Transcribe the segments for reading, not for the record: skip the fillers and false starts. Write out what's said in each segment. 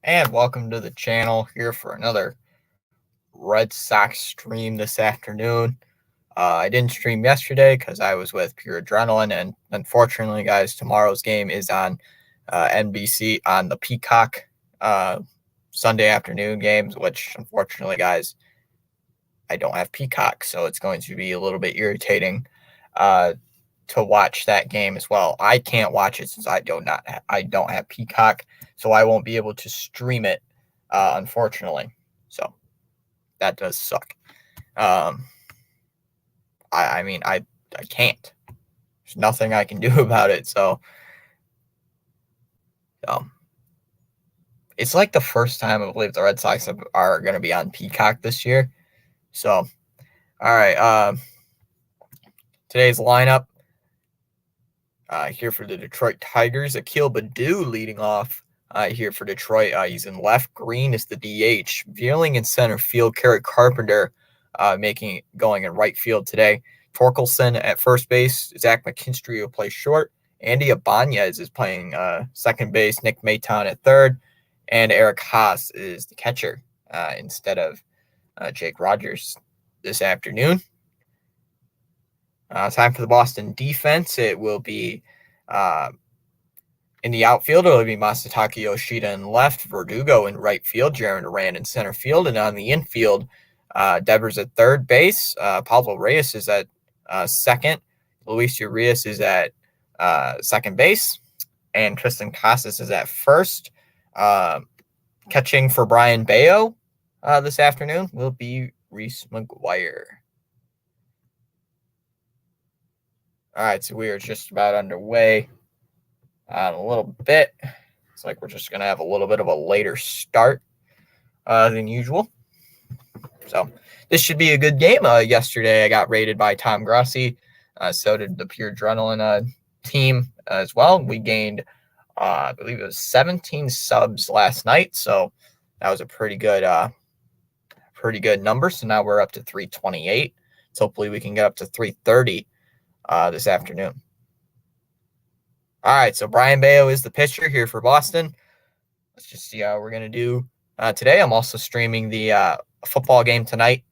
And welcome to the channel here for another Red Sox stream this afternoon. I didn't stream yesterday because I was with Pure Adrenaline, and unfortunately, guys, tomorrow's game is on NBC on the Peacock Sunday afternoon games, which unfortunately, guys, I don't have Peacock, so it's going to be a little bit irritating to watch that game as well. I can't watch it since I don't have Peacock, so I won't be able to stream it, unfortunately. So that does suck. I mean, I can't. There's nothing I can do about it. So it's like the first time I believe the Red Sox are going to be on Peacock this year. So, all right. Today's lineup here for the Detroit Tigers. Akil Baddoo leading off here for Detroit. He's in left. Green is the DH. Vierling in center field. Kerry Carpenter going in right field today. Torkelson at first base. Zach McKinstry will play short. Andy Ibanez is playing second base. Nick Maton at third. And Eric Haas is the catcher instead of Jake Rogers. this afternoon. Time for the Boston defense. It will be in the outfield. It will be Masataka Yoshida in left, Verdugo in right field, Jarren Duran in center field, and on the infield, Devers at third base. Pablo Reyes is at second. Luis Urias is at second base, and Tristan Casas is at first. Catching for Brayan Bello this afternoon will be Reese McGuire. All right, so we are just about underway in a little bit. It's like we're just going to have a little bit of a later start than usual. So this should be a good game. Yesterday I got rated by Tom Grossi. So did the Pure Adrenaline team as well. We gained, I believe it was 17 subs last night. So that was a pretty good number. So now we're up to 328. So hopefully we can get up to 330 this afternoon. All right, so Brayan Bello is the pitcher here for Boston. Let's just see how we're going to do today. I'm also streaming the football game tonight.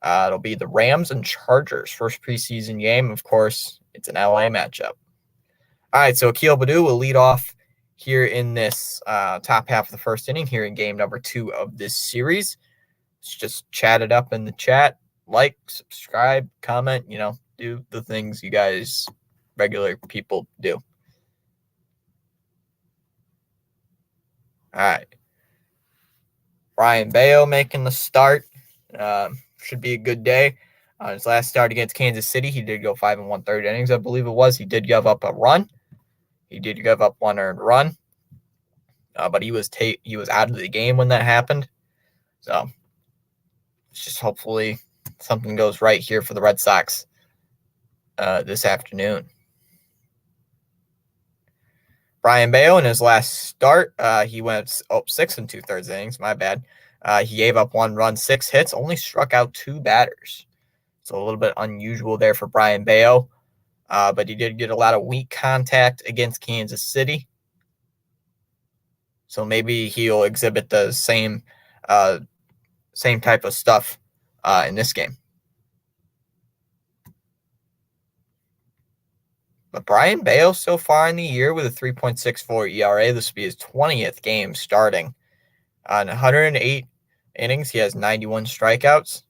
It'll be the Rams and Chargers, first preseason game. Of course, it's an LA matchup. All right, so Akil Baddoo will lead off here in this top half of the first inning here in game number 2 of this series. Let's just chat it up in the chat. Like, subscribe, comment, do the things you guys, regular people, do. All right. Brayan Bello making the start. Should be a good day. On his last start against Kansas City, he did go 5 1/3 innings, I believe it was. He did give up a run. He did give up 1 earned run. But he was out of the game when that happened. So it's just hopefully something goes right here for the Red Sox this afternoon. Brayan Bello in his last start, he went 6 2/3 innings. My bad. He gave up 1 run, 6 hits, only struck out 2 batters. So a little bit unusual there for Brayan Bello. But he did get a lot of weak contact against Kansas City. So maybe he'll exhibit the same type of stuff in this game. But Brayan Bello so far in the year with a 3.64 ERA. This will be his 20th game starting. On 108 innings, he has 91 strikeouts.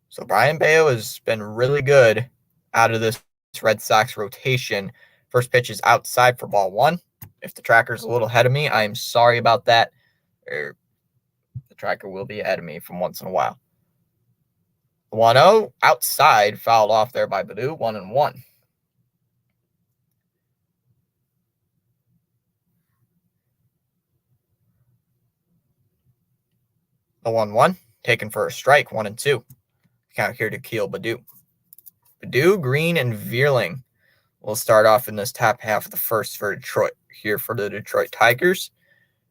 So Brayan Bello has been really good out of this Red Sox rotation. First pitch is outside for ball 1. If the tracker's a little ahead of me, I am sorry about that. The tracker will be ahead of me from once in a while. 1-0 outside, fouled off there by Baddoo, 1-1. The 1-1 taken for a strike, 1-2. Count here to Akil Baddoo. Baddoo, Green, and Vierling will start off in this top half of the first for Detroit. Here for the Detroit Tigers.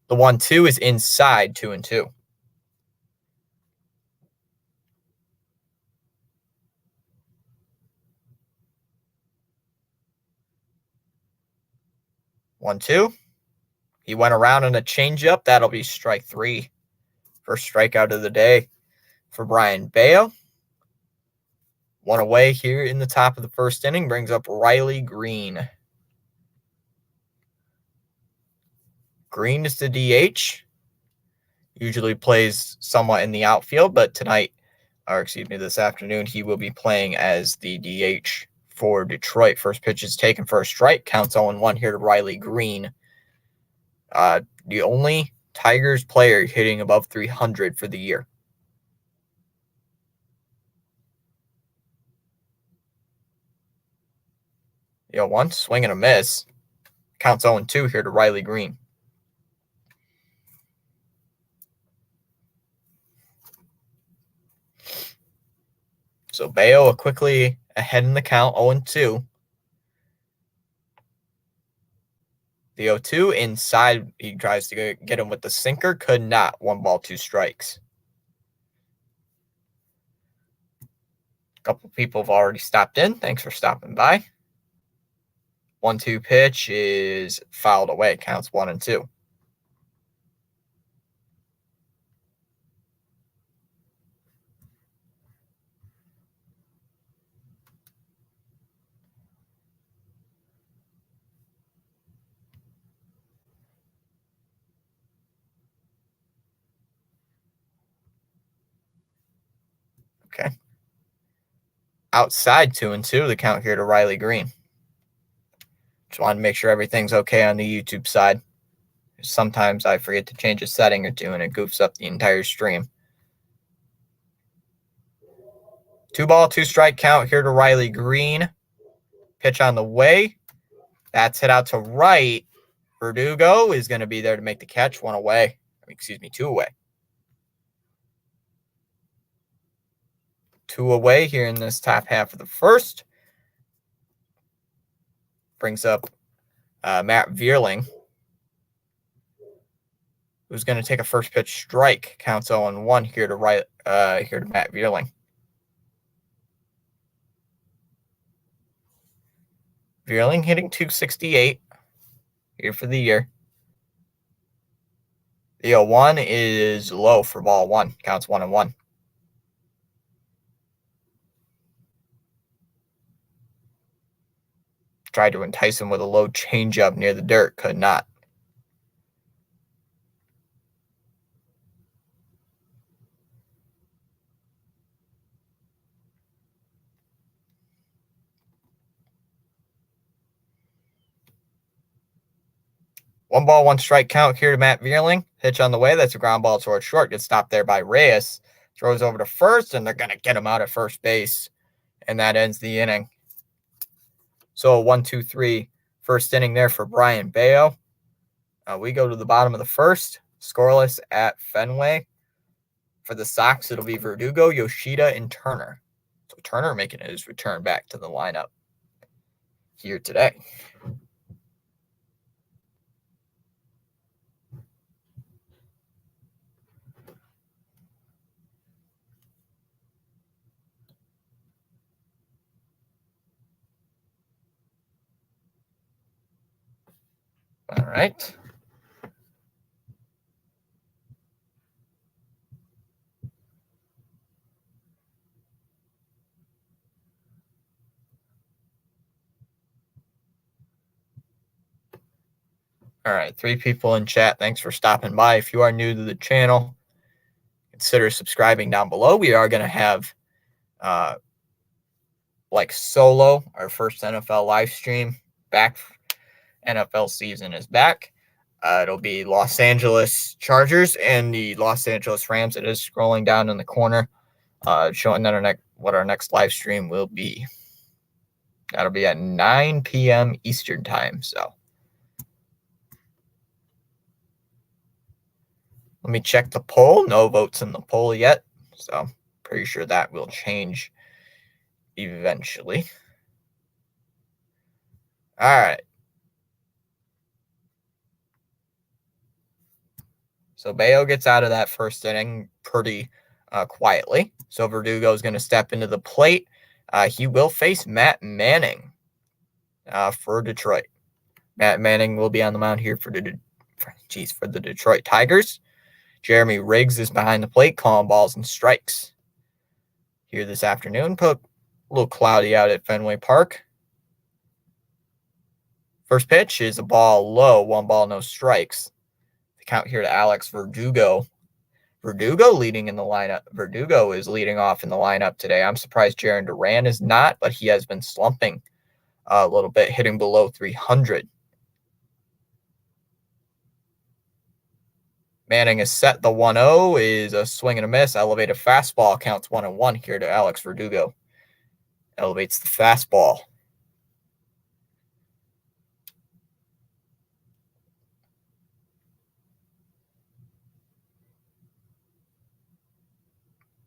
The 1-2 is inside, 2-2. One, two. He went around in a changeup. That'll be strike 3. First strikeout of the day for Brayan Bello. 1 away here in the top of the first inning brings up Riley Green. Green is the DH. Usually plays somewhat in the outfield, but this afternoon, he will be playing as the DH for Detroit. First pitch is taken for a strike. Counts 0-1 here to Riley Green. The only Tigers player hitting above 300 for the year. 1 swing and a miss. Counts 0-2 here to Riley Green. So Bello quickly ahead in the count, 0-2. The 0-2 inside, he tries to get him with the sinker, could not. 1 ball, 2 strikes. A couple people have already stopped in. Thanks for stopping by. 1-2 pitch is fouled away. Counts 1-2. Okay. Outside 2-2, the count here to Riley Green. Just wanted to make sure everything's okay on the YouTube side. Sometimes I forget to change a setting or two and it goofs up the entire stream. 2-ball, 2-strike count here to Riley Green. Pitch on the way. That's hit out to right. Verdugo is going to be there to make the catch. 1 away. Excuse me, 2 away. 2 away here in this top half of the first. Brings up Matt Vierling, who's going to take a first pitch strike. Counts 0-1 here to Matt Vierling. Vierling hitting .268 here for the year. The 0-1 is low for ball 1. Counts 1-1. Tried to entice him with a low changeup near the dirt. Could not. One ball, 1 strike count here to Matt Vierling. Pitch on the way. That's a ground ball towards short. Gets stopped there by Reyes. Throws over to first, and they're going to get him out at first base. And that ends the inning. So 1-2-3 first inning there for Brayan Bello. We go to the bottom of the first. Scoreless at Fenway. For the Sox, it'll be Verdugo, Yoshida, and Turner. So Turner making his return back to the lineup here today. All right. All right, 3 people in chat. Thanks for stopping by. If you are new to the channel, consider subscribing down below. We are going to have Solo, our first NFL live stream back. NFL season is back. It'll be Los Angeles Chargers and the Los Angeles Rams. It is scrolling down in the corner, showing that what our next live stream will be. That'll be at 9 p.m. Eastern time. So let me check the poll. No votes in the poll yet. So pretty sure that will change eventually. All right. So Bello gets out of that first inning pretty quietly. So Verdugo is going to step into the plate. He will face Matt Manning for Detroit. Matt Manning will be on the mound here for the Detroit Tigers. Jeremy Riggs is behind the plate calling balls and strikes here this afternoon. Put a little cloudy out at Fenway Park. First pitch is a ball low, 1 ball, no strikes. The count here to Alex Verdugo. Verdugo leading in the lineup. Verdugo is leading off in the lineup today. I'm surprised Jarren Duran is not, but he has been slumping a little bit, hitting below 300. Manning is set. The 1-0 is a swing and a miss. Elevated fastball counts 1-1 here to Alex Verdugo. Elevates the fastball.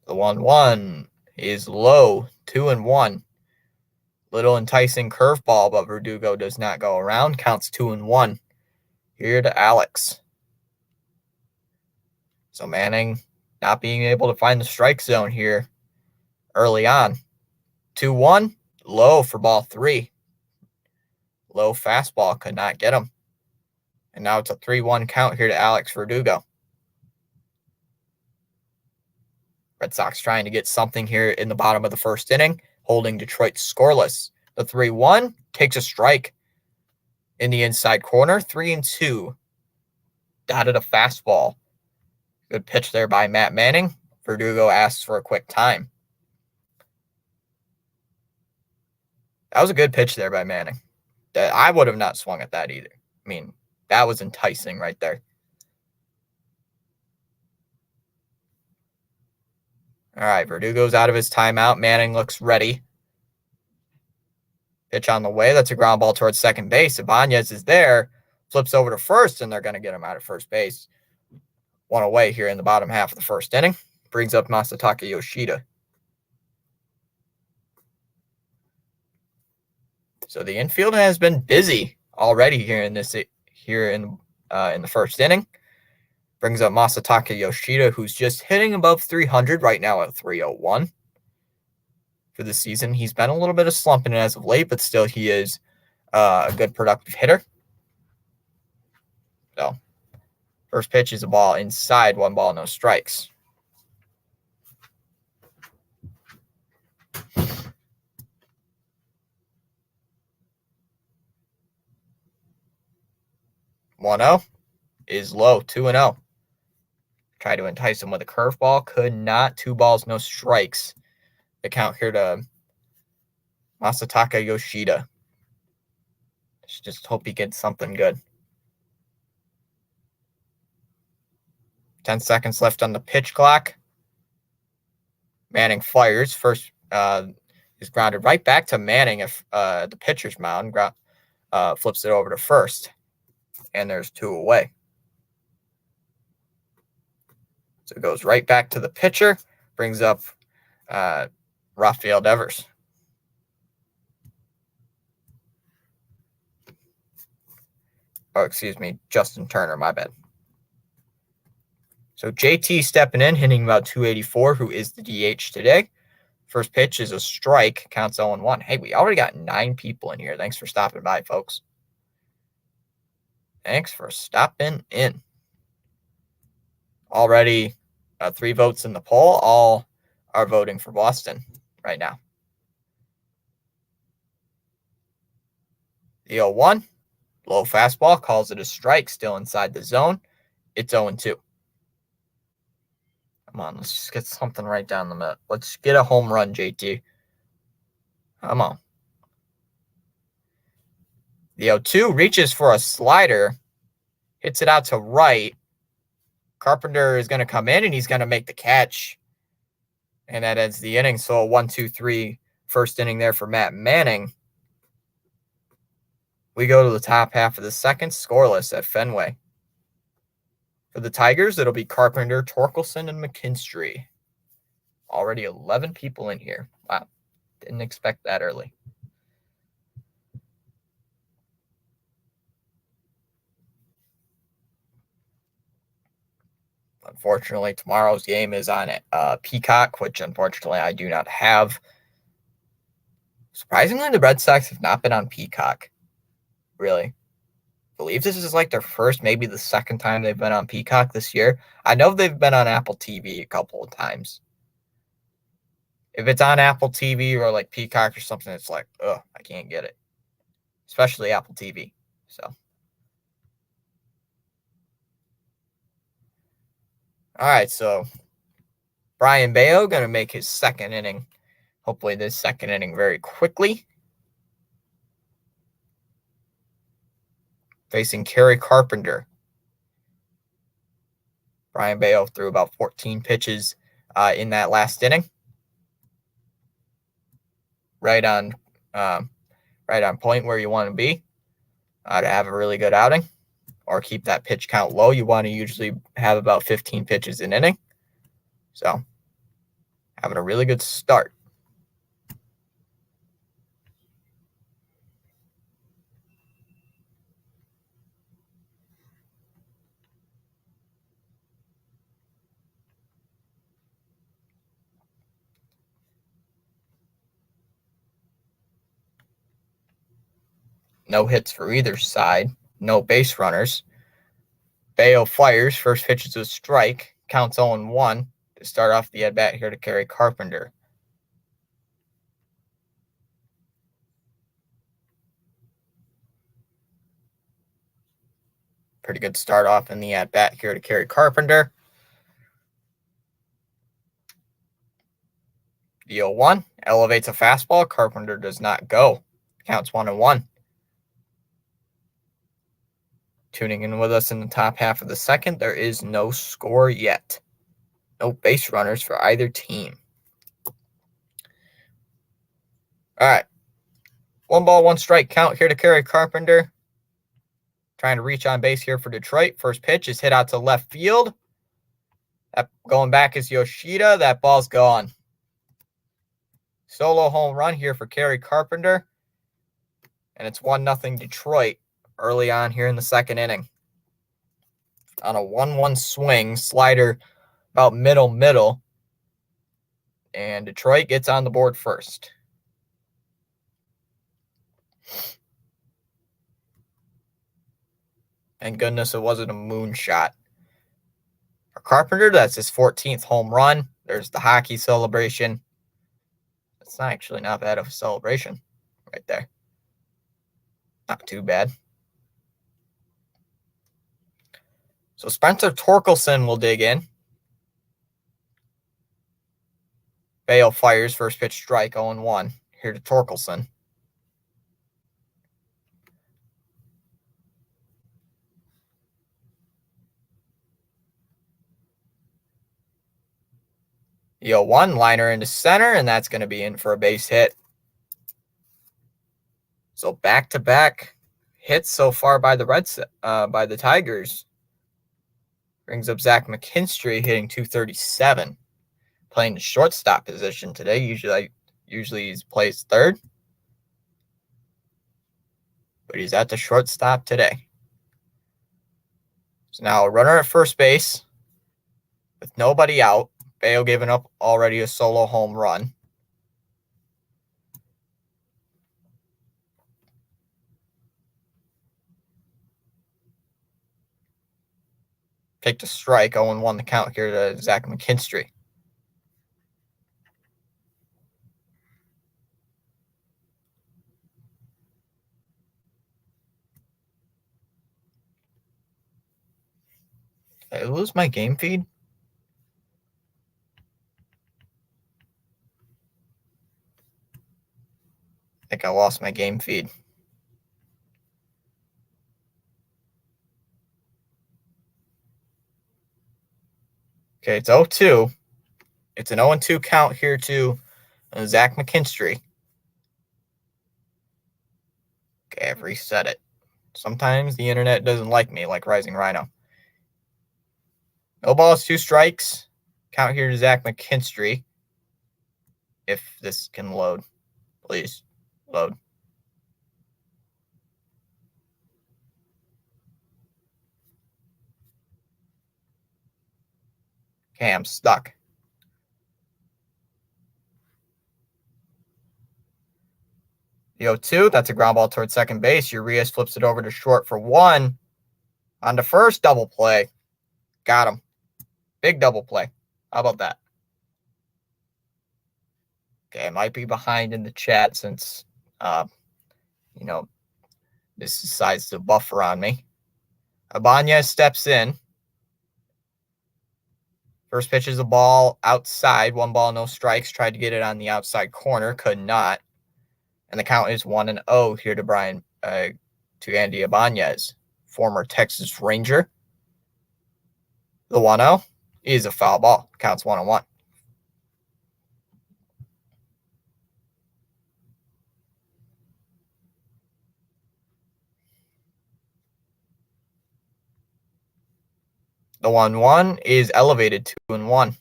The 1-1 is low, 2-1. Little enticing curveball, but Verdugo does not go around. Counts 2-1 here to Alex. So Manning not being able to find the strike zone here early on. 2-1, low for ball 3. Low fastball could not get him. And now it's a 3-1 count here to Alex Verdugo. Red Sox trying to get something here in the bottom of the first inning, holding Detroit scoreless. The 3-1 takes a strike in the inside corner. 3-2. Dotted a fastball. Good pitch there by Matt Manning. Verdugo asks for a quick time. That was a good pitch there by Manning. I would have not swung at that either. I mean, that was enticing right there. All right, Verdugo's out of his timeout. Manning looks ready. Pitch on the way. That's a ground ball towards second base. Ibanez is there. Flips over to first, and they're going to get him out of first base. One away here in the bottom half of the first inning. Brings up Masataka Yoshida. So the infield has been busy already here in the first inning. Brings up Masataka Yoshida, who's just hitting above 300 right now at 301 for the season. He's been a little bit of slumping as of late, but still he is a good productive hitter. So first pitch is a ball inside, 1 ball, no strikes. One 0 is low, 2-0. Try to entice him with a curveball, could not. 2 balls, no strikes. The count here to Masataka Yoshida. Just hope he gets something good. 10 seconds left on the pitch clock. Manning fires. First is grounded right back to Manning if the pitcher's mound. Flips it over to first. And there's 2 away. So it goes right back to the pitcher. Brings up Rafael Devers. Oh, excuse me, Justin Turner, my bad. So JT stepping in, hitting about 284, who is the DH today. First pitch is a strike, counts 0-1. Hey, we already got 9 people in here. Thanks for stopping by, folks. Thanks for stopping in. Already 3 votes in the poll. All are voting for Boston right now. The 0-1, low fastball, calls it a strike, still inside the zone. It's 0-2. Come on, let's just get something right down the middle. Let's get a home run, JT. Come on. The 0-2 reaches for a slider, hits it out to right. Carpenter is going to come in, and he's going to make the catch. And that ends the inning. So a 1-2-3 first inning there for Matt Manning. We go to the top half of the second, scoreless at Fenway. For the Tigers, it'll be Carpenter, Torkelson, and McKinstry. Already 11 people in here. Wow. Didn't expect that early. Unfortunately, tomorrow's game is on Peacock, which unfortunately I do not have. Surprisingly, the Red Sox have not been on Peacock. Really. I believe this is like their first, maybe the second time they've been on Peacock this year. I know they've been on Apple TV a couple of times. If it's on Apple TV or like Peacock or something, it's like, ugh, I can't get it. Especially Apple TV. So. All right, so Brayan Bello going to make his second inning. Hopefully this second inning very quickly. Facing Kerry Carpenter. Brayan Bello threw about 14 pitches in that last inning. Right on point where you want to be to have a really good outing or keep that pitch count low. You want to usually have about 15 pitches an inning. So having a really good start. No hits for either side. No base runners. Bello fires. First pitch is a strike. Counts 0-1 to start off the at-bat here to Kerry Carpenter. Pretty good start off in the at-bat here to Kerry Carpenter. The 0-1 elevates a fastball. Carpenter does not go. Counts 1-1. Tuning in with us in the top half of the second, there is no score yet. No base runners for either team. All right. 1 ball, 1 strike count here to Kerry Carpenter. Trying to reach on base here for Detroit. First pitch is hit out to left field. Going back is Yoshida. That ball's gone. Solo home run here for Kerry Carpenter. And it's 1-0 Detroit early on here in the second inning. On a 1-1 swing, slider about middle. And Detroit gets on the board first. Thank goodness it wasn't a moonshot. For Carpenter, that's his 14th home run. There's the hockey celebration. It's actually not bad of a celebration right there. Not too bad. So Spencer Torkelson will dig in. Bale fires, first pitch strike, 0-1. Here to Torkelson. The 0-1 liner into center, and that's going to be in for a base hit. So back-to-back hits so far by the Tigers. Brings up Zach McKinstry hitting .237. Playing the shortstop position today. Usually he plays third. But he's at the shortstop today. So now a runner at first base with nobody out. Bale giving up already a solo home run. Take the strike, 0-1 the count here to Zach McKinstry. Did I lose my game feed? I think I lost my game feed. Okay, it's 0-2. It's an 0-2 count here to Zach McKinstry. Okay, I've reset it. Sometimes the internet doesn't like me, like Rising Rhino. No balls, 2 strikes. Count here to Zach McKinstry. If this can load. Please, load. Okay, I'm stuck. The 0-2, that's a ground ball towards second base. Urias flips it over to short for 1. On the first, double play. Got him. Big double play. How about that? Okay, I might be behind in the chat since, this decides to buffer on me. Ibanez steps in. First pitch is a ball outside. 1 ball, no strikes. Tried to get it on the outside corner. Could not. And the count is 1-0 here to Andy Ibanez, former Texas Ranger. The 1-0 is a foul ball. Counts 1-1. The 1-1 is elevated 2-1.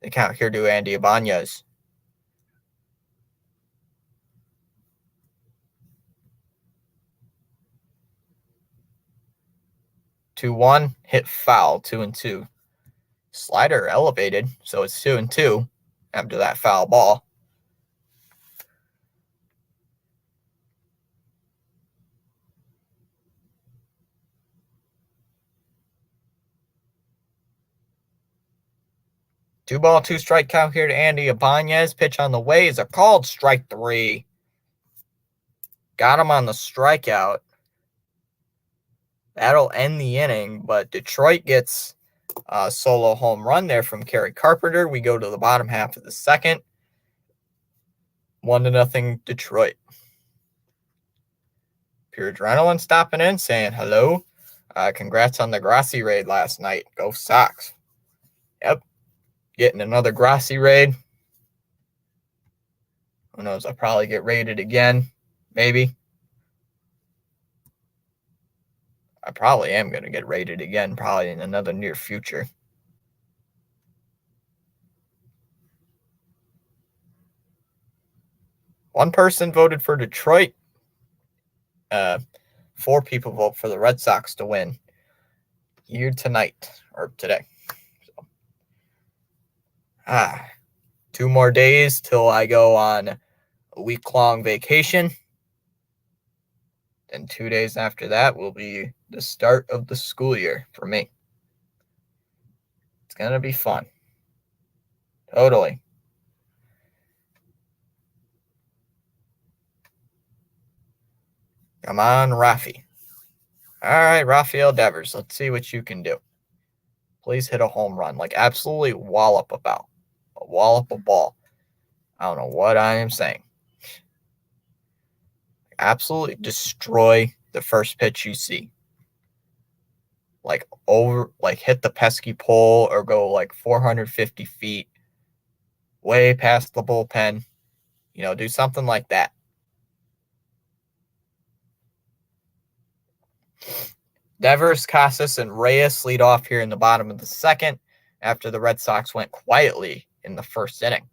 The count here to Andy Ibanez. Two one hit foul, 2-2. Slider elevated, so it's 2-2 after that foul ball. Two ball, 2 strike count here to Andy Ibanez. Pitch on the way is a called strike 3. Got him on the strikeout. That'll end the inning, but Detroit gets a solo home run there from Kerry Carpenter. We go to the bottom half of the second. 1-0 Detroit. Pure Adrenaline stopping in, saying hello. Congrats on the Grassi raid last night. Go Sox. Yep. Getting another Grassi raid. Who knows? I'll probably get raided again. Maybe. I probably am going to get raided again, probably in another near future. One person voted for Detroit. 4 people vote for the Red Sox to win here tonight or today. So, 2 more days till I go on a week-long vacation. And 2 days after that will be the start of the school year for me. It's going to be fun. Totally. Come on, Rafi. All right, Rafael Devers. Let's see what you can do. Please hit a home run. Like, absolutely wallop a ball. I don't know what I am saying. Absolutely destroy the first pitch you see. Like, hit the pesky pole or go like 450 feet way past the bullpen. Do something like that. Devers, Casas, and Reyes lead off here in the bottom of the second after the Red Sox went quietly in the first inning.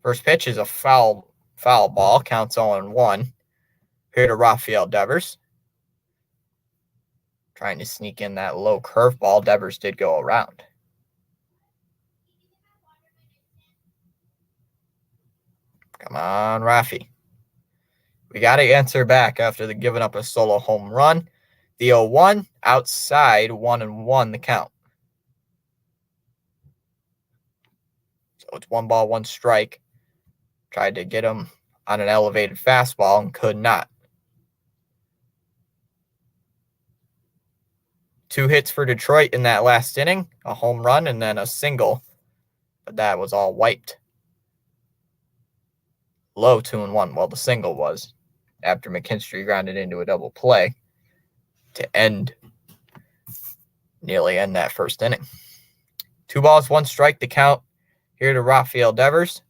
First pitch is a foul ball, counts 0-1. Here to Rafael Devers. Trying to sneak in that low curveball. Devers did go around. Come on, Rafi. We got to answer back after the giving up a solo home run. The 0-1 outside, 1-1 the count. So it's 1 ball, 1 strike. Tried to get him on an elevated fastball and could not. 2 hits for Detroit in that last inning, a home run and then a single, but that was all wiped. Low 2-1. Well, the single was after McKinstry grounded into a double play to nearly end that first inning. 2 balls, 1 strike to count here to Rafael Devers.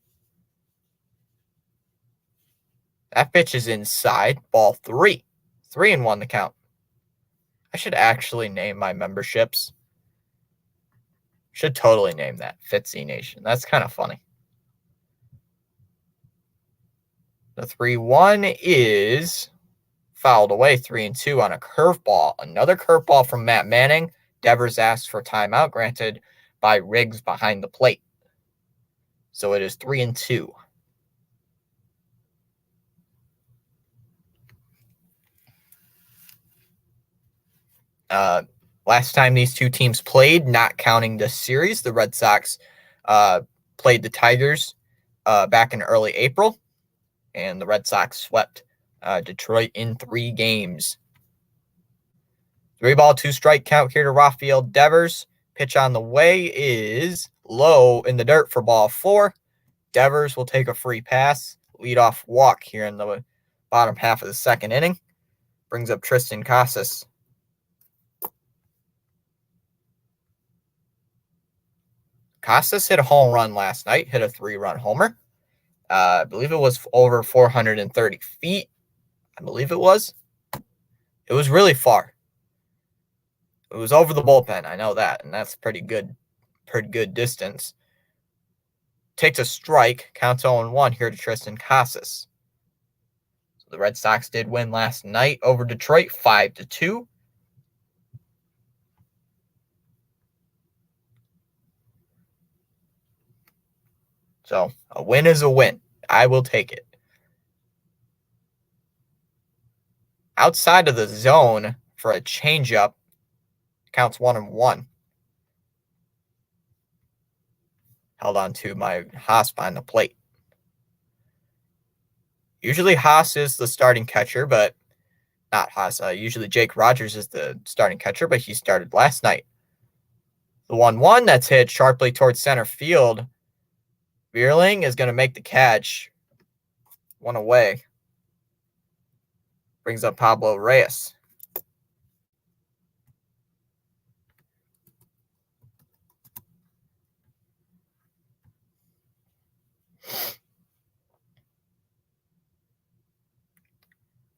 That pitch is inside. Ball 3. 3-1 the count. I should actually name my memberships. Should totally name that Fitzy Nation. That's kind of funny. The 3-1 is fouled away, 3-2 on a curveball. Another curveball from Matt Manning. Devers asked for timeout, granted by Riggs behind the plate. So it is 3-2. Last time these two teams played, not counting the series, the Red Sox played the Tigers back in early April, and the Red Sox swept Detroit in 3 games. 3 ball, 2 strike count here to Rafael Devers. Pitch on the way is low in the dirt for ball 4. Devers will take a free pass, leadoff walk here in the bottom half of the second inning. Brings up Triston Casas. Casas hit a home run last night, hit a 3-run homer. I believe it was over 430 feet. I believe it was. It was really far. It was over the bullpen. I know that, and that's pretty good distance. Takes a strike, counts 0-1 here to Triston Casas. So the Red Sox did win last night over Detroit, 5-2. So a win is a win. I will take it. Outside of the zone for a changeup, counts 1-1. Held on to my Haas behind the plate. Usually Haas is the starting catcher, but not Haas. Usually Jake Rogers is the starting catcher, but he started last night. The 1-1 that's hit sharply towards center field. Vierling is going to make the catch One away. Brings up Pablo Reyes.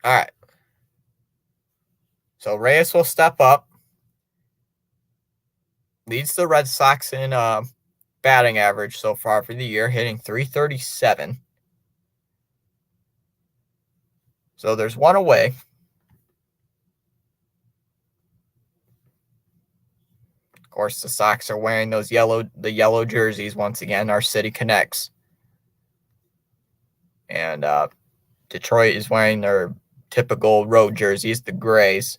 All right. So Reyes will step up. Leads the Red Sox in batting average so far for the year, hitting .337. So there's one away. Of course, the Sox are wearing those the yellow jerseys once again. Our city connects. And Detroit is wearing their typical road jerseys, the grays.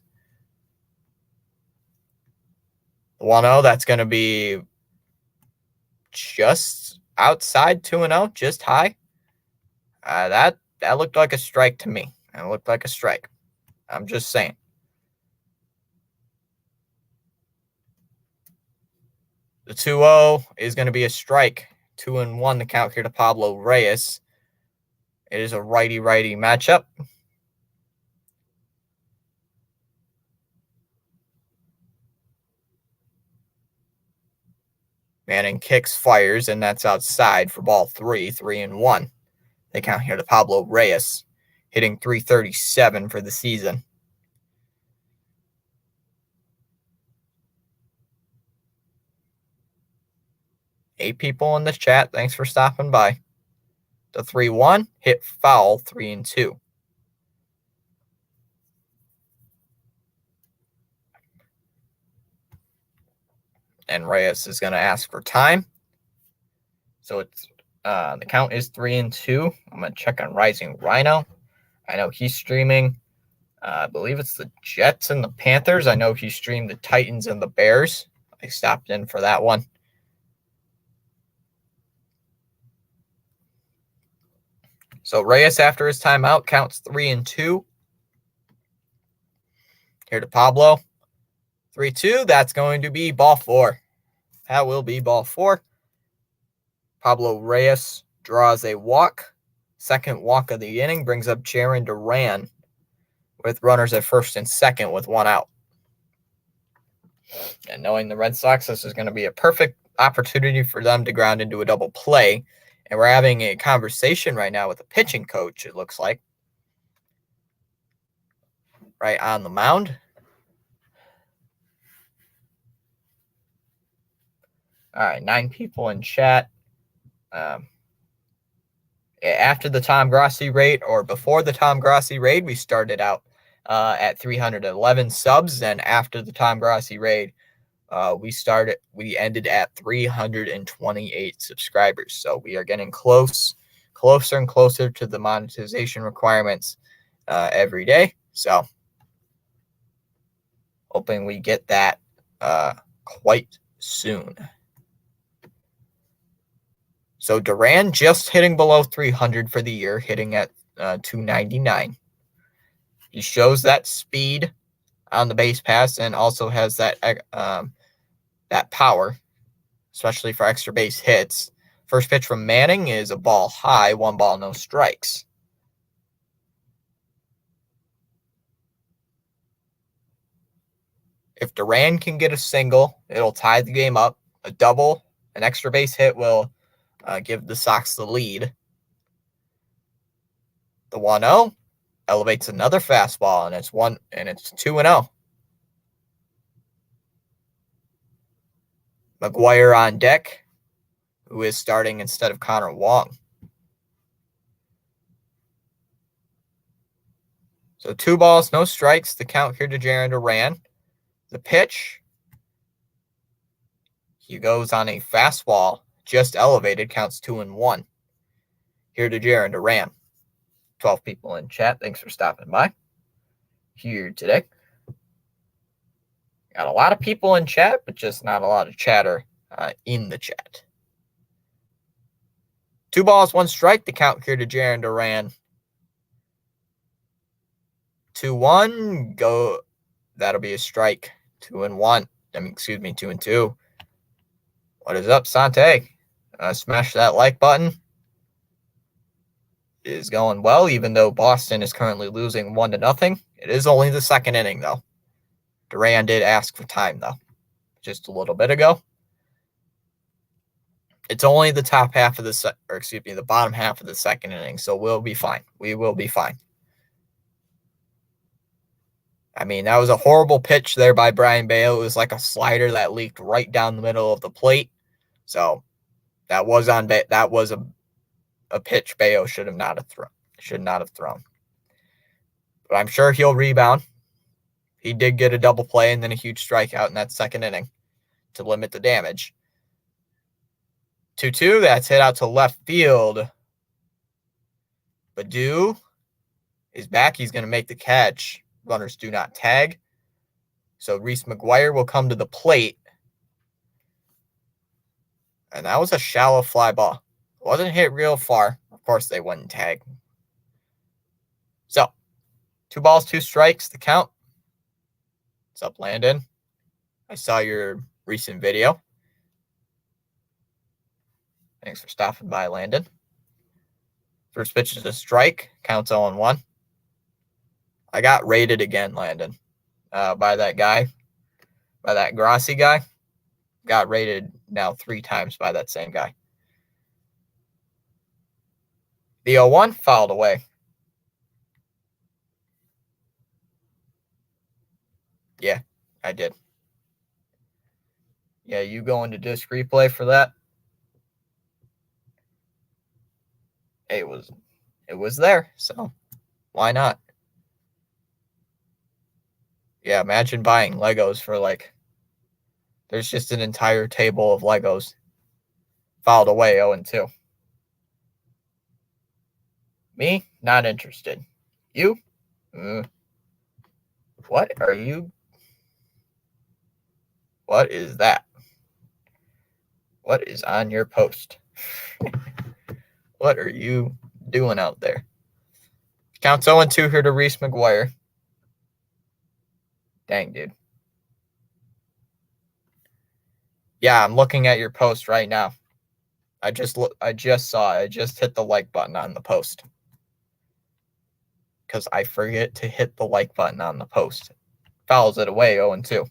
The 1-0, that's going to be just outside 2-0, just high. That looked like a strike to me. It looked like a strike. I'm just saying. The 2-0 is going to be a strike. 2-1 the count here to Pablo Reyes. It is a righty-righty matchup. Manning kicks, fires, and that's outside for ball 3, 3-1. They count here to Pablo Reyes, hitting .337 for the season. Eight people in the chat. Thanks for stopping by. The 3-1 hit foul, 3-2. And Reyes is going to ask for time. So it's the count is 3-2. I'm going to check on Rising Rhino. I know he's streaming. I believe it's the Jets and the Panthers. I know he streamed the Titans and the Bears. I stopped in for that one. So Reyes, after his timeout, counts 3-2. Here to Pablo. 3-2. That's going to be ball 4. That will be ball 4. Pablo Reyes draws a walk. Second walk of the inning brings up Jarren Duran with runners at first and second with one out. And knowing the Red Sox, this is going to be a perfect opportunity for them to ground into a double play. And we're having a conversation right now with the pitching coach, it looks like, right on the mound. All right, 9 people in chat. After the Tom Grossi raid, or before the Tom Grossi raid, we started out at 311 subs. And after the Tom Grossi raid, we ended at 328 subscribers. So we are getting closer and closer to the monetization requirements every day. So hoping we get that quite soon. So Duran just hitting below 300 for the year, hitting at 299. He shows that speed on the base pass and also has that power, especially for extra base hits. First pitch from Manning is a ball high, 1 ball, no strikes. If Duran can get a single, it'll tie the game up. A double, an extra base hit will give the Sox the lead. The 1-0 elevates another fastball, and it's 2-0. McGuire on deck, who is starting instead of Connor Wong. So 2 balls, no strikes. The count here to Jarren Duran. The pitch, he goes on a fastball, just elevated, counts 2-1. Here to Jarren Duran. 12 people in chat. Thanks for stopping by here today. Got a lot of people in chat, but just not a lot of chatter in the chat. 2 balls, 1 strike. The count here to Jarren Duran. 2-1. Go. That'll be a strike. 2-1. 2-2. What is up, Sante? Smash that like button. is going well, even though Boston is currently losing 1-0. It is only the second inning, though. Duran did ask for time, though, just a little bit ago. It's only the top half of the bottom half of the second inning, so we'll be fine. We will be fine. I mean, that was a horrible pitch there by Brayan Bello. It was like a slider that leaked right down the middle of the plate. So that was a pitch Bello should not have thrown. But I'm sure he'll rebound. He did get a double play and then a huge strikeout in that second inning to limit the damage. 2-2, that's hit out to left field. Baddoo is back. He's going to make the catch. Runners do not tag. So Reese McGuire will come to the plate. And that was a shallow fly ball. It wasn't hit real far. Of course, they wouldn't tag. So, 2 balls, 2 strikes, the count. What's up, Landon? I saw your recent video. Thanks for stopping by, Landon. First pitch is a strike. Counts 0-1. I got rated again, Landon, by that guy, by that Grassi guy. Got rated now 3 times by that same guy. The 0-1 fouled away. Yeah, I did. Yeah, you go into disc replay for that? It was there, so why not? Yeah, imagine buying Legos for there's just an entire table of Legos. Fouled away 0-2. Me, not interested. You? What are you? What is that? What is on your post? What are you doing out there? Counts 0-2 here to Reese McGuire. Dang, dude. Yeah, I'm looking at your post right now. I just saw it. I just hit the like button on the post. Because I forget to hit the like button on the post. Fouls it away 0-2.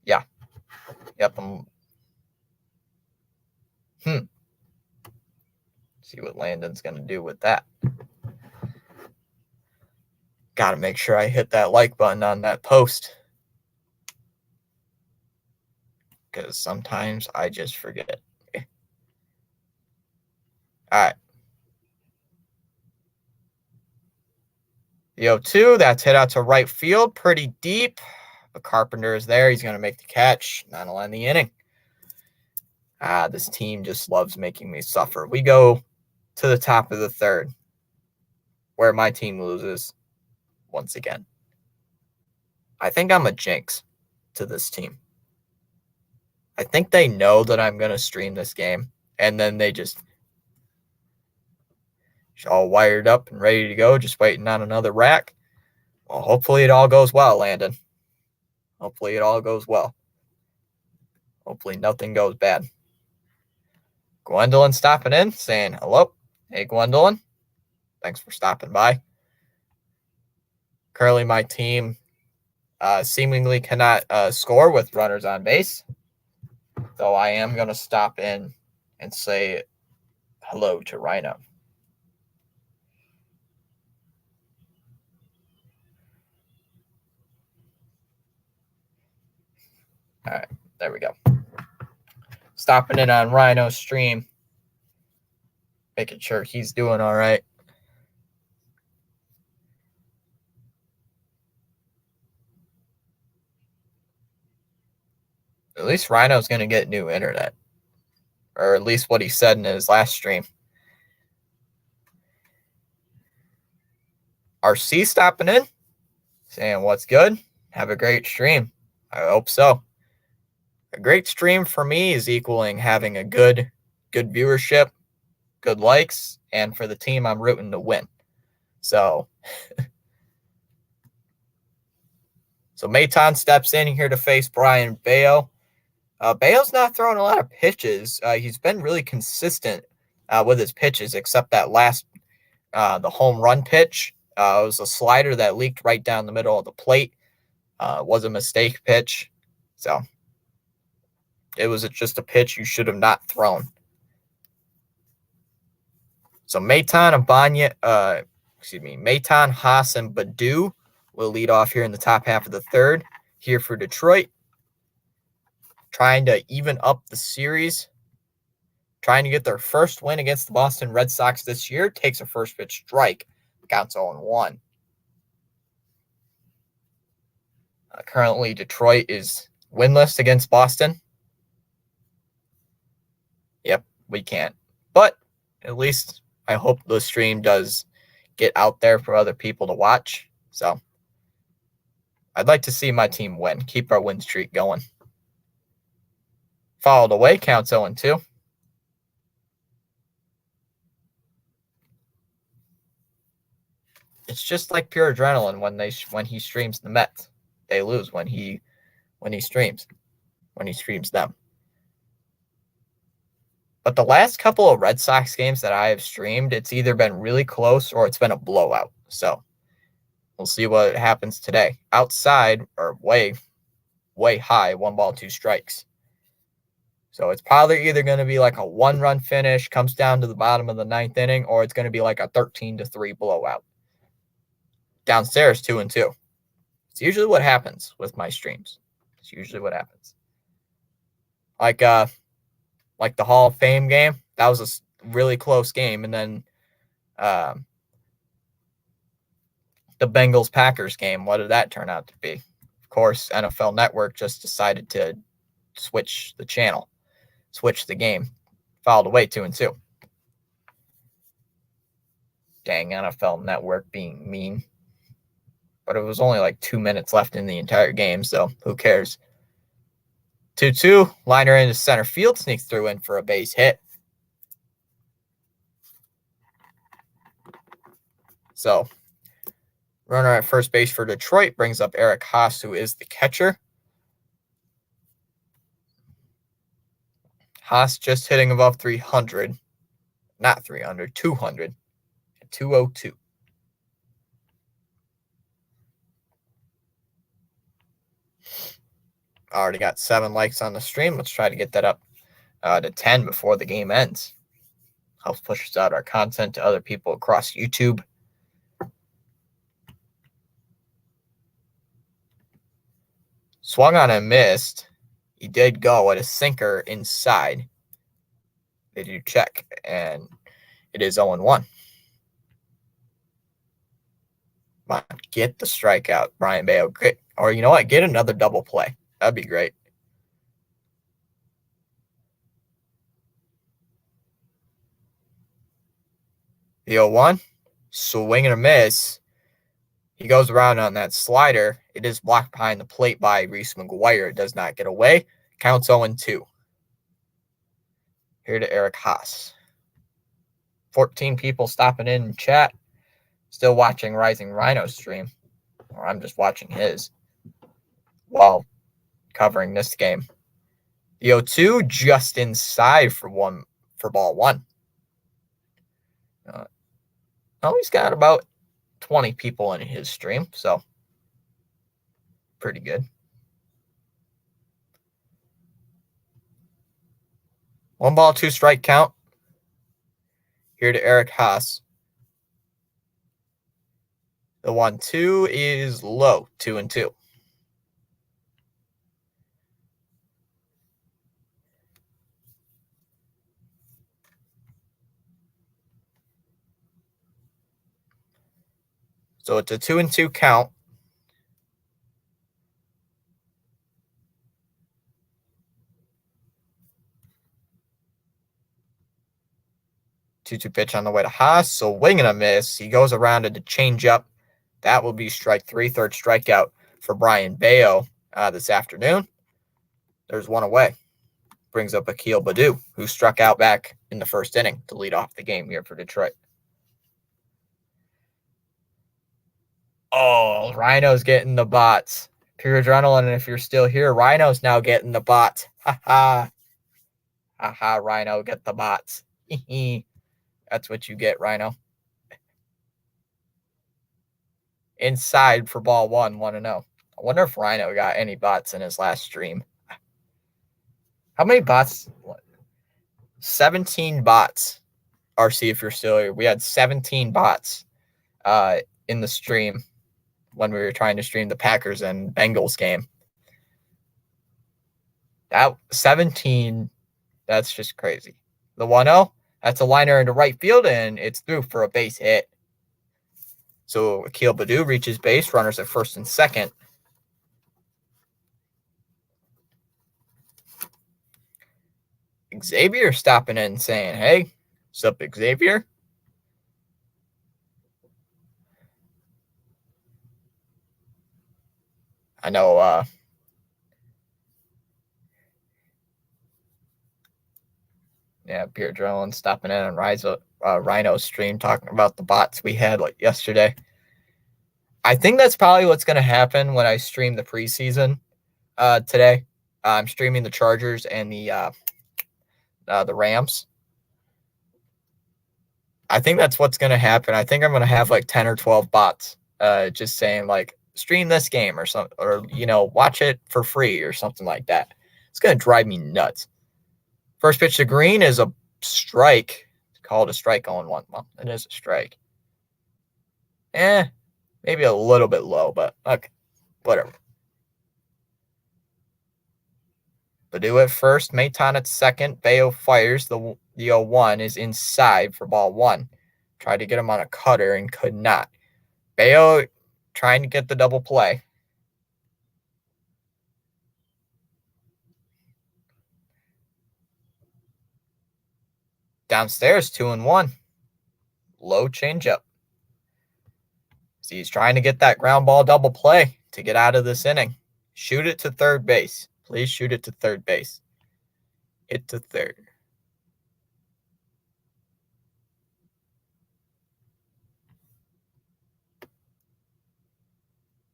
Yeah. Yep. See what Landon's going to do with that. Got to make sure I hit that like button on that post. Because sometimes I just forget. Okay. All right. The 0-2, that's hit out to right field. Pretty deep. But Carpenter is there. He's going to make the catch. That'll end the inning. This team just loves making me suffer. We go to the top of the third, where my team loses once again. I think I'm a jinx to this team. I think they know that I'm going to stream this game, and then they just all wired up and ready to go, just waiting on another rack. Well, hopefully it all goes well, Landon. Hopefully it all goes well. Hopefully nothing goes bad. Gwendolyn stopping in, saying hello. Hey, Gwendolyn. Thanks for stopping by. Currently, my team seemingly cannot score with runners on base. Though I am going to stop in and say hello to Rhino. All right, there we go. Stopping in on Rhino's stream. Making sure he's doing all right. At least Rhino's going to get new internet. Or at least what he said in his last stream. RC stopping in. Saying what's good. Have a great stream. I hope so. A great stream for me is equaling having a good viewership, good likes, and for the team I'm rooting to win. So Maton steps in here to face Brayan Bello. Bello's not throwing a lot of pitches. He's been really consistent with his pitches, except that last the home run pitch. It was a slider that leaked right down the middle of the plate. It was a mistake pitch. So it was just a pitch you should have not thrown. So Maton, Haas, and Baddoo will lead off here in the top half of the third. Here for Detroit, trying to even up the series, trying to get their first win against the Boston Red Sox this year. Takes a first pitch strike, counts 0-1. Currently, Detroit is winless against Boston. Yep, we can't. But at least I hope the stream does get out there for other people to watch. So I'd like to see my team win, keep our win streak going. Fouled away, counts 0-2. It's just like pure adrenaline when he streams the Mets. They lose when he streams them. But the last couple of Red Sox games that I have streamed, it's either been really close or it's been a blowout. So we'll see what happens today. Outside or way high, 1 ball, 2 strikes. So it's probably either going to be like a 1-run finish, comes down to the bottom of the 9th inning, or it's going to be like a 13-3 blowout. Downstairs, 2-2. It's usually what happens with my streams. It's usually what happens. Like the Hall of Fame game, that was a really close game. And then the Bengals-Packers game, what did that turn out to be? Of course, NFL Network just decided to switch the channel, switch the game. Fouled away, 2-2. Dang, NFL Network being mean. But it was only like 2 minutes left in the entire game, so who cares? 2-2, liner into center field, sneaks through in for a base hit. So, runner at first base for Detroit brings up Eric Haas, who is the catcher. Haas just hitting above 300. Not 300, 200. 202. Already got 7 likes on the stream. Let's try to get that up to 10 before the game ends. Helps push us out our content to other people across YouTube. Swung on and missed. He did go at a sinker inside. They do check, and it is 0-1. Come on, get the strikeout, Brian Bayo. Or you know what? Get another double play. That'd be great. The 0-1, swing and a miss. He goes around on that slider. It is blocked behind the plate by Reese McGuire. It does not get away. Counts 0-2. Here to Eric Haas. 14 people stopping in chat. Still watching Rising Rhino stream. Or I'm just watching his while covering this game. The 0-2 just inside for ball 1. He's got about 20 people in his stream, so pretty good. 1 ball, 2 strike count. Here to Eric Haas. The 1-2 is low, 2-2. So it's a 2-2 count. Two-two pitch on the way to Haas. So wing and a miss. He goes around it to change up. That will be strike 3, third strikeout for Brian Bayo this afternoon. There's 1 away. Brings up Akil Baddoo, who struck out back in the first inning to lead off the game here for Detroit. Oh, Rhino's getting the bots. Pure Adrenaline, if you're still here, Rhino's now getting the bots. Ha-ha. Ha-ha, Rhino, get the bots. That's what you get, Rhino. inside for ball 1-0. I wonder if Rhino got any bots in his last stream. How many bots? 17 bots. RC, if you're still here. We had 17 bots in the stream when we were trying to stream the Packers and Bengals game. That 17, that's just crazy. The 1-0, that's a liner into right field, and it's through for a base hit. So Akil Baddoo reaches base, runners at first and second. Xavier stopping in saying, hey, what's up, Xavier? I know Pure Adrenaline stopping in on Rhino's stream talking about the bots we had like yesterday. I think that's probably what's going to happen when I stream the preseason today. I'm streaming the Chargers and the Rams. I think that's what's going to happen. I think I'm going to have like 10 or 12 bots just saying like stream this game or something, or, watch it for free or something like that. It's going to drive me nuts. First pitch to Green is a strike. It's called a strike on 1. Well, it is a strike. Maybe a little bit low, but okay, whatever. Baddoo at first, Maton at second. Bayo fires. The 0-1 is inside for ball 1. Tried to get him on a cutter and could not. Bayo trying to get the double play. Downstairs, 2-1. Low changeup. So he's trying to get that ground ball double play to get out of this inning. Shoot it to third base. Please shoot it to third base. Hit to third.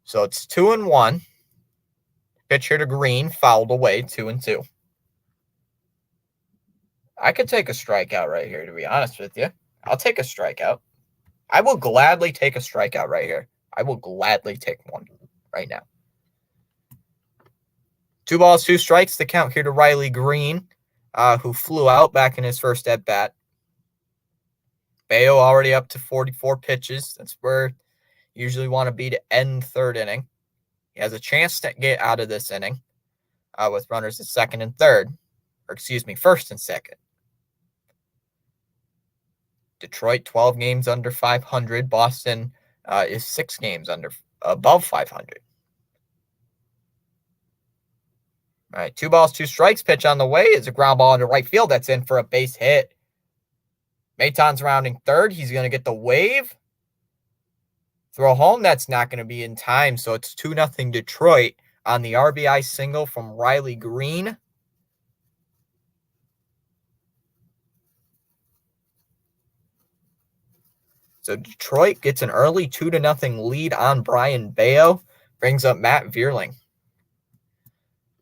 So it's 2-1. Pitcher to Green, fouled away, 2-2. I could take a strikeout right here, to be honest with you. I'll take a strikeout. I will gladly take a strikeout right here. I will gladly take one right now. 2 balls, 2 strikes. The count here to Riley Green, who flew out back in his first at-bat. Bayo already up to 44 pitches. That's where you usually want to be to end third inning. He has a chance to get out of this inning with runners at second and third. Or excuse me, first and second. Detroit, 12 games under 500. Boston is 6 games above 500. All right, 2 balls, 2 strikes. Pitch on the way is a ground ball into right field. That's in for a base hit. Maton's rounding third. He's going to get the wave. Throw home. That's not going to be in time. So it's 2-0 Detroit on the RBI single from Riley Green. So Detroit gets an early 2-0 lead on Brayan Bello. Brings up Matt Vierling.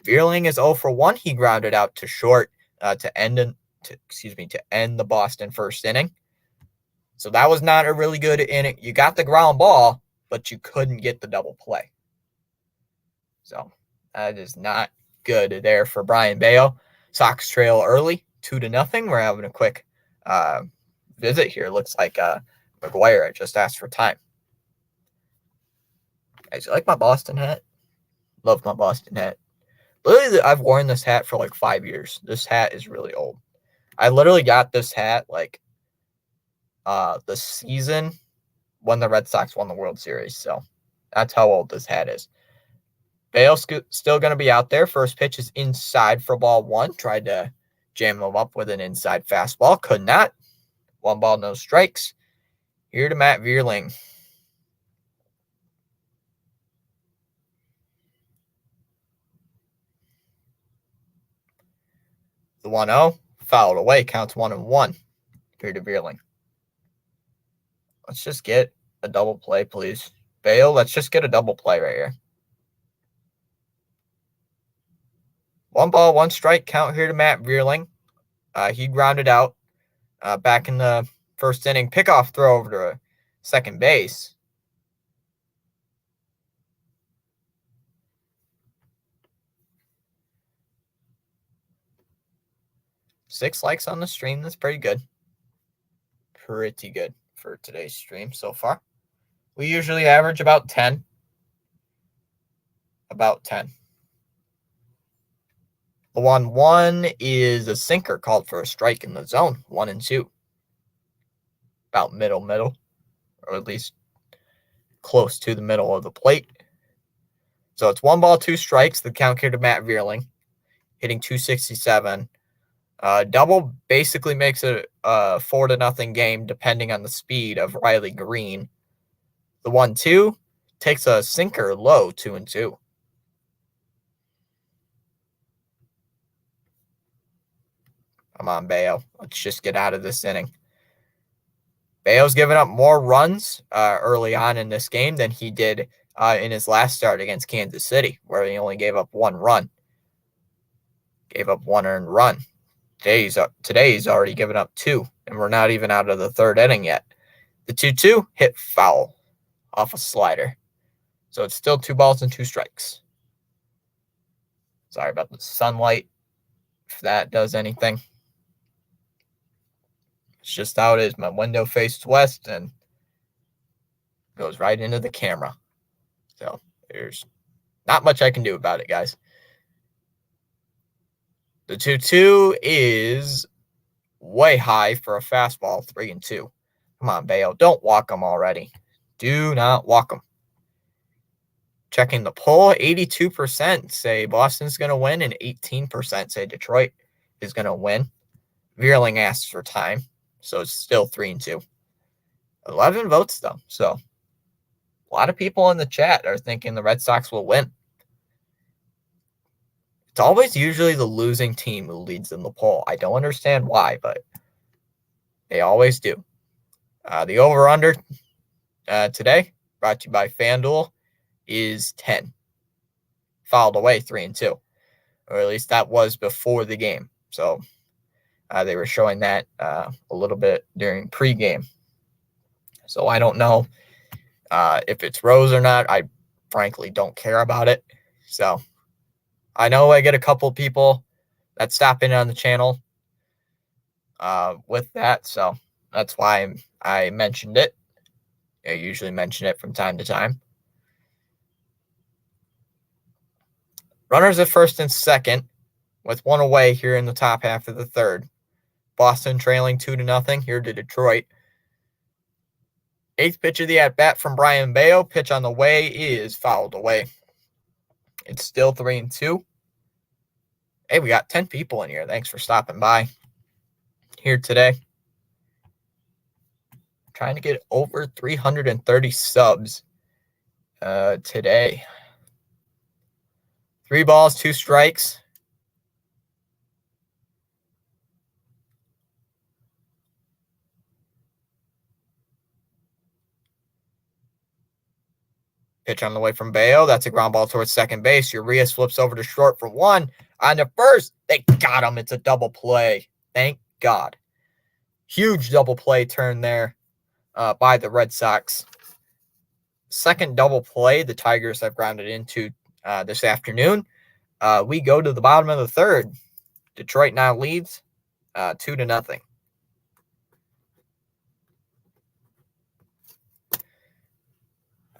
Vierling is 0 for 1. He grounded out to short to end the Boston first inning. So that was not a really good inning. You got the ground ball, but you couldn't get the double play. So that is not good there for Brayan Bello. Sox trail early, 2-0. We're having a quick visit here. Looks like McGuire. I just asked for time. Guys, you like my Boston hat? Love my Boston hat. Literally, I've worn this hat for like 5 years. This hat is really old. I literally got this hat like the season when the Red Sox won the World Series. So that's how old this hat is. Bale's still going to be out there. First pitch is inside for ball 1. Tried to jam him up with an inside fastball. Could not. 1 ball, no strikes. Here to Matt Vierling. The 1-0 fouled away. Counts 1-1. Here to Vierling. Let's just get a double play, please. Bale, let's just get a double play right here. 1 ball, 1 strike. Count here to Matt Vierling. He grounded out back in the first inning. Pickoff throw over to second base. 6 likes on the stream. That's pretty good. Pretty good for today's stream so far. We usually average about 10. About 10. The 1-1 is a sinker called for a strike in the zone. 1-2. About middle, or at least close to the middle of the plate. So it's 1 ball, 2 strikes. The count here to Matt Vierling, hitting .267. Double basically makes it a 4-0 game, depending on the speed of Riley Green. The 1-2 takes a sinker low, 2-2. Come on, Bayo. Let's just get out of this inning. Bayo's given up more runs early on in this game than he did in his last start against Kansas City, where he only gave up 1 run. Gave up 1 earned run. Today he's already given up 2, and we're not even out of the 3rd inning yet. The 2-2 hit foul off a slider. So it's still 2 balls and 2 strikes. Sorry about the sunlight, if that does anything. It's just how it is. My window faces west and goes right into the camera. So there's not much I can do about it, guys. The 2-2 is way high for a fastball, 3-2. Come on, Bayo. Don't walk him already. Do not walk him. Checking the poll, 82% say Boston's going to win and 18% say Detroit is going to win. Vierling asks for time, so it's still 3-2. 11 votes, though. So a lot of people in the chat are thinking the Red Sox will win. It's always usually the losing team who leads in the poll. I don't understand why, but they always do. The over-under today, brought to you by FanDuel, is 10. Fouled away 3-2. Or at least that was before the game. So they were showing that a little bit during pregame. So I don't know if it's Rose or not. I frankly don't care about it. So I know I get a couple people that stop in on the channel with that. So that's why I mentioned it. I usually mention it from time to time. Runners at first and second with 1 away here in the top half of the 3rd. Boston trailing 2-0 here to Detroit. 8th pitch of the at-bat from Brayan Bello. Pitch on the way is fouled away. It's still 3-2. Hey, we got 10 people in here. Thanks for stopping by here today. Trying to get over 330 subs today. 3 balls, 2 strikes. Pitch on the way from Bayo. That's a ground ball towards second base. Urias flips over to short for 1. On the first, they got him. It's a double play. Thank God. Huge double play turn there by the Red Sox. Second double play the Tigers have grounded into this afternoon. We go to the bottom of the 3rd. Detroit now leads 2-0.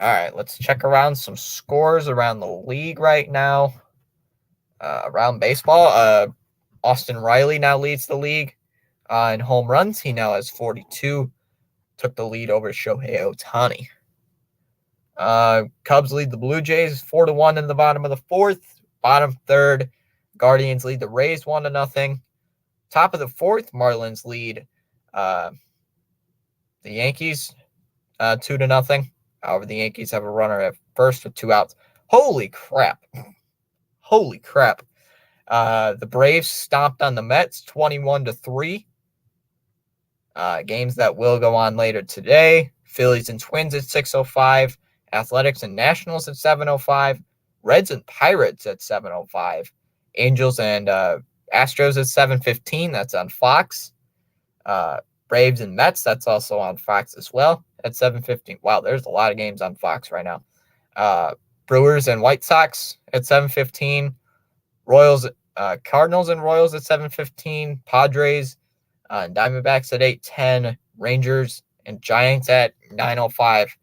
All right, let's check around some scores around the league right now. Around baseball, Austin Riley now leads the league in home runs. He now has 42. Took the lead over Shohei Ohtani. Cubs lead the Blue Jays 4-1 in the bottom of the 4th. Bottom 3rd, Guardians lead the Rays 1-0. Top of the 4th, Marlins lead the Yankees 2-0. However, the Yankees have a runner at first with 2 outs. Holy crap. Holy crap. The Braves stomped on the Mets 21-3. Games that will go on later today. Phillies and Twins at 6:05. Athletics and Nationals at 7:05. Reds and Pirates at 7:05. Angels and Astros at 7:15. That's on Fox. Braves and Mets, that's also on Fox as well at 7:15. Wow, there's a lot of games on Fox right now. Brewers and White Sox at 7:15. Royals Cardinals and Royals at 7:15. Padres and Diamondbacks at 8:10. Rangers and Giants at 9:05.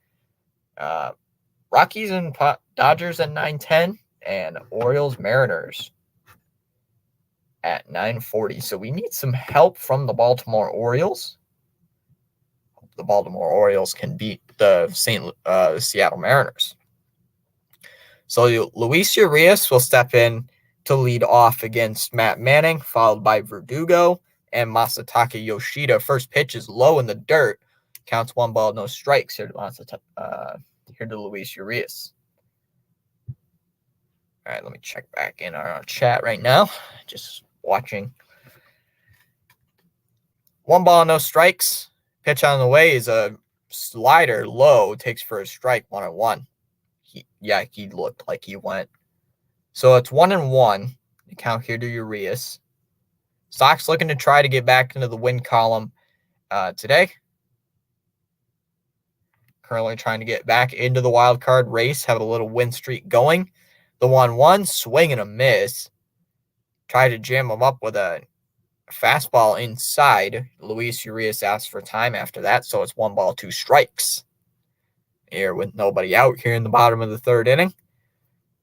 Rockies and Dodgers at 9:10. And Orioles Mariners at 9:40. So we need some help from the Baltimore Orioles. The Baltimore Orioles can beat the Seattle Mariners. So Luis Urias will step in to lead off against Matt Manning, followed by Verdugo and Masataka Yoshida. First pitch is low in the dirt. Counts 1 ball, no strikes here to Luis Urias. All right, let me check back in our chat right now. Just watching. 1 ball, no strikes. Pitch on the way is a slider low, takes for a strike, 1-1. He looked like he went. So it's 1-1. The count here to Urias. Sox looking to try to get back into the win column today. Currently trying to get back into the wild card race, have a little win streak going. The 1-1, swing and a miss. Try to jam him up with a fastball inside. Luis Urias asked for time after that, so it's 1 ball, 2 strikes. Here with nobody out here in the bottom of the 3rd inning.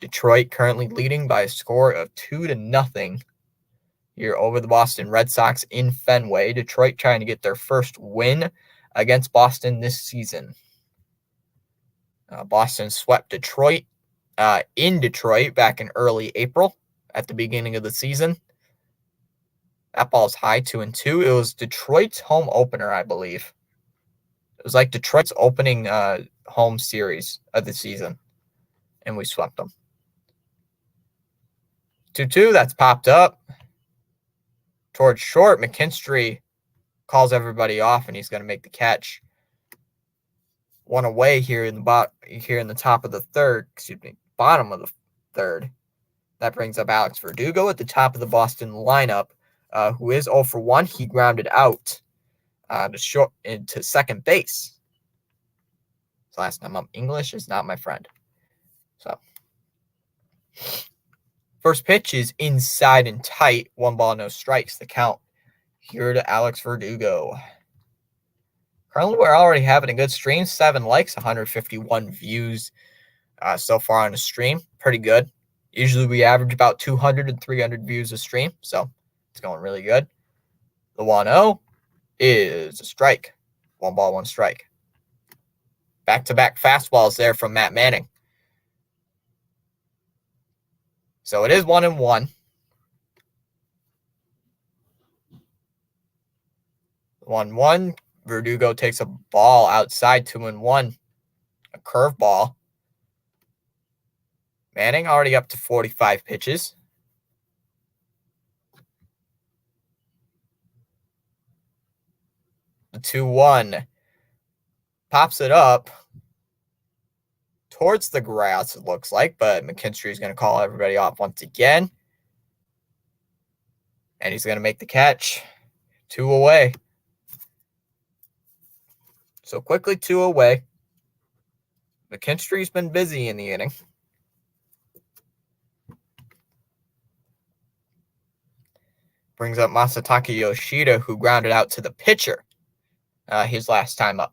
Detroit currently leading by a score of 2-0 here over the Boston Red Sox in Fenway. Detroit trying to get their first win against Boston this season. Boston swept Detroit in Detroit back in early April at the beginning of the season. That ball's high, 2-2. It was Detroit's home opener, I believe. It was like Detroit's opening home series of the season, and we swept them. 2-2, that's popped up. Towards short, McKinstry calls everybody off, and he's going to make the catch. 1 away here in the top of the 3rd, bottom of the 3rd. That brings up Alex Verdugo at the top of the Boston lineup, who is 0 for 1. He grounded out into second base. So last time up, English is not my friend. So first pitch is inside and tight. 1 ball, no strikes. The count here to Alex Verdugo. Currently, we're already having a good stream. 7 likes, 151 views so far on the stream. Pretty good. Usually we average about 200 and 300 views a stream, so it's going really good. The 1-0 is a strike. 1 ball, 1 strike. Back-to-back fastballs there from Matt Manning. So it is 1-1. 1-1. Verdugo takes a ball outside, 2-1. A curveball. Manning already up to 45 pitches. The 2-1. Pops it up towards the grass, it looks like, but McKinstry is going to call everybody off once again. And he's going to make the catch. 2 away. So quickly 2 away. McKinstry's been busy in the inning. Brings up Masataka Yoshida, who grounded out to the pitcher his last time up.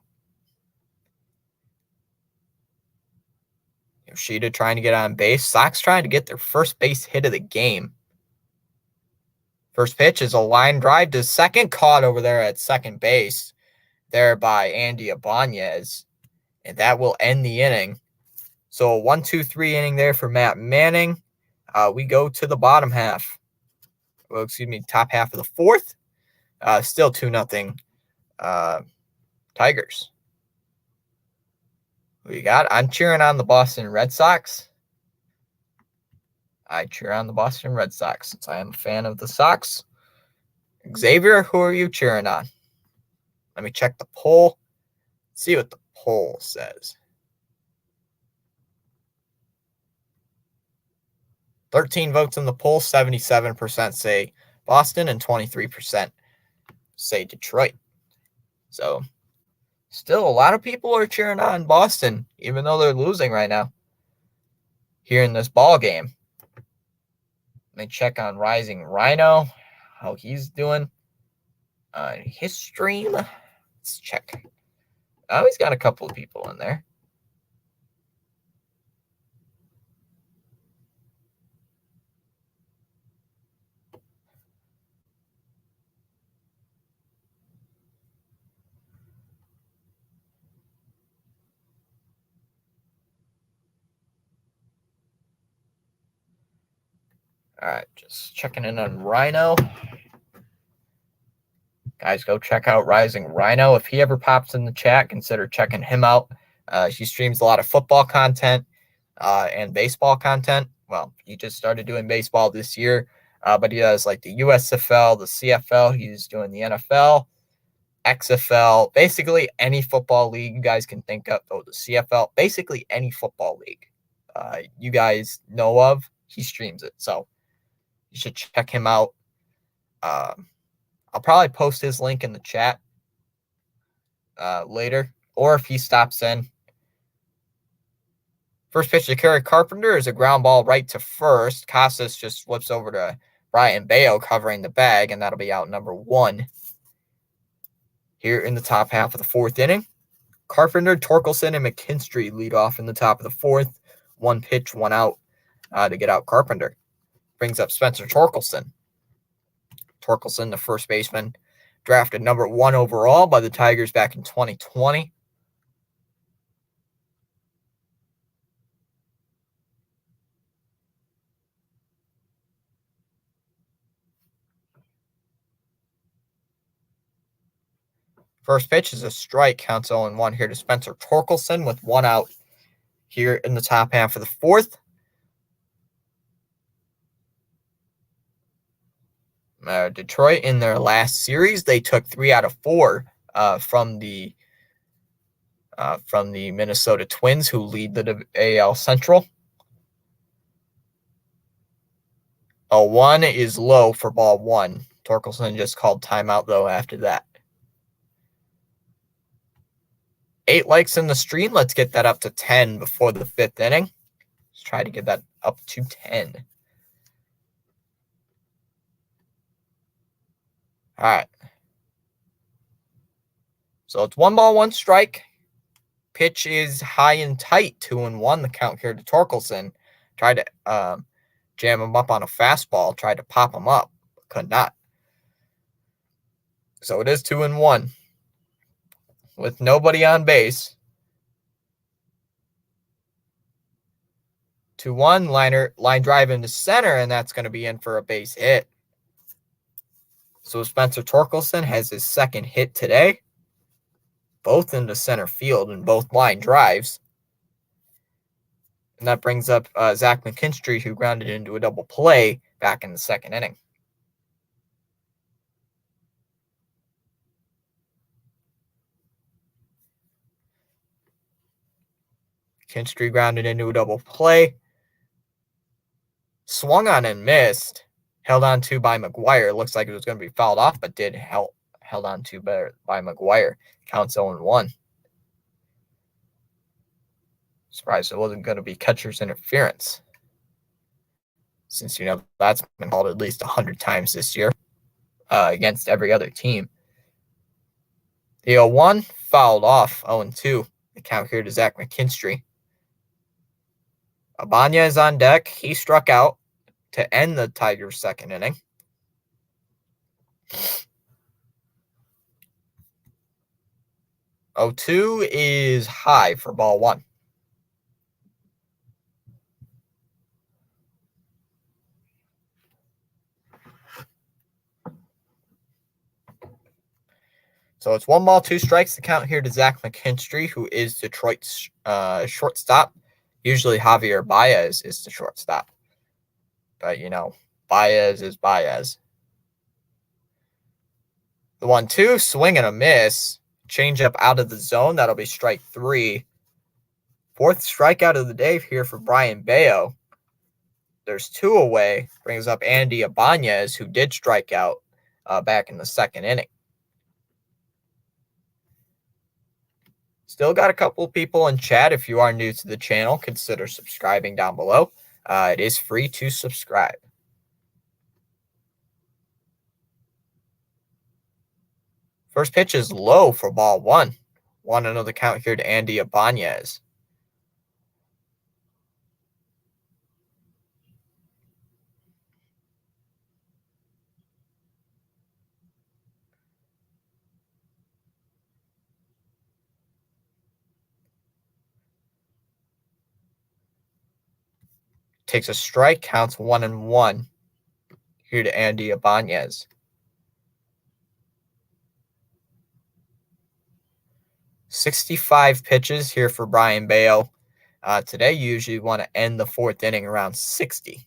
Yoshida trying to get on base. Sox trying to get their first base hit of the game. First pitch is a line drive to second, caught over there at second base there by Andy Ibanez. And that will end the inning. So a 1-2-3 inning there for Matt Manning. We go to the bottom half. Well, top half of the 4th. Still 2-0 Tigers. Who you got? I'm cheering on the Boston Red Sox. I cheer on the Boston Red Sox since I am a fan of the Sox. Xavier, who are you cheering on? Let me check the poll. See what the poll says. 13 votes in the poll. 77% say Boston and 23% say Detroit. So still, a lot of people are cheering on Boston, even though they're losing right now here in this ball game. me check on Rising Rhino, how he's doing on his stream. Let's check. Oh, he's got a couple of people in there. All right, just checking in on Rhino. Guys, go check out Rising Rhino. If he ever pops in the chat, consider checking him out. He streams a lot of football content and baseball content. Well, he just started doing baseball this year, but he does like the USFL, the CFL. He's doing the NFL, XFL, basically any football league you guys can think of. Oh, the CFL, basically any football league you guys know of, he streams it. So you should check him out. I'll probably post his link in the chat later, or if he stops in. First pitch to Kerry Carpenter is a ground ball right to first. Casas just flips over to Brayan Bello covering the bag, and that'll be out number 1. Here in the top half of the 4th inning, Carpenter, Torkelson, and McKinstry lead off in the top of the 4th. 1 pitch, 1 out to get out Carpenter. Brings up Spencer Torkelson. Torkelson, the first baseman, drafted number 1 overall by the Tigers back in 2020. First pitch is a strike, counts 0-1 here to Spencer Torkelson with 1 out here in the top half of the 4th. Detroit, in their last series, they took 3 out of 4 from the Minnesota Twins, who lead the AL Central. 0-1 is low for ball 1. Torkelson just called timeout, though, after that. 8 likes in the stream. Let's get that up to 10 before the 5th inning. Let's try to get that up to 10. All right. So it's 1 ball, 1 strike. Pitch is high and tight, 2-1. The count here to Torkelson. Tried to jam him up on a fastball. Tried to pop him up. Could not. So it is 2-1. With nobody on base. 2-1, line drive into center, and that's going to be in for a base hit. So Spencer Torkelson has his 2nd hit today, both into center field and both line drives. And that brings up Zach McKinstry, who grounded into a double play back in the 2nd inning. McKinstry grounded into a double play. Swung on and missed. Held on to by McGuire. Looks like it was going to be fouled off, but did held on to by McGuire. Counts 0-1. Surprised it wasn't going to be catcher's interference, since, that's been called at least 100 times this year against every other team. The 0-1 fouled off. 0-2. The count here to Zach McKinstry. Abanya is on deck. He struck out to end the Tigers' 2nd inning. (0-2) is high for ball 1. So it's 1 ball, 2 strikes. The count here to Zach McKinstry, who is Detroit's shortstop. Usually Javier Baez is the shortstop. But, Baez is Baez. The 1-2, swing and a miss. Changeup out of the zone. That'll be strike 3. 4th strikeout of the day here for Brayan Bello. There's 2 away. Brings up Andy Ibanez, who did strike out back in the 2nd inning. Still got a couple of people in chat. If you are new to the channel, consider subscribing down below. It is free to subscribe. First pitch is low for ball one. 1-0 the count here to Andy Ibanez. Takes a strike, counts 1-1 here to Andy Ibanez. "65 pitches here for Brayan Bello. Today, you usually want to end the fourth inning around 60.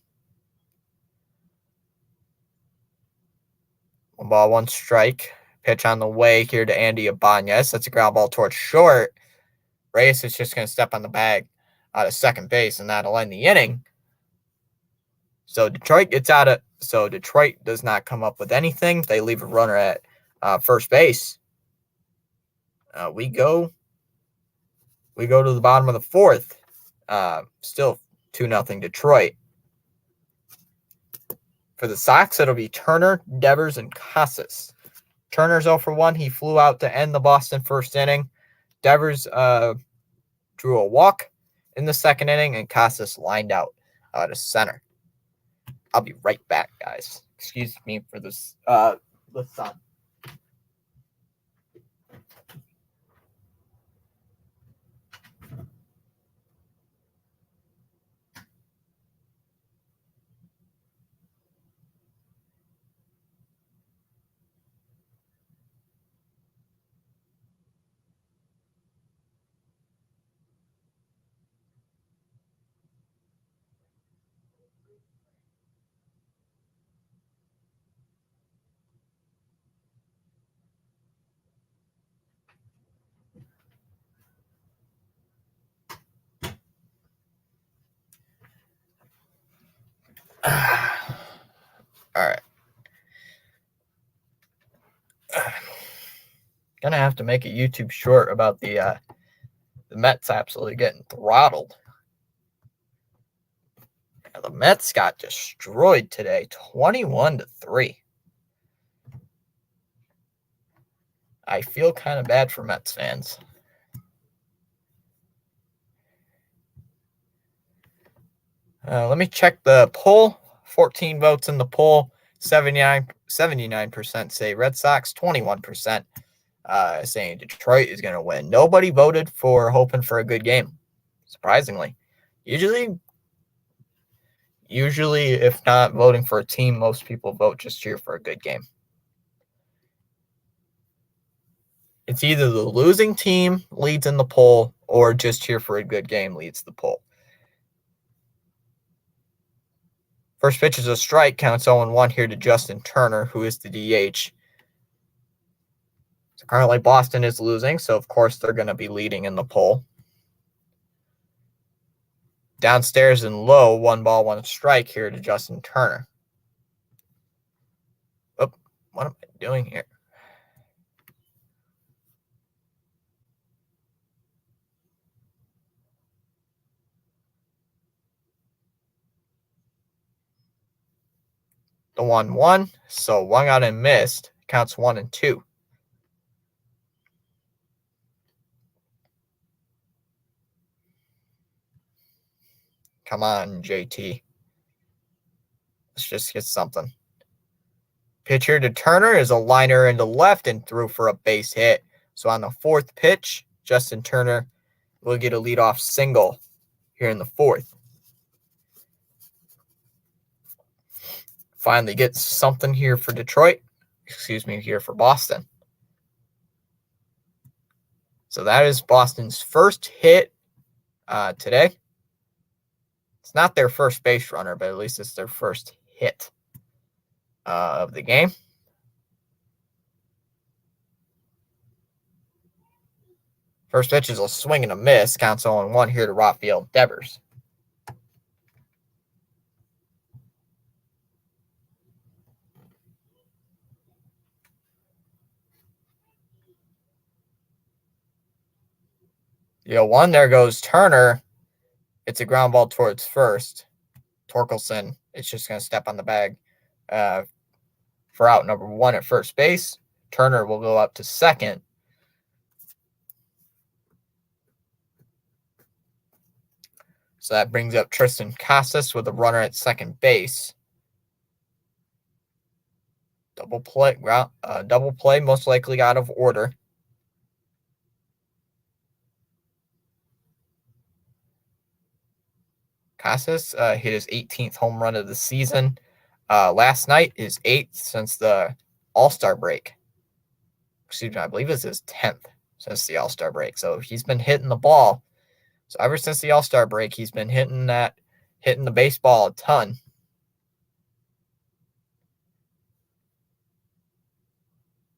1 ball, 1 strike. Pitch on the way here to Andy Ibanez. That's a ground ball towards short. Reyes is just going to step on the bag out of second base, and that'll end the inning. So Detroit does not come up with anything. They leave a runner at first base. We go to the bottom of the fourth. Still 2-0 Detroit. For the Sox, it'll be Turner, Devers, and Casas. Turner's 0 for 1. He flew out to end the Boston first inning. Devers drew a walk in the second inning, and Casas lined out to center. I'll be right back, guys. Excuse me for this. The sun. All right. Gonna have to make a YouTube short about the Mets absolutely getting throttled. The Mets got destroyed today, 21-3. I feel kind of bad for Mets fans. Let me check the poll. 14 votes in the poll. 79% say Red Sox. 21% saying Detroit is going to win. Nobody voted for hoping for a good game, surprisingly. Usually, if not voting for a team, most people vote just cheer for a good game. It's either the losing team leads in the poll or just cheer for a good game leads the poll. First pitch is a strike, counts 0-1 here to Justin Turner, who is the DH. So currently Boston is losing, so of course they're going to be leading in the poll. Downstairs and low, 1 ball, 1 strike here to Justin Turner. Oh, what am I doing here? The 1-1, so 1 out and missed, counts 1-2. Come on, JT. Let's just get something. Pitch here to Turner is a liner into left and threw for a base hit. So on the fourth pitch, Justin Turner will get a leadoff single here in the fourth. Finally gets something here for Detroit. Here for Boston. So that is Boston's first hit today. It's not their first base runner, but at least it's their first hit of the game. First pitch is a swing and a miss. Counts 0-1 here to Rafael Devers. The 0-1, there goes Turner. It's a ground ball towards first. Torkelson is just going to step on the bag for out number 1 at first base. Turner will go up to second. So that brings up Triston Casas with a runner at second base. Double play, most likely out of order. Casas hit his 18th home run of the season. Last night, his 8th since the All-Star break. Excuse me, I believe it's his 10th since the All-Star break. So he's been hitting the ball. So ever since the All-Star break, he's been hitting the baseball a ton.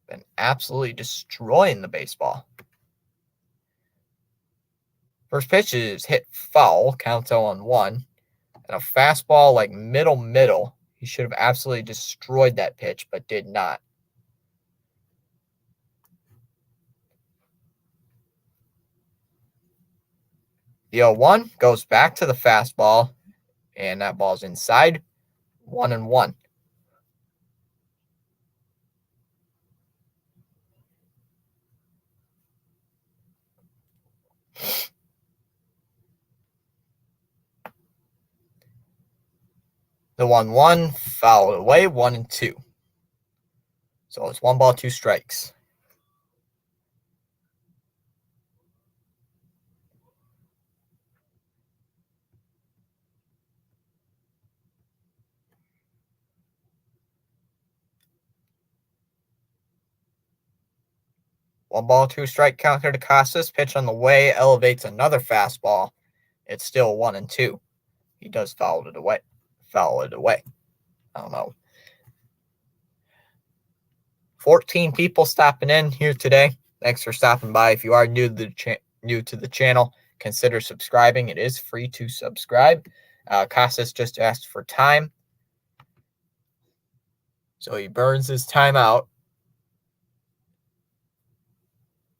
Been absolutely destroying the baseball. First pitch is hit foul, counts 0-1. And a fastball like middle. He should have absolutely destroyed that pitch, but did not. The 0-1 goes back to the fastball, and that ball's inside. 1-1. The 1-1 fouled away, 1-2. So it's 1 ball, 2 strikes. One ball, 2 strike counter to Casas. Pitch on the way, elevates another fastball. It's still 1-2. He does foul it away. I don't know. 14 people stopping in here today. Thanks for stopping by. If you are new to the channel, consider subscribing. It is free to subscribe. Casas just asked for time, so he burns his time out.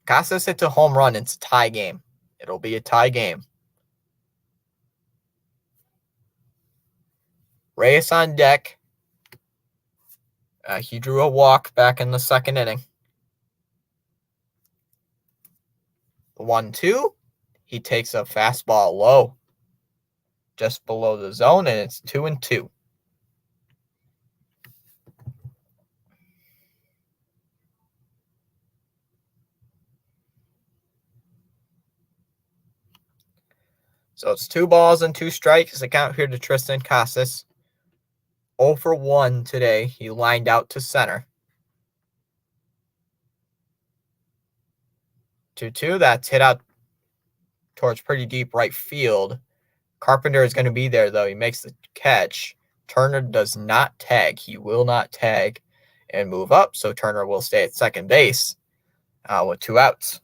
Casas hits a home run. It's a tie game. It'll be a tie game. Reyes on deck. He drew a walk back in the second inning. The 1-2, he takes a fastball low, just below the zone, and it's 2-2. So it's 2 balls and 2 strikes. The count here to Triston Casas. 0 for 1 today. He lined out to center. 2-2. That's hit out towards pretty deep right field. Carpenter is going to be there, though. He makes the catch. Turner does not tag. He will not tag and move up, so Turner will stay at second base with 2 outs.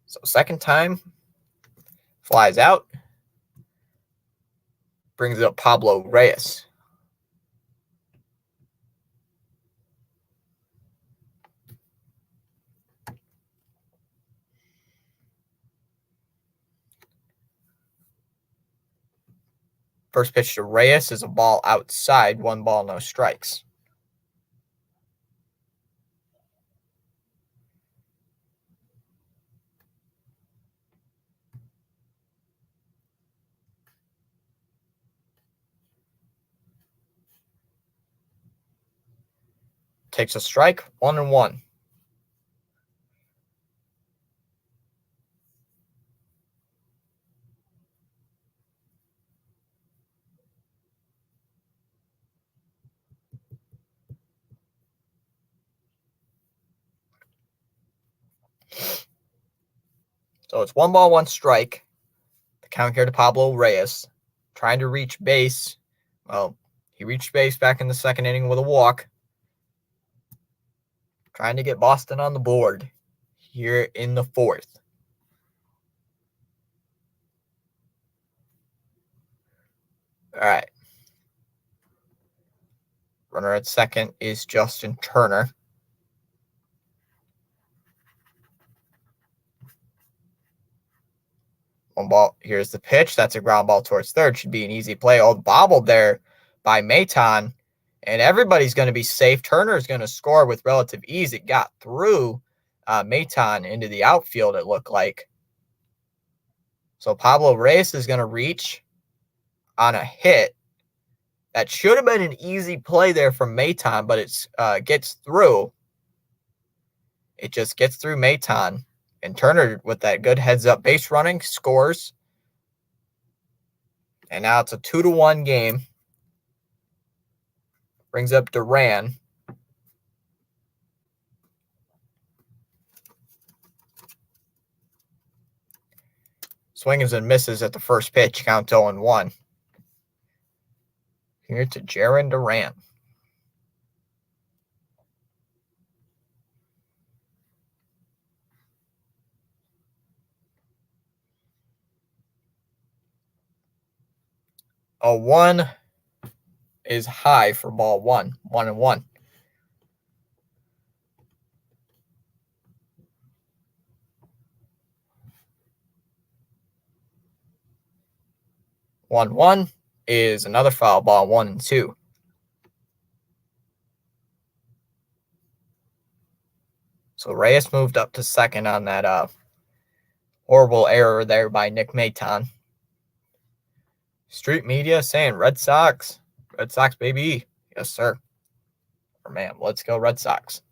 So second time, flies out, brings up Pablo Reyes. First pitch to Reyes is a ball outside, 1 ball, no strikes. Takes a strike, 1-1. So it's 1 ball, 1 strike. The count here to Pablo Reyes. Trying to reach base. Well, he reached base back in the second inning with a walk. Trying to get Boston on the board here in the 4th. All right. Runner at second is Justin Turner. 1 ball. Here's the pitch. That's a ground ball towards third. Should be an easy play. Oh, bobbled there by Maton. And everybody's going to be safe. Turner's going to score with relative ease. It got through Maton into the outfield, it looked like. So Pablo Reyes is going to reach on a hit. That should have been an easy play there from Maton, but it gets through. It just gets through Maton. And Turner, with that good heads-up base running, scores. And now it's a 2-1 game. Brings up Duran. Swings and misses at the first pitch. Count 0-1. Here to Jarren Duran. A 1 is high for ball 1. 1-1. One is another foul ball. 1-2. So Reyes moved up to second on that horrible error there by Nick Maton. Street media saying Red Sox. Red Sox, baby. Yes, sir. Or ma'am. Let's go Red Sox.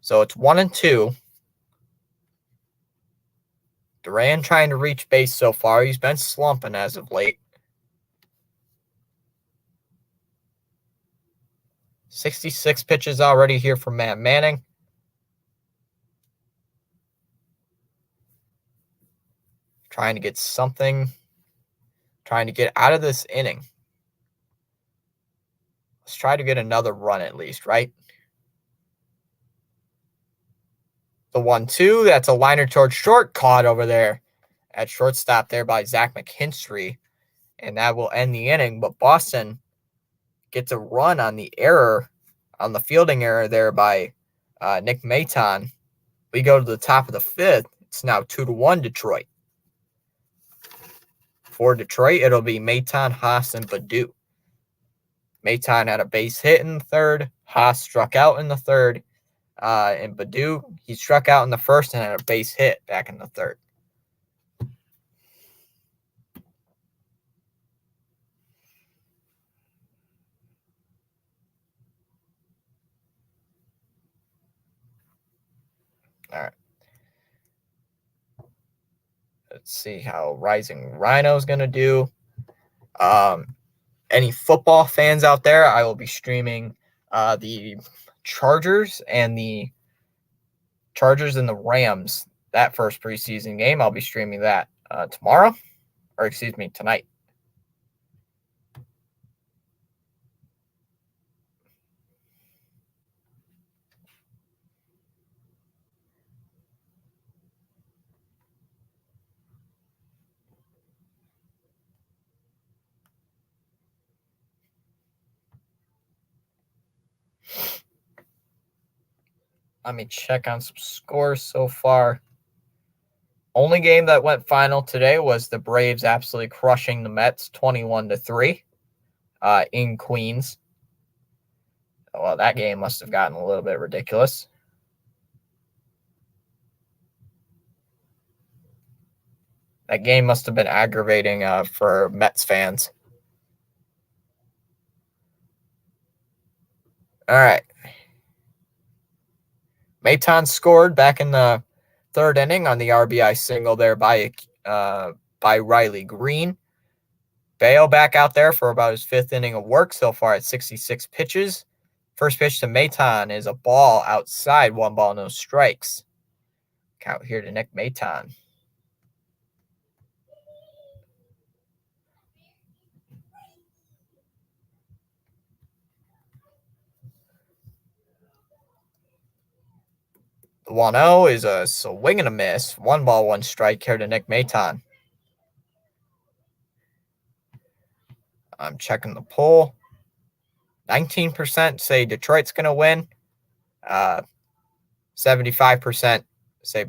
So it's 1-2. Duran trying to reach base so far. He's been slumping as of late. 66 pitches already here from Matt Manning. Trying to get something. Trying to get out of this inning. Let's try to get another run at least, right? The 1-2, that's a liner towards short, caught over there at shortstop there by Zach McKinstry, and that will end the inning. But Boston gets a run on the error, on the fielding error there by Nick Maton. We go to the top of the fifth. It's now 2-1 Detroit. For Detroit, it'll be Maton, Haas, and Baddoo. Maton had a base hit in the third. Haas struck out in the third. And Baddoo, he struck out in the first and had a base hit back in the third. All right. Let's see how Rising Rhino is going to do. Any football fans out there, I will be streaming the Chargers and the Rams, that first preseason game. I'll be streaming that tonight. Let me check on some scores so far. Only game that went final today was the Braves absolutely crushing the Mets 21-3 in Queens. Well, that game must have gotten a little bit ridiculous. That game must have been aggravating for Mets fans. All right. Maton scored back in the third inning on the RBI single there by Riley Green. Bayo back out there for about his fifth inning of work so far at 66 pitches. First pitch to Maton is a ball outside, 1 ball, no strikes. Count here to Nick Maton. The 1-0 is a swing and a miss. 1 ball, 1 strike here to Nick Maton. I'm checking the poll. 19% say Detroit's going to win. 75% say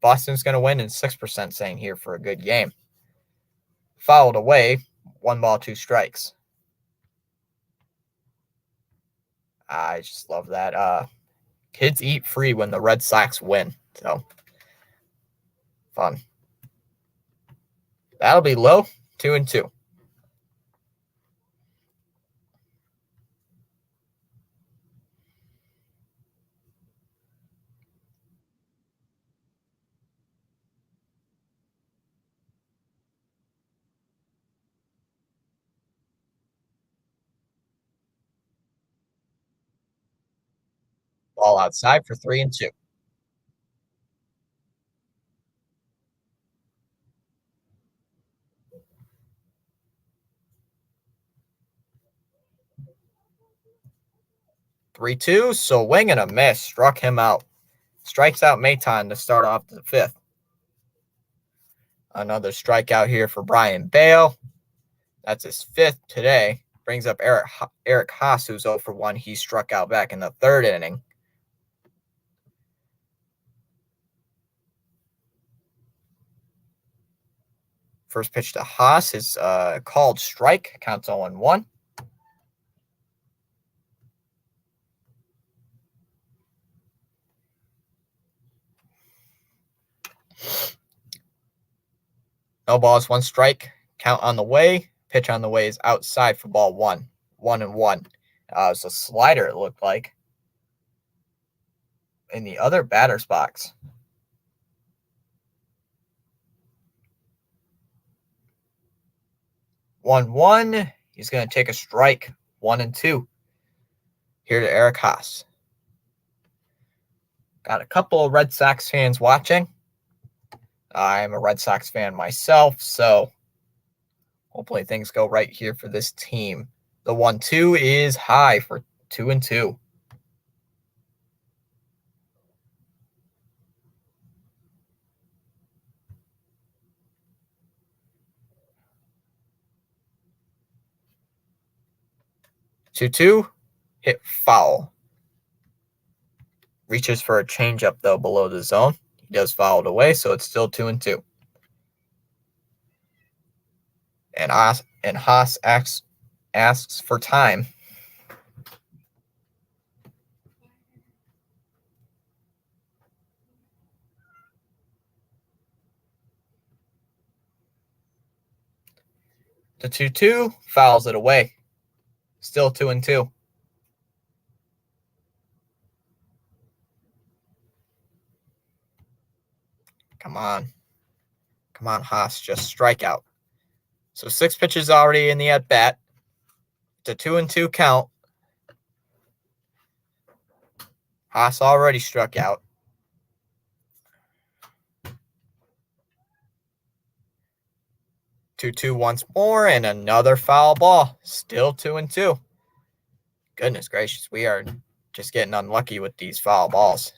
Boston's going to win, and 6% saying here for a good game. Fouled away. 1 ball, 2 strikes. I just love that. Kids eat free when the Red Sox win. So fun. That'll be low, 2-2. Ball outside for 3-2. Three-two. Swing and a miss. Struck him out. Strikes out Maton to start off the fifth. Another strikeout here for Brayan Bello. That's his fifth today. Brings up Eric Haase, who's 0 for 1. He struck out back in the third inning. First pitch to Haase is called strike. Counts 0-1. No balls, 1 strike. Count on the way. Pitch on the way is outside for ball 1. 1-1. It's a slider, it looked like, in the other batter's box. 1-1. He's going to take a strike. 1-2. Here to Eric Haase. Got a couple of Red Sox fans watching. I'm a Red Sox fan myself, so hopefully things go right here for this team. The 1-2 is high for 2-2. Two hit foul. Reaches for a changeup though below the zone. He does foul it away, so it's still 2-2. And Haase asks for time. The 2-2 fouls it away. Still 2-2. Come on. Come on, Haase. Just strike out. So 6 pitches already in the at-bat. It's a 2-2 count. Haase already struck out. 2-2 once more, and another foul ball. Still 2-2. Goodness gracious, we are just getting unlucky with these foul balls.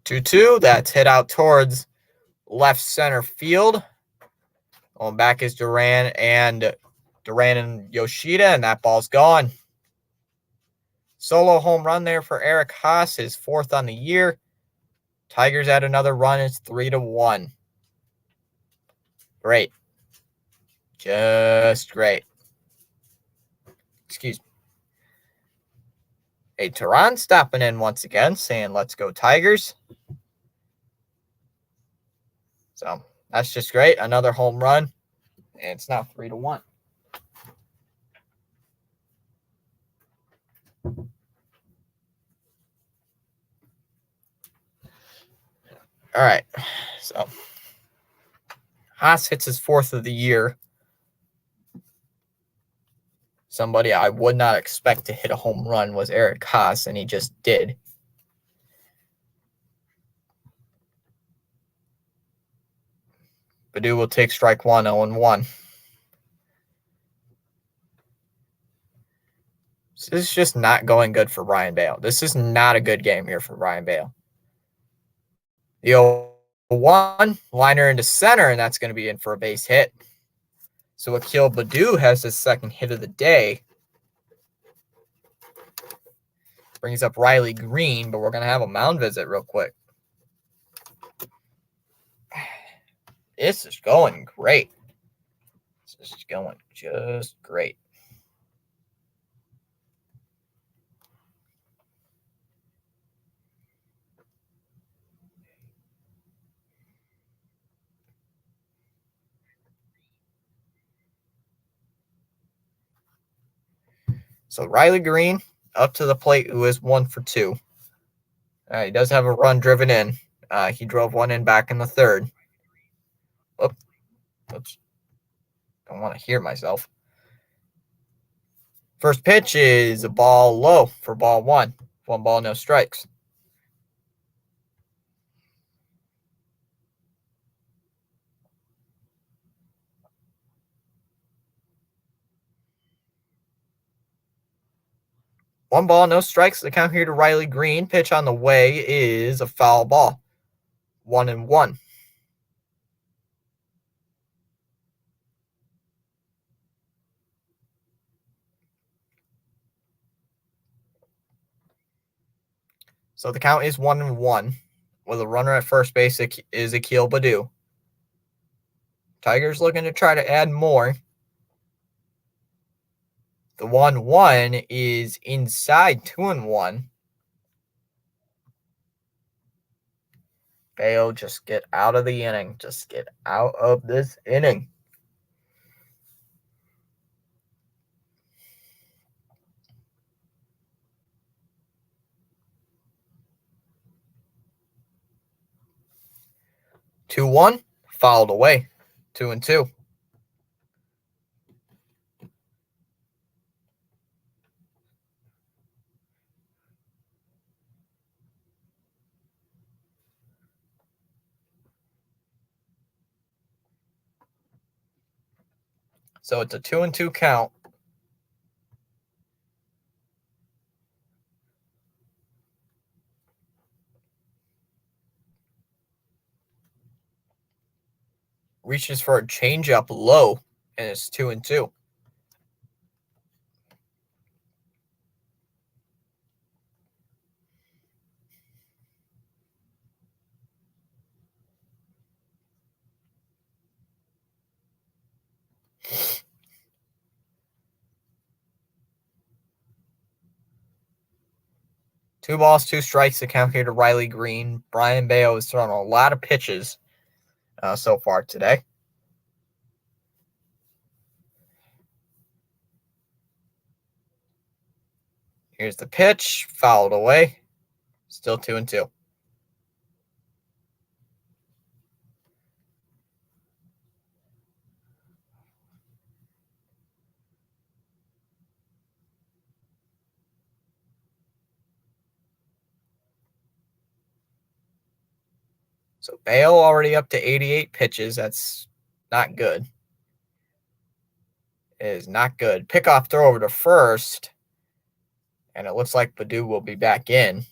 Two-two. That's hit out towards left center field. Going back is Duran and Yoshida, and that ball's gone. Solo home run there for Eric Haase, his 4th on the year. Tigers add another run. It's 3-1. Great. Just great. Excuse me. Hey, Teran stopping in once again, saying, let's go Tigers. So that's just great. Another home run. And it's now 3-1. All right. So Haase hits his 4th of the year. Somebody I would not expect to hit a home run was Eric Haase, and he just did. Baddoo will take strike 1, 0-1. This is just not going good for Brayan Bello. This is not a good game here for Brayan Bello. The 1, liner into center, and that's going to be in for a base hit. So Akil Baddoo has his second hit of the day. Brings up Riley Green, but we're going to have a mound visit real quick. This is going great. This is going just great. So Riley Green up to the plate, who is 1 for 2. He does have a run driven in. He drove one in back in the third. Oops. Don't want to hear myself. First pitch is a ball low for ball 1. 1 ball, no strikes. One ball, no strikes. The count here to Riley Green. Pitch on the way is a foul ball. 1-1. So the count is 1-1. With a runner at first base is Akil Baddoo. Tigers looking to try to add more. The 1-1 is inside 2-1. Bayo, just get out of the inning. Just get out of this inning. Two one, fouled away. 2-2. So it's a 2-2 count. Reaches for a changeup low, and it's 2-2. Two balls, two strikes to count here to Riley Green. Brayan Bello has thrown a lot of pitches so far today. Here's the pitch, fouled away. Still 2-2. So Bello already up to 88 pitches. That's not good. It is not good. Pickoff throw over to first. And it looks like Baddoo will be back in.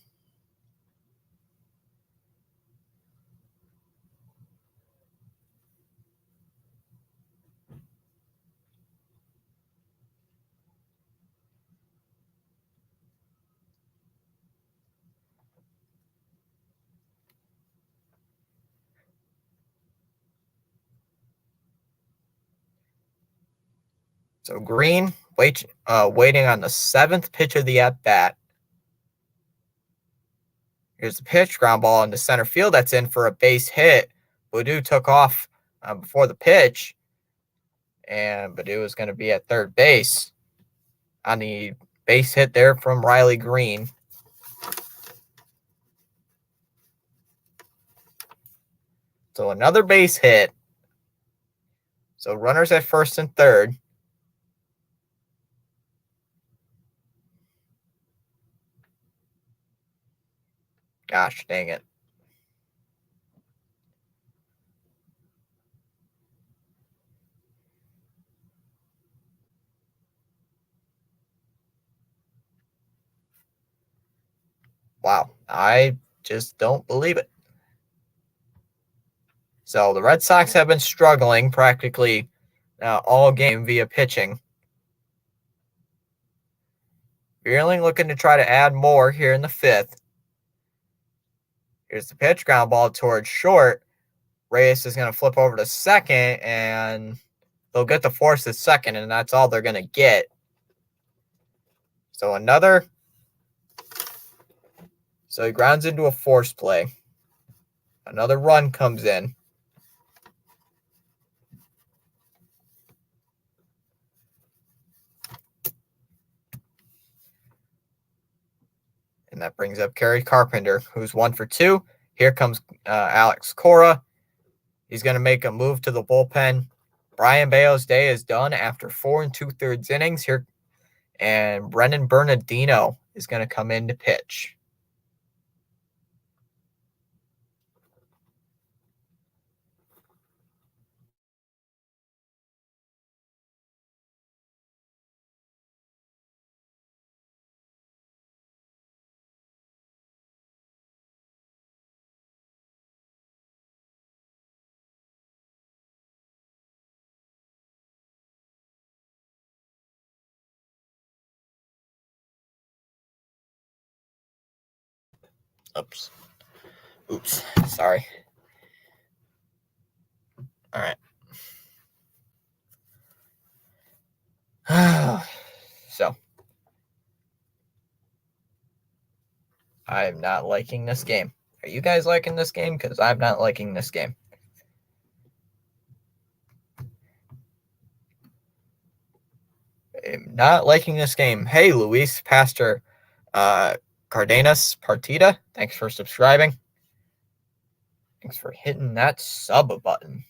So Green waiting on the 7th pitch of the at-bat. Here's the pitch, ground ball into center field. That's in for a base hit. Baddoo took off before the pitch, and Baddoo is going to be at third base on the base hit there from Riley Green. So another base hit. So runners at first and third. Gosh dang it. Wow. I just don't believe it. So the Red Sox have been struggling practically all game via pitching. Vierling looking to try to add more here in the 5th. Here's the pitch, ground ball towards short. Reyes is going to flip over to second, and they'll get to force the second, and that's all they're going to get. So he grounds into a force play. Another run comes in. And that brings up Kerry Carpenter, who's 1 for 2. Here comes Alex Cora. He's going to make a move to the bullpen. Brayan Bello's day is done after 4 2/3 innings here. And Brennan Bernardino is going to come in to pitch. Oops. Sorry. All right. So, I am not liking this game. Are you guys liking this game? Because I'm not liking this game. I'm not liking this game. Hey, Luis Pastor Cardenas Partida. Thanks for subscribing. Thanks for hitting that sub button.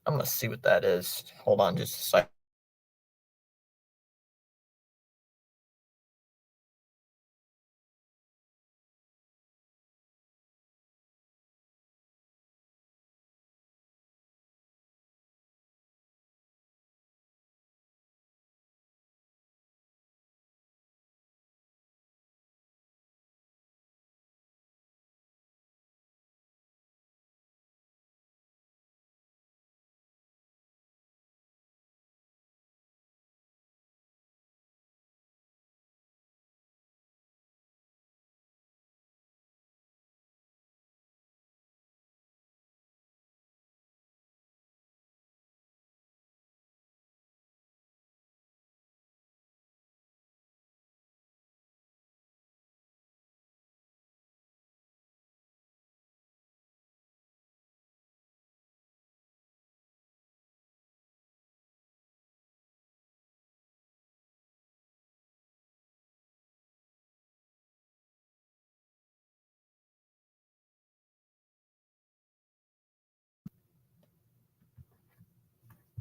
I'm going to see what that is. Hold on just a second.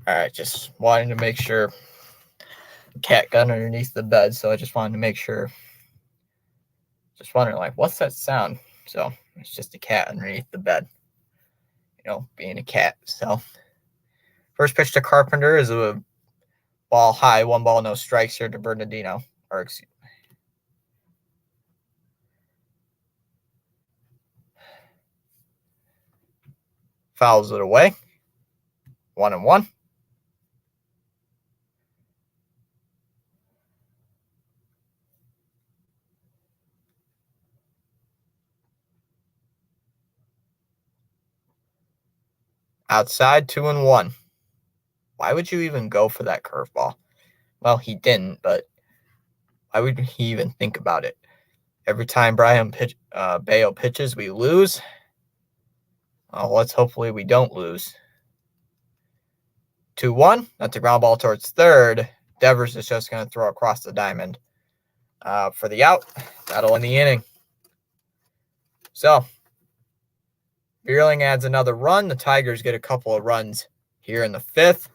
All right, just wanting to make sure. Cat got underneath the bed, so I just wanted to make sure. Just wondering, like, what's that sound? So it's just a cat underneath the bed. Being a cat. So first pitch to Carpenter is a ball high, 1 ball, no strikes here to Bernardino. Fouls it away. 1-1. Outside, 2-1. Why would you even go for that curveball? Well, he didn't, but why would he even think about it? Every time Brayan Bello pitches, we lose. Let's hopefully we don't lose. 2-1. That's a ground ball towards third. Devers is just going to throw across the diamond for the out. That'll end the inning. So, Vierling adds another run. The Tigers get a couple of runs here in the 5th.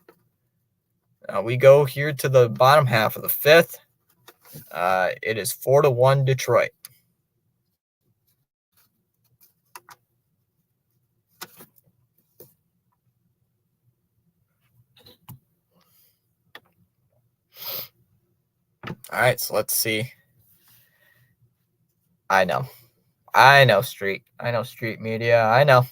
We go here to the bottom half of the 5th. It is 4-1 Detroit. All right, so let's see. I know street media. I know.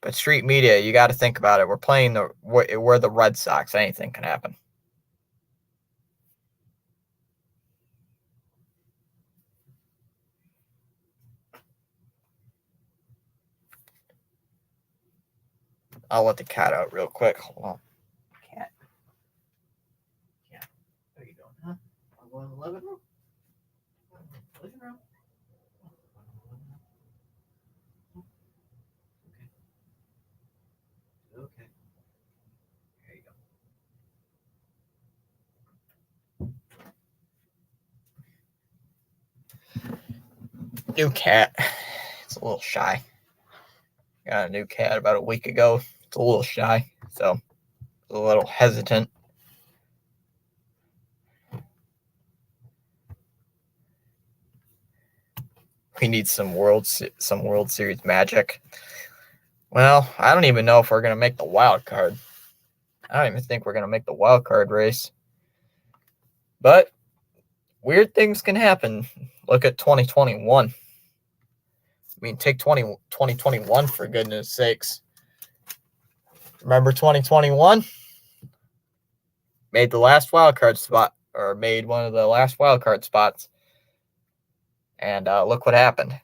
But street media, you got to think about it. We're the Red Sox. Anything can happen. I'll let the cat out real quick. Hold on. Cat. What are you doing, huh? I'm going to the living room. Living room. Okay. There you go. New cat. It's a little shy. Got a new cat about a week ago. It's a little shy, so a little hesitant. We need some World Series magic. Well, I don't even know if we're gonna make the wild card. I don't even think we're gonna make the wild card race. But weird things can happen. Look at 2021. I mean, take 2021 for goodness sakes. Remember 2021? Made the last wild card spot, or made one of the last wild card spots. And look what happened.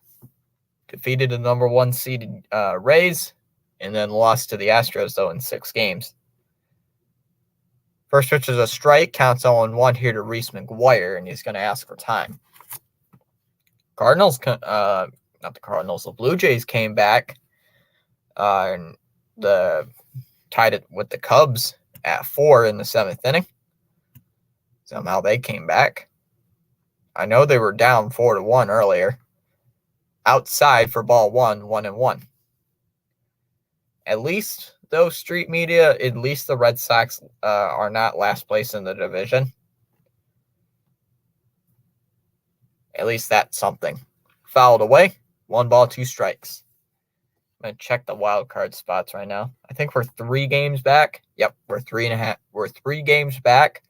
Defeated the number one seeded Rays, and then lost to the Astros, though, in 6 games. First pitch is a strike, counts 0-1 here to Reese McGuire, and he's going to ask for time. The Blue Jays came back and tied it with the Cubs at 4 in the 7th inning. Somehow they came back. I know they were down 4-1 earlier. Outside for ball 1-1. At least, though, street media, at least the Red Sox are not last place in the division. At least that's something. Fouled away. 1 ball, 2 strikes. I'm going to check the wild card spots right now. I think we're 3 games back. Yep, we're 3.5. We're 3 games back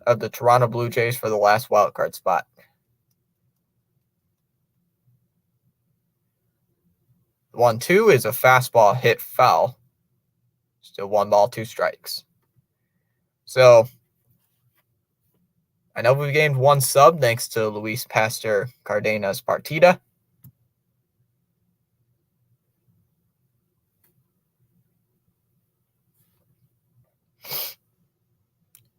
of the Toronto Blue Jays for the last wild card spot. The 1-2 is a fastball hit foul. Still 1 ball, 2 strikes. So I know we've gained 1 sub thanks to Luis Pastor Cardenas Partida.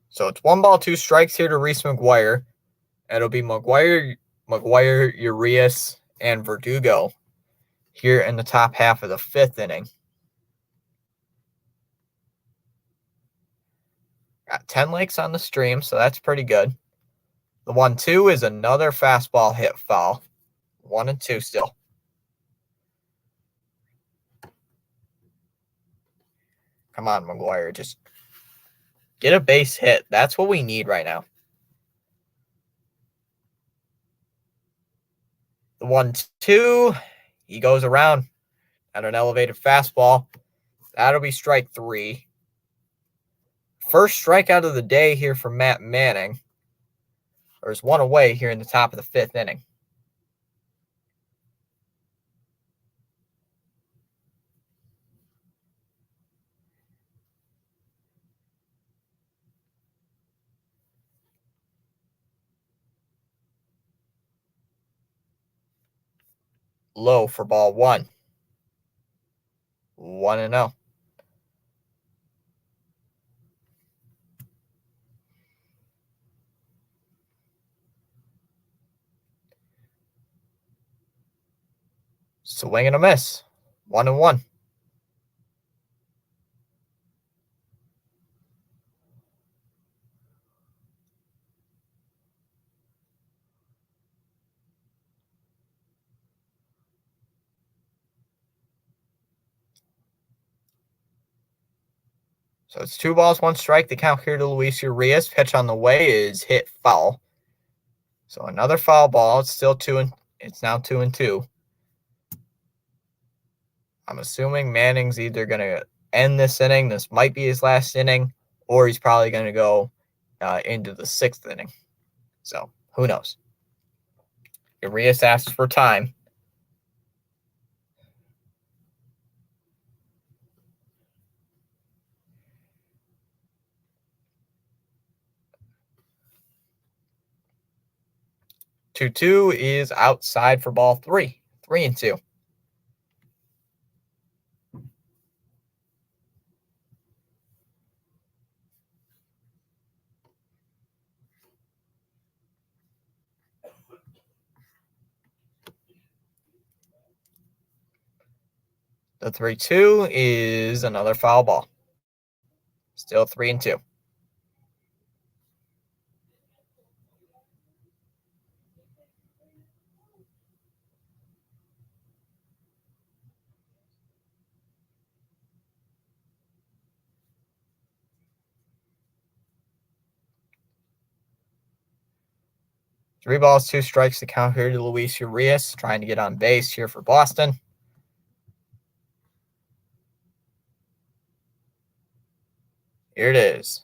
So it's 1 ball, 2 strikes here to Reese McGuire. It'll be McGuire, Urias, and Verdugo here in the top half of the 5th inning. Got 10 likes on the stream, so that's pretty good. The 1-2 is another fastball hit foul. 1-2 still. Come on, McGuire. Just get a base hit. That's what we need right now. The 1-2, he goes around at an elevated fastball. That'll be strike 3. First strikeout of the day here from Matt Manning. There's 1 away here in the top of the 5th inning. Low for ball 1. 1-0. Swing and a miss. 1-1. So it's 2 balls, 1 strike. The count here to Luis Urias. Pitch on the way is hit foul. So another foul ball. It's still 2 it's now 2-2. I'm assuming Manning's either going to end this inning. This might be his last inning, or he's probably going to go into the 6th inning. So who knows? Urias asks for time. Two is outside for ball 3. 3-2. The 3-2 is another foul ball. Still 3-2. Three balls, 2 strikes to count here to Luis Urias, trying to get on base here for Boston. Here it is.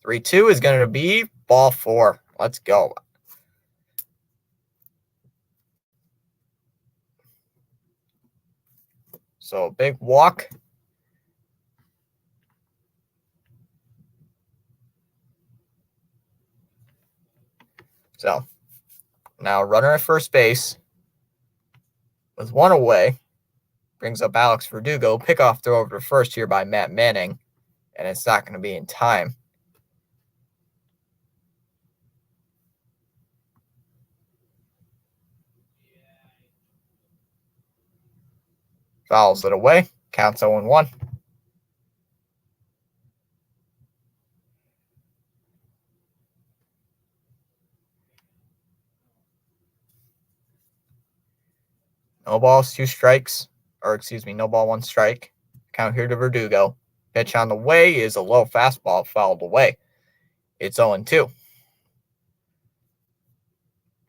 3-2 is going to be ball 4. Let's go. So big walk. So now runner at first base with 1 away. Brings up Alex Verdugo. Pickoff throw over to first here by Matt Manning. And it's not going to be in time. Fouls it away. Counts 0-1. No balls, 2 strikes. Or excuse me, no ball, 1 strike. Count here to Verdugo. Pitch on the way is a low fastball fouled away. It's 0-2.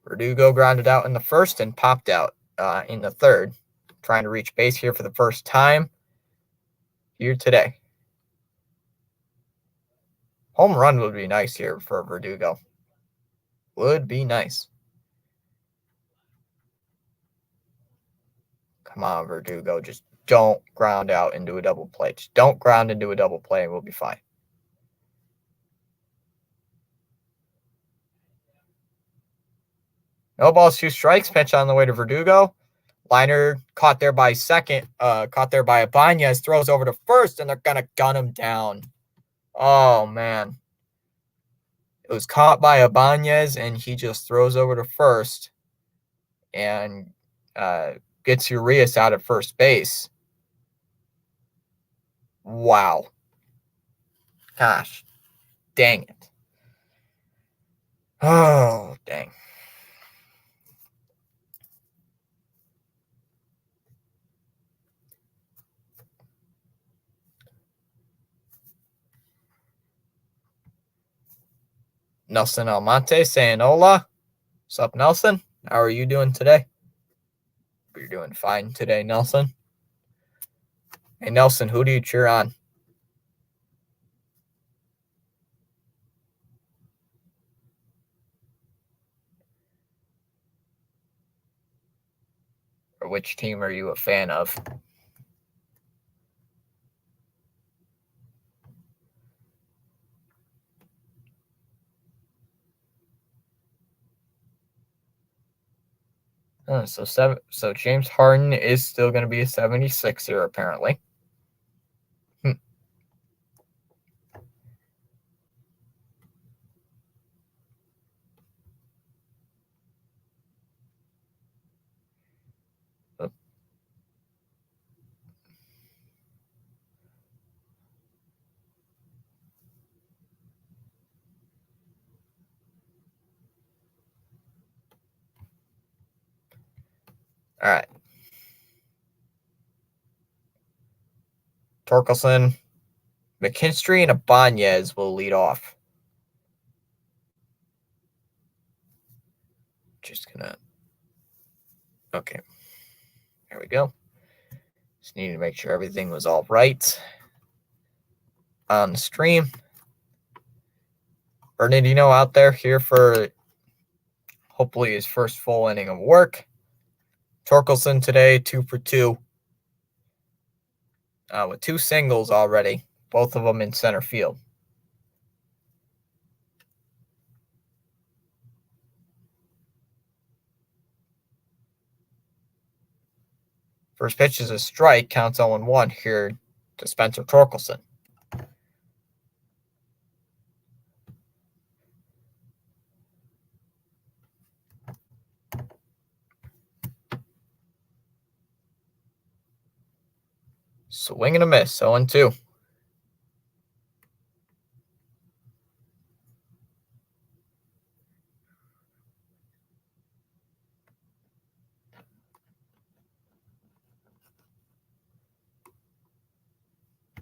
Verdugo grounded out in the first and popped out in the third. Trying to reach base here for the first time here today. Home run would be nice here for Verdugo. Would be nice. Come on, Verdugo. Just don't ground out into a double play. Just don't ground into a double play and we'll be fine. No balls, 2 strikes. Pitch on the way to Verdugo. Liner caught there by second. Caught there by Ibanez. Throws over to first, and they're going to gun him down. Oh, man. It was caught by Ibanez, and he just throws over to first and gets Urias out at first base. Wow. Gosh. Dang it. Oh, dang. Nelson Almonte saying hola. What's up, Nelson? How are you doing today? You're doing fine today, Nelson. Hey, Nelson, who do you cheer on? Or which team are you a fan of? Oh, so James Harden is still going to be a 76er, apparently. All right. Torkelson, McKinstry, and Ibanez will lead off. Just gonna. Okay. There we go. Just needed to make sure everything was all right on the stream. Bernardino out there here for hopefully his first full inning of work. Torkelson today, 2 for 2, with 2 singles already, both of them in center field. First pitch is a strike, counts 0-1 here to Spencer Torkelson. Swing and a miss, 0-2.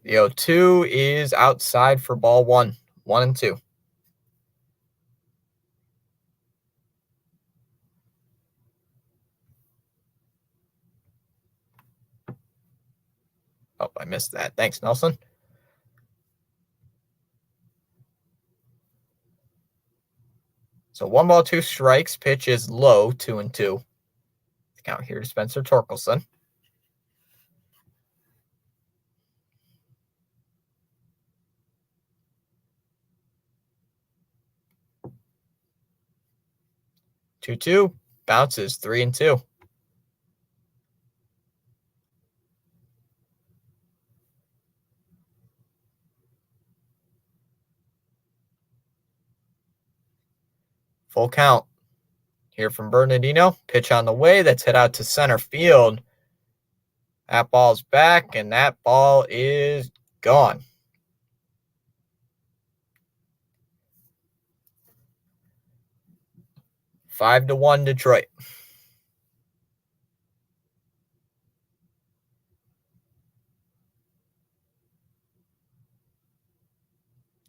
The 0-2 is outside for ball 1, 1-2. Oh, I missed that. Thanks, Nelson. So 1 ball, 2 strikes. Pitch is low, 2-2. Count here to Spencer Torkelson. Two bounces, 3-2. Full count here from Bernardino. Pitch on the way. That's hit out to center field. That ball's back, and that ball is gone. Five to 1 Detroit.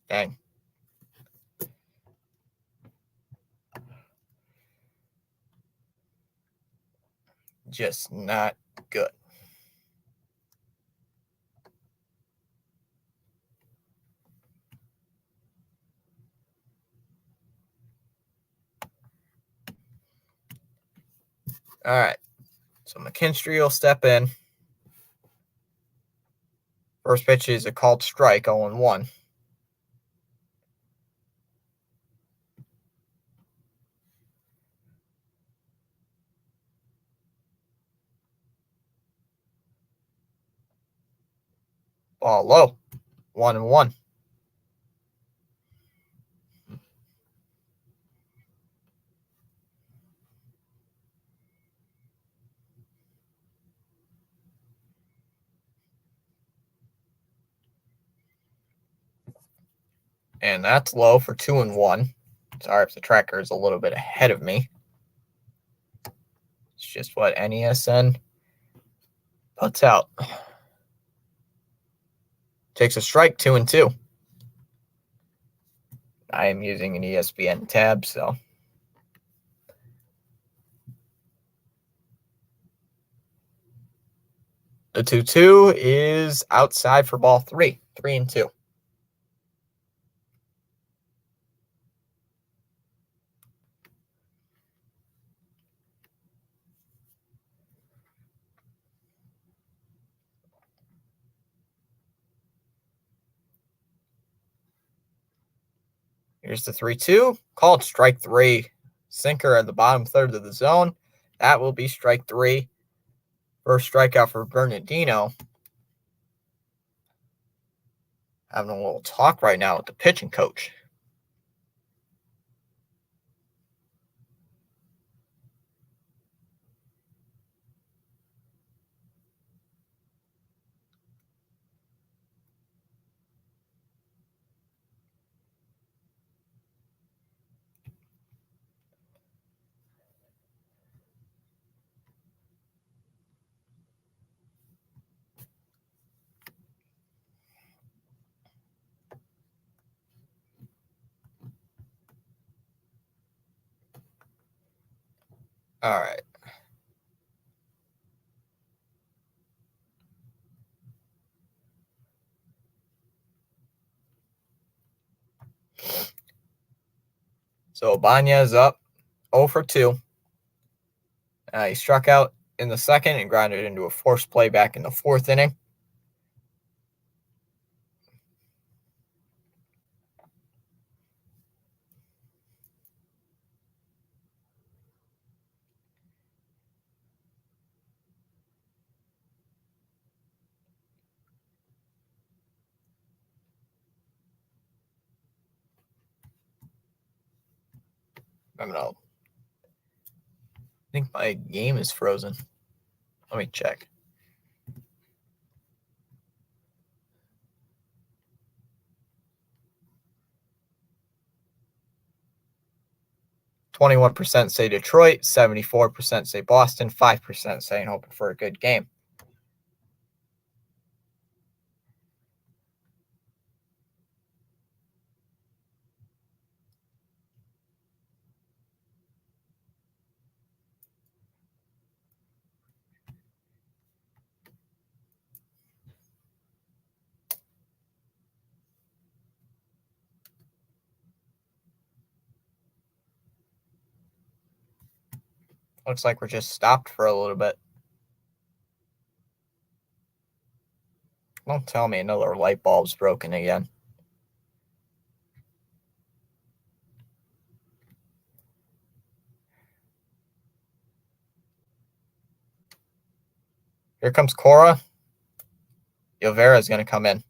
Dang. Just not good. All right. So McKinstry will step in. First pitch is a called strike, 0-1. Ball low, 1-1. And that's low for 2-1. Sorry if the tracker is a little bit ahead of me. It's just what NESN puts out. Takes a strike, 2-2. I am using an ESPN tab, so. The 2-2 is outside for ball 3, 3-2. Here's the 3-2, called strike 3. Sinker at the bottom third of the zone. That will be strike 3. First strikeout for Bernardino. Having a little talk right now with the pitching coach. All right. So Ibanez up 0 for 2. He struck out in the second and grounded into a forced play back in the fourth inning. I think my game is frozen. Let me check. %21% say Detroit, 74% say Boston, 5% saying hoping for a good game. Looks like we're just stopped for a little bit. Don't tell me another light bulb's broken again. Here comes Cora. Llovera is going to come in.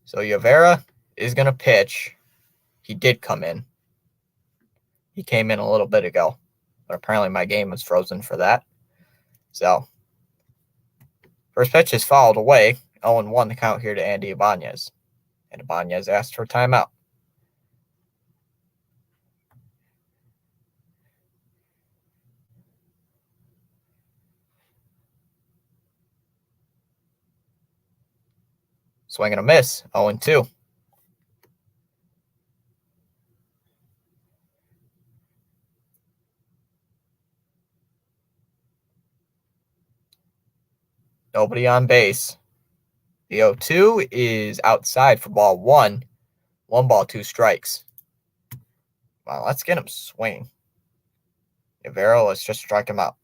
So Llovera is going to pitch. He did come in. He came in a little bit ago, but apparently my game was frozen for that. So first pitch is fouled away. 0-1 the count here to Andy Ibanez. And Ibanez asked for timeout. Swing and a miss. 0-2. Nobody on base. The 0-2 is outside for ball 1. 1 ball, 2 strikes. Well, let's get him swinging. Llovera, let's just strike him out.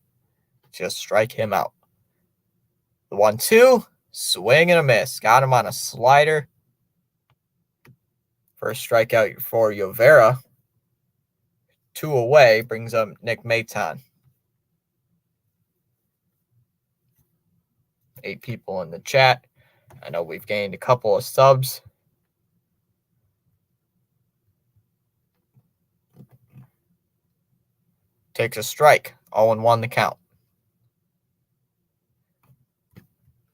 Just strike him out. The 1-2, swing and a miss. Got him on a slider. First strikeout for Llovera. 2 away brings up Nick Maton. 8 people in the chat. I know we've gained a couple of subs. Takes a strike. 0-1 the count.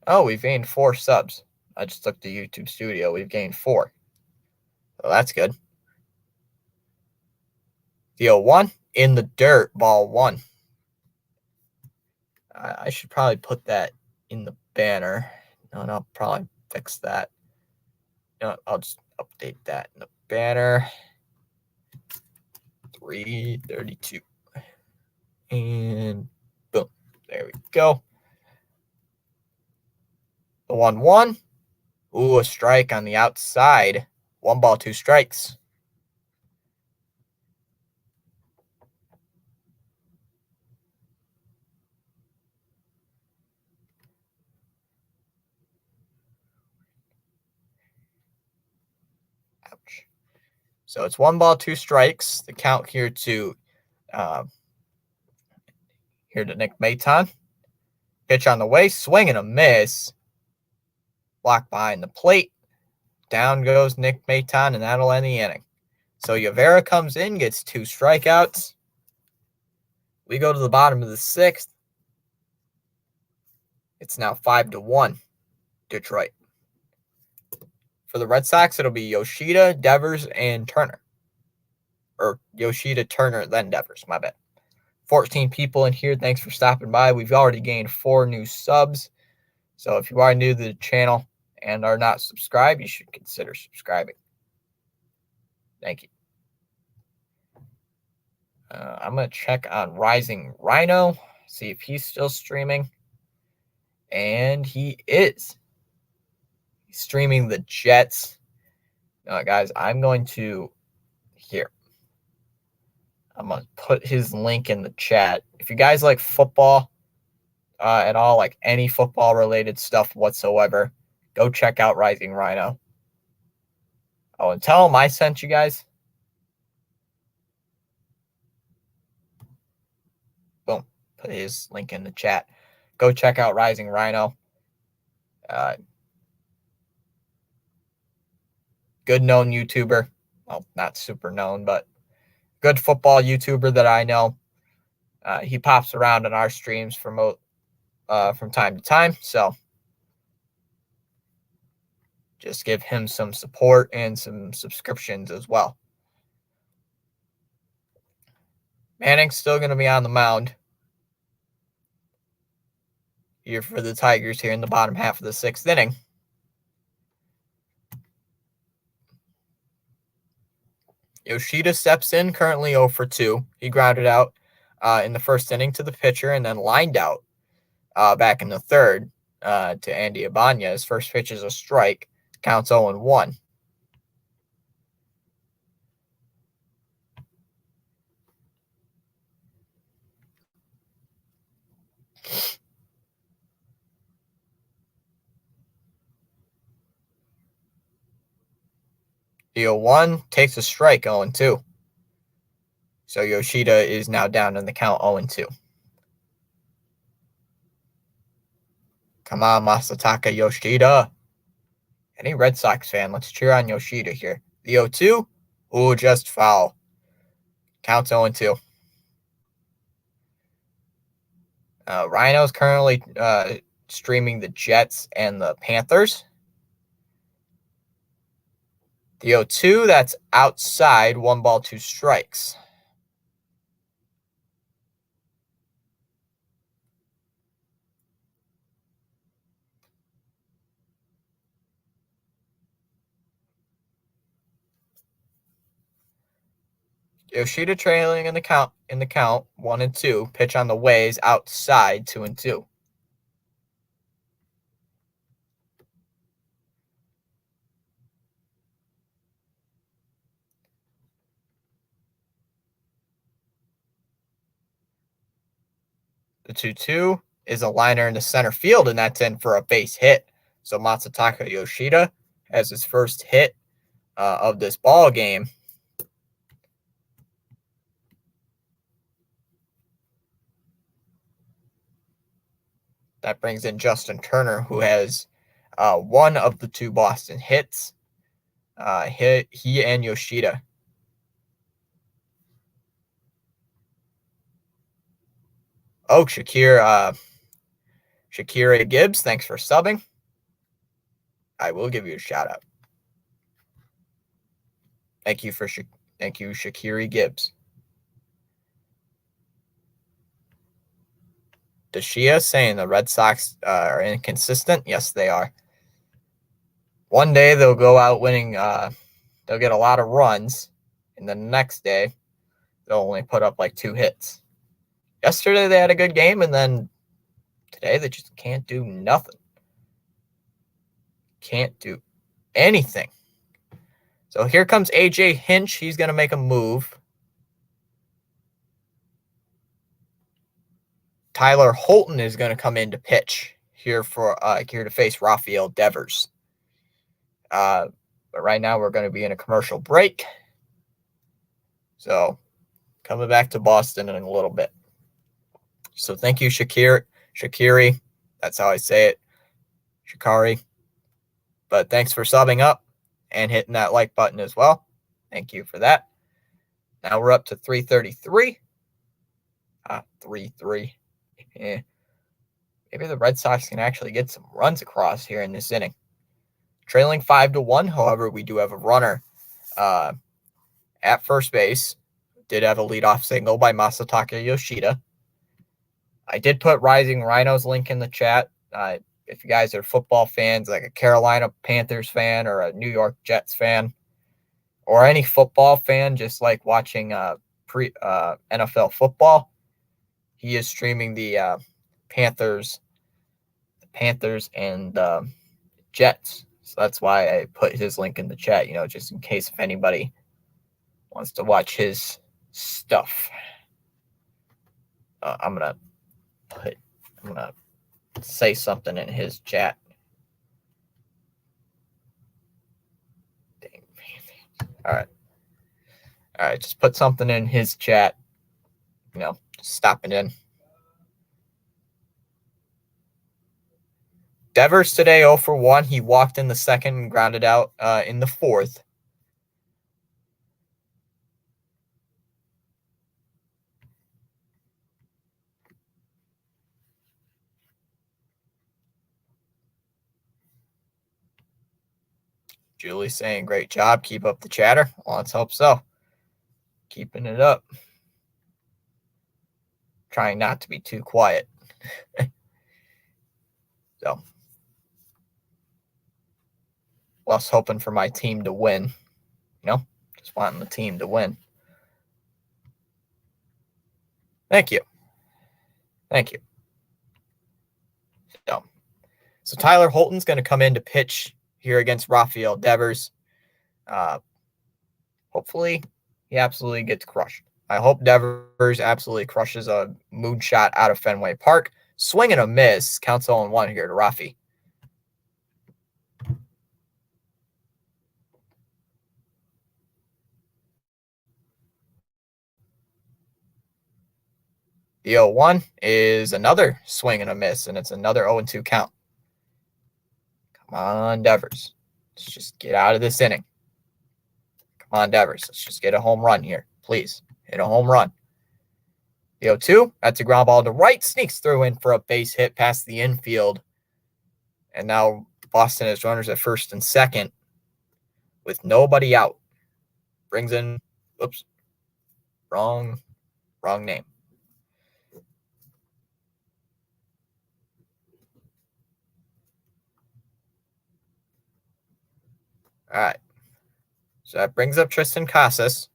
Oh, we've gained 4 subs. I just looked at YouTube Studio. We've gained 4. So that's good. The 0-1 in the dirt, ball 1. I should probably put that in the banner. No, I'll probably fix that. I'll just update that in the banner. 332. And boom. There we go. The 1-1. Ooh, a strike on the outside. 1 ball, 2 strikes. Ouch. So it's 1 ball, 2 strikes. The count here to Nick Maton. Pitch on the way, swing and a miss. Block behind the plate. Down goes Nick Maton, and that'll end the inning. So Llovera comes in, gets 2 strikeouts. We go to the bottom of the 6th. It's now 5-1, Detroit. For the Red Sox, it'll be Yoshida, Devers, and Turner. Or Yoshida, Turner, then Devers. My bad. 14 people in here. Thanks for stopping by. We've already gained 4 new subs. So if you are new to the channel and are not subscribed, you should consider subscribing. Thank you. I'm going to check on Rising Rhino, see if he's still streaming. And he is. He's streaming the Jets. Guys, I'm going to I'm going to put his link in the chat. If you guys like football at all, like any football related stuff whatsoever, go check out Rising Rhino. Oh, and tell him I sent you guys. Boom. Put his link in the chat. Go check out Rising Rhino. Good known YouTuber. Well, not super known, but good football YouTuber that I know. He pops around in our streams from time to time. So just give him some support and some subscriptions as well. Manning's still going to be on the mound here for the Tigers here in the bottom half of the 6th inning. Yoshida steps in, currently 0 for 2. He grounded out in the 1st inning to the pitcher and then lined out back in the 3rd to Andy Ibanez. His first pitch is a strike. Counts 0-1. The 0-1 takes a strike, 0-2. So Yoshida is now down in the count 0-2. Come on, Masataka Yoshida. Any Red Sox fan, let's cheer on Yoshida here. The 0-2, ooh, just foul. Counts 0-2. Rhino's currently streaming the Jets and the Panthers. The 0-2, that's outside, 1 ball, 2 strikes. Yoshida trailing in the count 1-2. Pitch on the ways outside 2-2. The 2-2 is a liner into center field, and that's in for a base hit. So Masataka Yoshida has his first hit of this ball game. That brings in Justin Turner, who has one of the 2 Boston hits. He and Yoshida. Oh, Shakira Gibbs, thanks for subbing. I will give you a shout out. Thank you, Shakira Gibbs. Dashia saying the Red Sox are inconsistent. Yes, they are. One day they'll go out winning. They'll get a lot of runs, and the next day they'll only put up like 2 hits. Yesterday they had a good game, and then today they just can't do nothing. Can't do anything. So here comes AJ Hinch. He's going to make a move. Tyler Holton is going to come in to pitch here to face Rafael Devers. But right now we're going to be in a commercial break. So coming back to Boston in a little bit. So thank you, Shakiri. That's how I say it. Shikari. But thanks for subbing up and hitting that like button as well. Thank you for that. Now we're up to 333. 3-3. Yeah. Maybe the Red Sox can actually get some runs across here in this inning. Trailing 5-1. However, we do have a runner at first base. Did have a leadoff single by Masataka Yoshida. I did put Rising Rhino's link in the chat. If you guys are football fans, like a Carolina Panthers fan or a New York Jets fan, or any football fan, just like watching NFL football, he is streaming the Panthers and Jets. So that's why I put his link in the chat, just in case if anybody wants to watch his stuff. I'm gonna say something in his chat. All right, just put something in his chat. Stop it in. Devers today 0 for 1. He walked in the second and grounded out in the fourth. Julie's saying, great job. Keep up the chatter. Well, let's hope so. Keeping it up. Trying not to be too quiet. So, plus hoping for my team to win. Just wanting the team to win. Thank you. So Tyler Holton's going to come in to pitch here against Rafael Devers. Hopefully, he absolutely gets crushed. I hope Devers absolutely crushes a moonshot out of Fenway Park. Swing and a miss. Counts 0-1 here to Rafi. The 0-1 is another swing and a miss, and it's another 0-2 count. Come on, Devers. Let's just get out of this inning. Come on, Devers. Let's just get a home run here. Please, hit a home run. The 0-2, that's a ground ball to right. Sneaks through in for a base hit past the infield. And now Boston has runners at first and second with nobody out. Brings in, oops, wrong name. All right. So that brings up Triston Casas.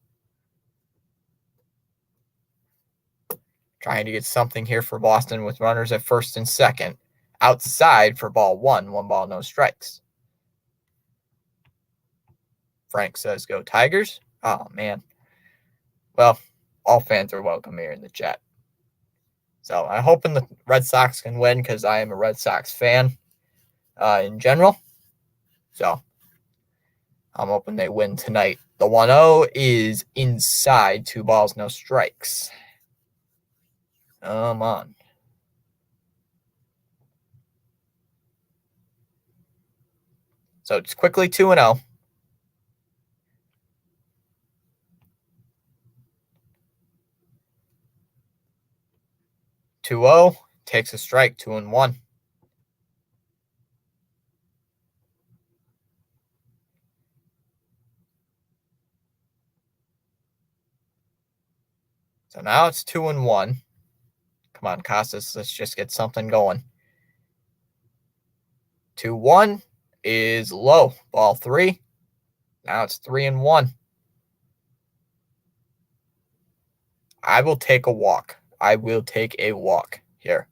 Trying to get something here for Boston with runners at first and second. Outside for ball 1. 1 ball, no strikes. Frank says, go Tigers. Oh, man. Well, all fans are welcome here in the chat. So I'm hoping the Red Sox can win because I am a Red Sox fan in general. So I'm hoping they win tonight. The 1-0 is inside. 2 balls, no strikes. Come on. So it's quickly 2-0. 2-0, takes a strike, 2-1. So now it's 2-1. Come on, Casas, let's just get something going. 2-1 is low. Ball 3. Now it's 3-1. I will take a walk. I will take a walk here.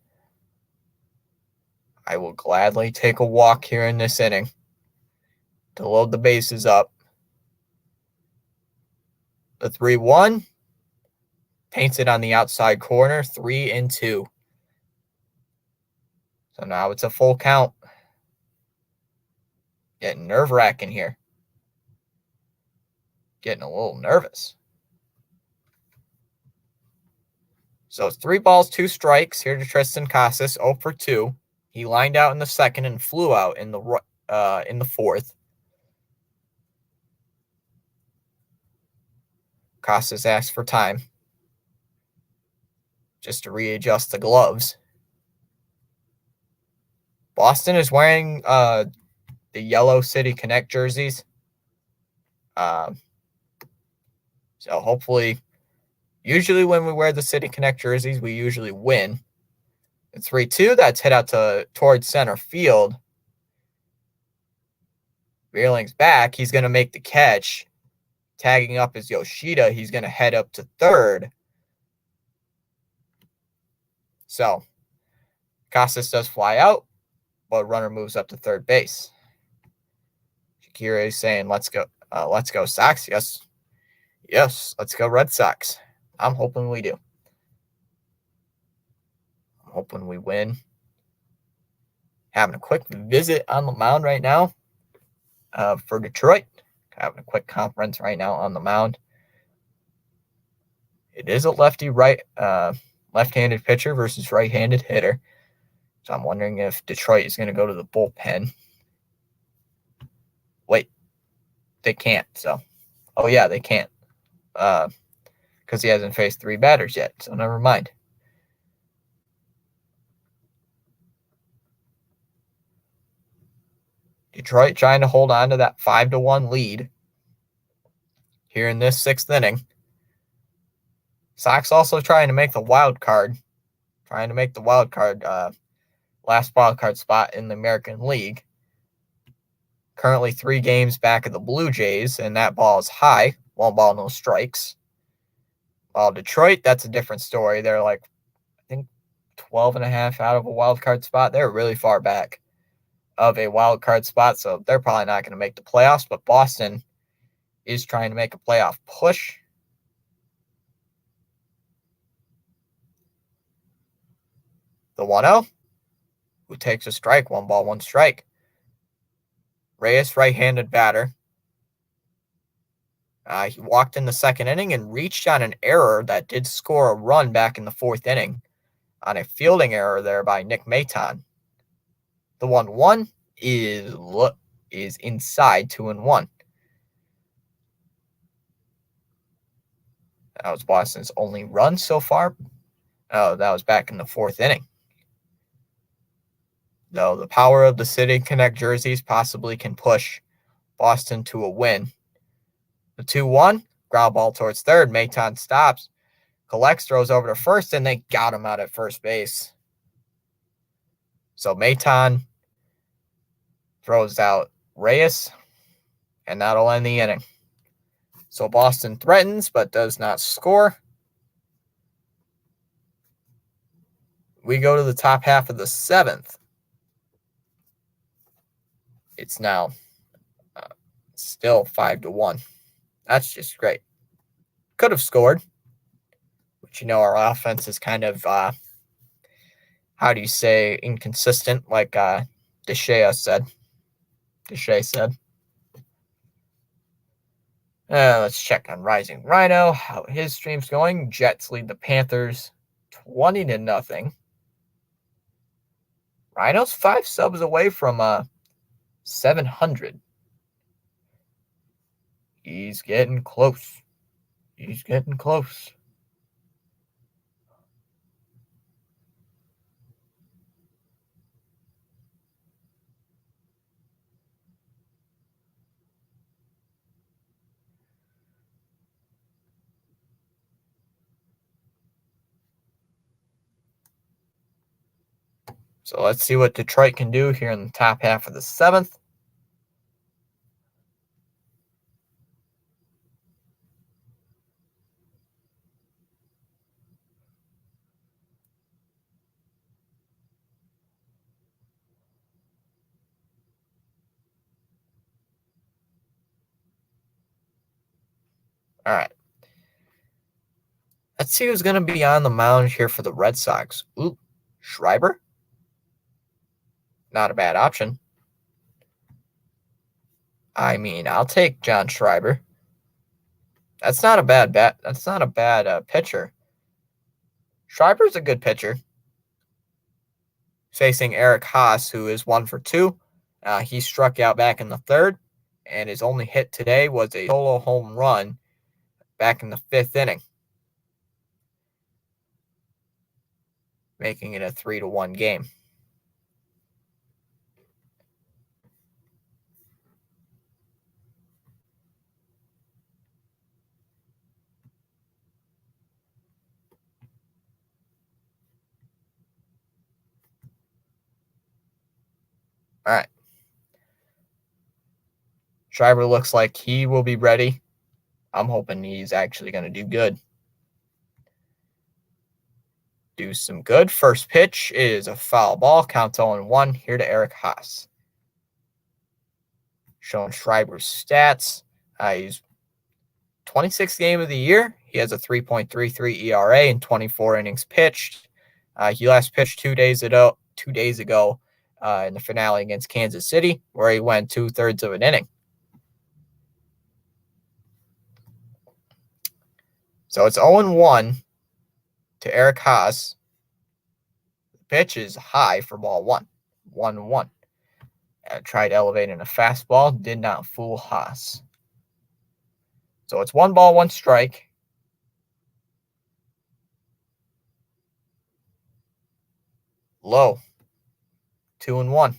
I will gladly take a walk here in this inning to load the bases up. The 3-1 paints it on the outside corner, 3-2. So now it's a full count. Getting nerve-wracking here. Getting a little nervous. So it's 3 balls, 2 strikes here to Triston Casas, 0 for 2. He lined out in the second and flew out in the fourth. Casas asked for time just to readjust the gloves. Boston is wearing the yellow City Connect jerseys. So hopefully, usually when we wear the City Connect jerseys, we usually win. It's 3-2. That's hit out towards center field. Reeling's back. He's going to make the catch. Tagging up is Yoshida. He's going to head up to third. So, Casas does fly out, but runner moves up to third base. Shakira is saying, let's go Sox. Yes, let's go Red Sox. I'm hoping we do. I'm hoping we win. Having a quick visit on the mound right now for Detroit. Having a quick conference right now on the mound. It is a left-handed pitcher versus right-handed hitter. So I'm wondering if Detroit is going to go to the bullpen. Wait, they can't. Oh yeah, they can't. Because he hasn't faced 3 batters yet. So never mind. Detroit trying to hold on to that 5-1 lead here in this 6th inning. Sox also trying to make the wild card. Last wild card spot in the American League. Currently 3 games back of the Blue Jays, and that ball is high. 1 ball, no strikes. While Detroit, that's a different story. They're like, I think, 12 and a half out of a wild card spot. They're really far back of a wild card spot, so they're probably not going to make the playoffs. But Boston is trying to make a playoff push. The 1-0, who takes a strike, 1 ball, 1 strike. Reyes, right-handed batter. He walked in the 2nd inning and reached on an error that did score a run back in the 4th inning on a fielding error there by Nick Maton. The 1-1 is inside 2-1. That was Boston's only run so far. Oh, that was back in the 4th inning. Though the power of the City Connect jerseys possibly can push Boston to a win. The 2-1, ground ball towards third. Maton stops, collects, throws over to first, and they got him out at first base. So Maton throws out Reyes, and that'll end the inning. So Boston threatens but does not score. We go to the top half of the 7th. It's now still 5-1. That's just great. Could have scored, but our offense is kind of, inconsistent, like Deshae said. Let's check on Rising Rhino, how his stream's going. Jets lead the Panthers 20-0. Rhino's 5 subs away from 700. He's getting close. So let's see what Detroit can do here in the top half of the 7th. All right. Let's see who's going to be on the mound here for the Red Sox. Ooh, Schreiber. Not a bad option. I mean, I'll take John Schreiber. That's not a bad bet. That's not a bad pitcher. Schreiber's a good pitcher. Facing Eric Haas, who is 1 for 2. He struck out back in the 3rd, and his only hit today was a solo home run back in the 5th inning, making it a 3-1 game. All right. Schreiber looks like he will be ready. I'm hoping he's actually going to do good. Do some good. First pitch is a foul ball. Count 0-1 here to Eric Haas. Showing Schreiber's stats. He's 26th game of the year. He has a 3.33 ERA and 24 innings pitched. He last pitched 2 days ago. 2 days ago in the finale against Kansas City, where he went 2/3 of an inning. So it's 0-1 to Eric Haase. The pitch is high for ball one. 1-1. Tried elevating a fastball, did not fool Haase. So it's 1 ball, 1 strike. Low. 2-1.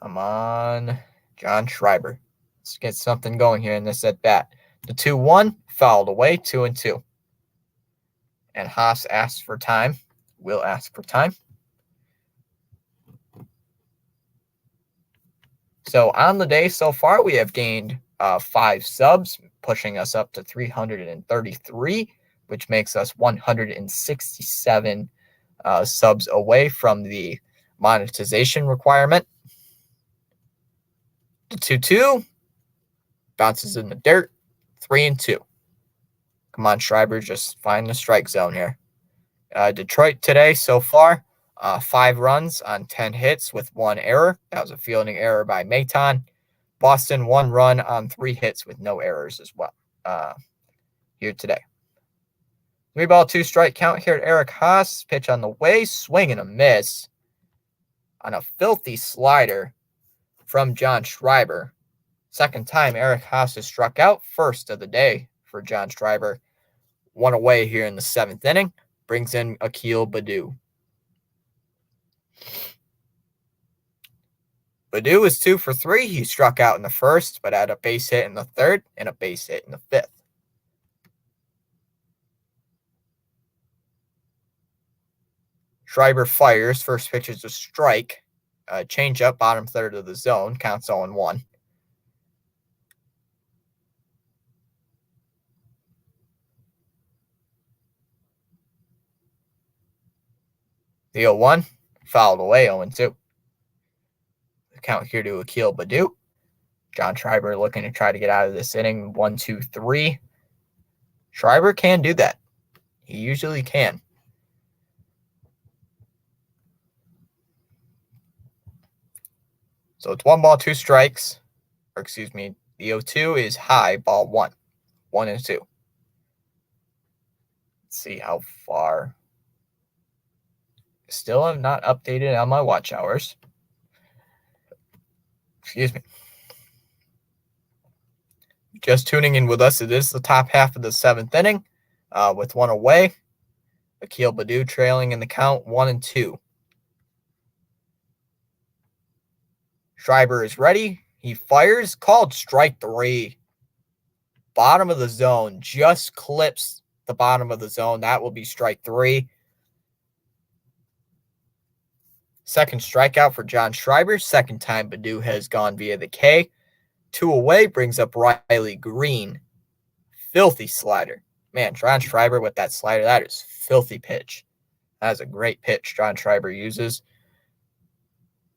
Come on, John Schreiber. Let's get something going here in this at bat. The 2-1 fouled away, 2-2. And Haase asks for time. Will ask for time. So on the day so far, we have gained 5 subs, pushing us up to 333, which makes us 167 subs away from the monetization requirement. The 2-2 bounces in the dirt, 3-2. Come on, Schreiber, just find the strike zone here. Detroit today so far, 5 runs on 10 hits with 1 error. That was a fielding error by Maton. Boston, 1 run on 3 hits with no errors as well here today. 3 ball, 2 strike count here at Eric Haase. Pitch on the way, swing and a miss on a filthy slider from John Schreiber. Second time Eric Haase has struck out, first of the day for John Schreiber. 1 away here in the 7th inning. Brings in Akil Baddoo. Baddoo is 2 for 3. He struck out in the first, but had a base hit in the 3rd and a base hit in the 5th. Schreiber fires. First pitch is a strike. Change up, bottom 3rd of the zone. Counts 0-1. The 0-1 fouled away, 0-2. The count here to Akil Baddoo. John Schreiber looking to try to get out of this inning. 1-2-3. Schreiber can do that. He usually can. So it's 1 ball, 2 strikes. Or excuse me, the 0-2 is high, ball 1. 1-2. Let's see how far. Still have not updated on my watch hours. Excuse me. Just tuning in with us, it is the top half of the 7th inning with 1 away. Akil Baddoo trailing in the count 1-2. Schreiber is ready. He fires. Called strike 3. Bottom of the zone. Just clips the bottom of the zone. That will be strike 3. Second strikeout for John Schreiber. Second time Baddoo has gone via the K. 2 away brings up Riley Green. Filthy slider. Man, John Schreiber with that slider, that is filthy pitch. That is a great pitch John Schreiber uses.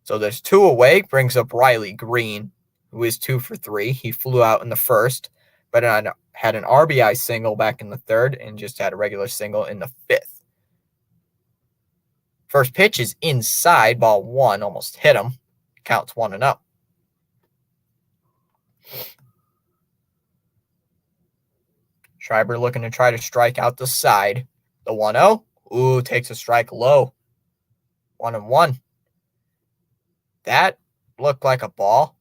So there's 2 away, brings up Riley Green, who is 2 for 3. He flew out in the first, but had an RBI single back in the 3rd and just had a regular single in the 5th. First pitch is inside, ball 1, almost hit him. Counts 1-0. Schreiber looking to try to strike out the side. The 1-0. Ooh, takes a strike low. 1-1. That looked like a ball.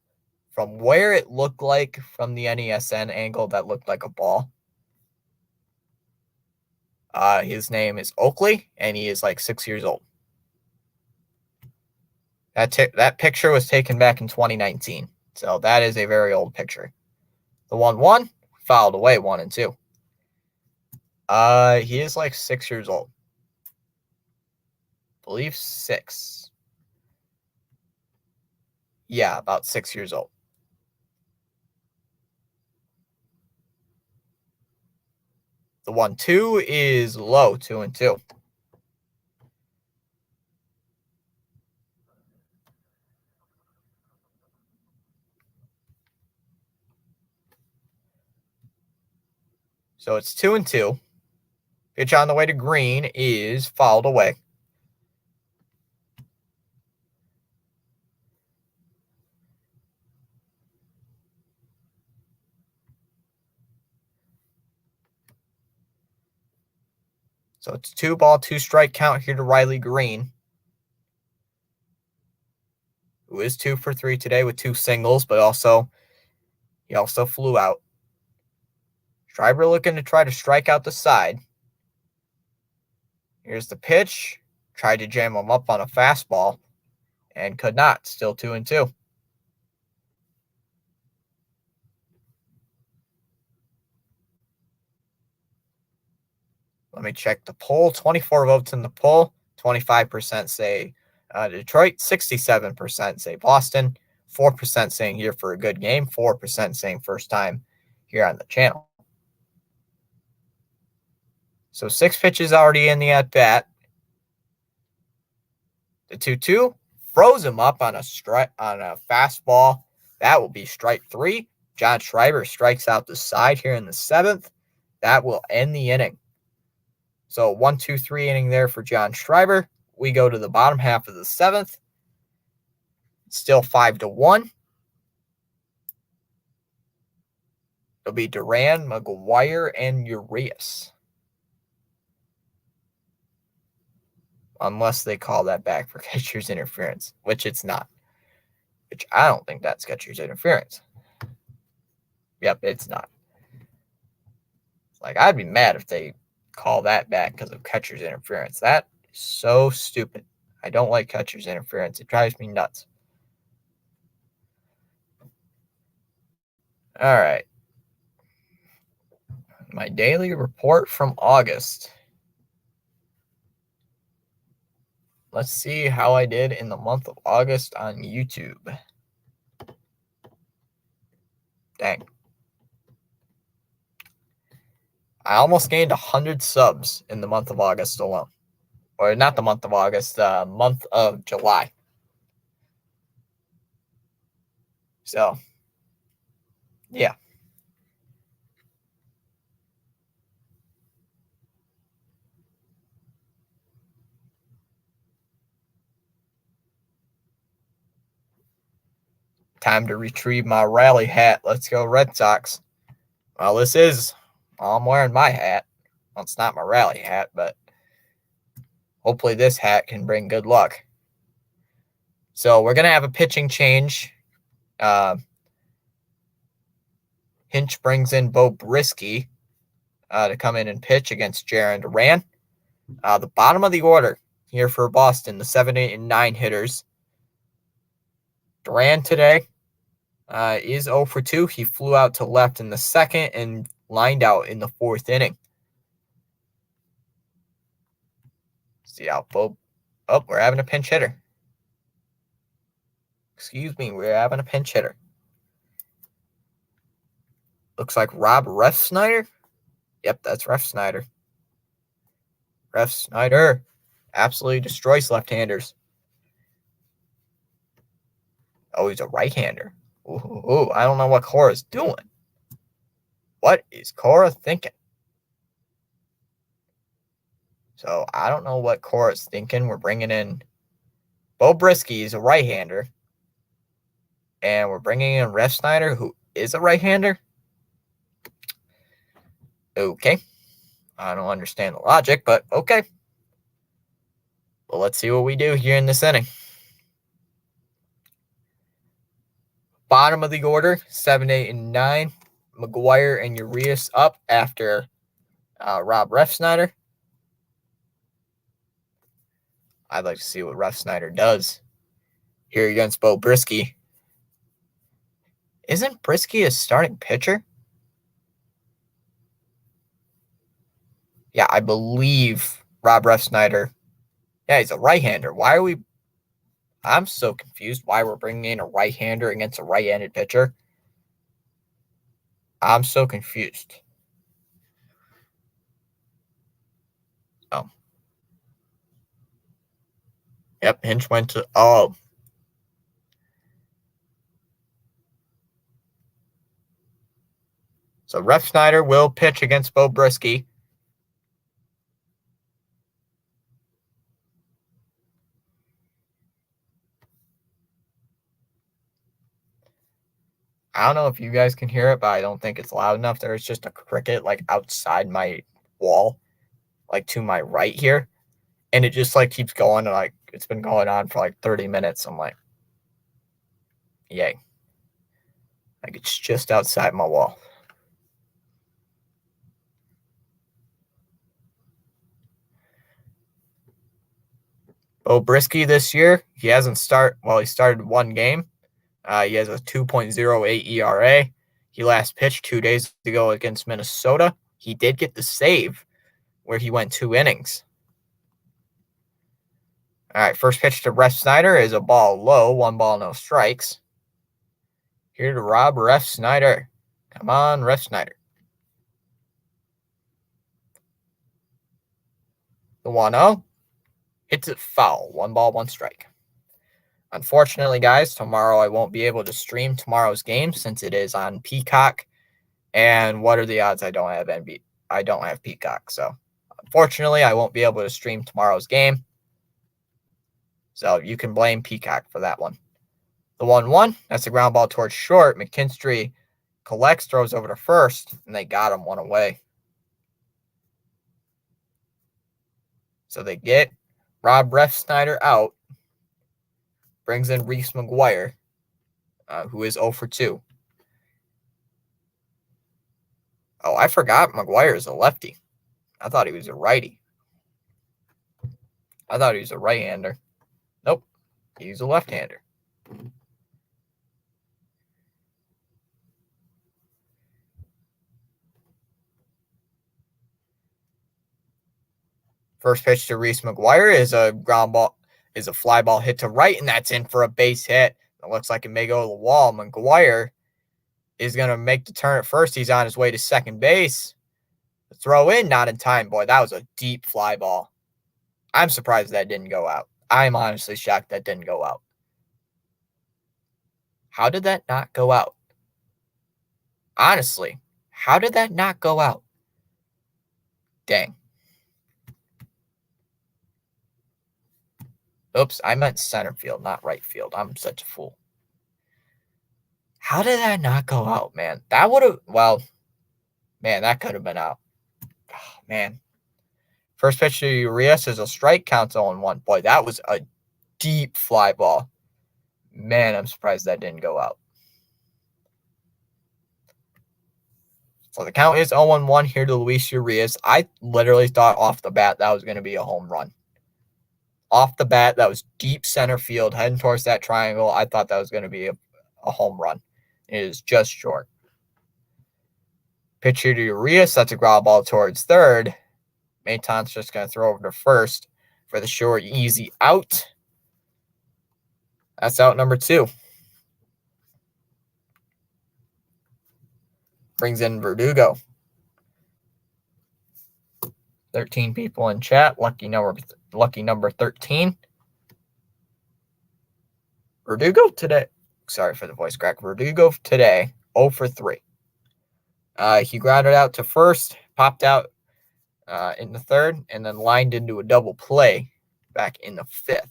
From where it looked like from the NESN angle, that looked like a ball. His name is Oakley, and he is like 6 years old. That picture was taken back in 2019, so that is a very old picture. The 1-1 fouled away, 1-2. He is like 6 years old. I believe 6. Yeah, about 6 years old. The 1-2 is low, 2-2. So it's 2-2. Pitch on the way to Green is fouled away. So it's 2-ball, 2-strike count here to Riley Green, who is 2 for 3 today with 2 singles, but he also flew out. Schreiber looking to try to strike out the side. Here's the pitch. Tried to jam him up on a fastball and could not. Still 2-2. Let me check the poll. 24 votes in the poll. 25% say Detroit. 67% say Boston. 4% saying here for a good game. 4% saying first time here on the channel. So 6 pitches already in the at-bat. The 2-2 froze him up on a fastball. That will be strike 3. John Schreiber strikes out the side here in the 7th. That will end the inning. So 1-2-3 inning there for John Schreiber. We go to the bottom half of the 7th. Still 5-1. It'll be Duran, McGuire, and Urias. Unless they call that back for catcher's interference, which it's not. Which I don't think that's catcher's interference. Yep, it's not. Like, I'd be mad if they call that back because of catcher's interference. That is so stupid. I don't like catcher's interference. It drives me nuts. All right. My daily report from August. Let's see how I did in the month of August on YouTube. Dang. I almost gained 100 subs in the month of August alone. Or not the month of August, the month of July. So, yeah. Time to retrieve my rally hat. Let's go Red Sox. Well, I'm wearing my hat. Well, it's not my rally hat, but hopefully this hat can bring good luck. So we're going to have a pitching change. Hinch brings in Beau Brieske to come in and pitch against Jarren Duran. The bottom of the order here for Boston, the 7, 8, and 9 hitters. Duran today is 0 for 2. He flew out to left in the 2nd and lined out in the 4th inning. See how Beau. Oh, we're having a pinch hitter. Excuse me, we're having a pinch hitter. Looks like Rob Refsnyder. Yep, that's Refsnyder. Refsnyder absolutely destroys left-handers. Oh, he's a right-hander. Ooh, I don't know what Cora's doing. What is Cora thinking? So I don't know what Cora's thinking. We're bringing in Beau Brieske. He's a right-hander. And we're bringing in Refsnyder, who is a right-hander. Okay. I don't understand the logic, but okay. Well, let's see what we do here in this inning. Bottom of the order, 7, 8, and 9. McGuire and Urias up after Rob Refsnyder. I'd like to see what Refsnyder does here against Beau Brieske. Isn't Brieske a starting pitcher? Yeah, I believe Rob Refsnyder. Yeah, he's a right-hander. I'm so confused why we're bringing in a right-hander against a right-handed pitcher. I'm so confused. Oh. Yep, Hinch went to... Oh. So Refsnyder will pitch against Beau Brieske. I don't know if you guys can hear it, but I don't think it's loud enough. There's just a cricket like outside my wall, like to my right here. And it just like keeps going, and like it's been going on for like 30 minutes. I'm like, yay. Like it's just outside my wall. Beau Brieske this year, he started one game. He has a 2.08 ERA. He last pitched 2 days ago against Minnesota. He did get the save where he went 2 innings. All right, first pitch to Refsnyder is a ball low, 1 ball, no strikes. Here to Rob Refsnyder. Come on, Refsnyder. The 1-0 hits it foul, 1 ball, 1 strike. Unfortunately, guys, tomorrow I won't be able to stream tomorrow's game since it is on Peacock. And what are the odds I don't have Peacock? So, unfortunately, I won't be able to stream tomorrow's game. So, you can blame Peacock for that one. The 1-1, that's a ground ball towards short. McKinstry collects, throws over to first, and they got him 1 away. So, they get Rob Refsnyder out, brings in Reese McGuire, who is 0 for 2. Oh, I forgot McGuire is a lefty. I thought he was a righty. I thought he was a right-hander. Nope, he's a left-hander. First pitch to Reese McGuire is a fly ball hit to right, and that's in for a base hit. It looks like it may go to the wall. McGuire is going to make the turn at first. He's on his way to second base. The throw in, not in time. Boy, that was a deep fly ball. I'm surprised that didn't go out. I'm honestly shocked that didn't go out. How did that not go out? Honestly, how did that not go out? Dang. Oops, I meant center field, not right field. I'm such a fool. How did that not go out, man? That would have, man, that could have been out. Oh, man. First pitch to Urias is a strike, counts 0-1. Boy, that was a deep fly ball. Man, I'm surprised that didn't go out. So the count is 0-1 here to Luis Urias. I literally thought off the bat that was going to be a home run. Off the bat, that was deep center field, heading towards that triangle. I thought that was going to be a home run. It is just short. Pitch here to Urias. That's a ground ball towards third. Maton's just going to throw over to first for the short, easy out. That's out number 2. Brings in Verdugo. 13 people in chat. Lucky number 13. Verdugo today. Sorry for the voice crack. Verdugo today, 0 for 3. He grounded out to first, popped out in the third, and then lined into a double play back in the 5th.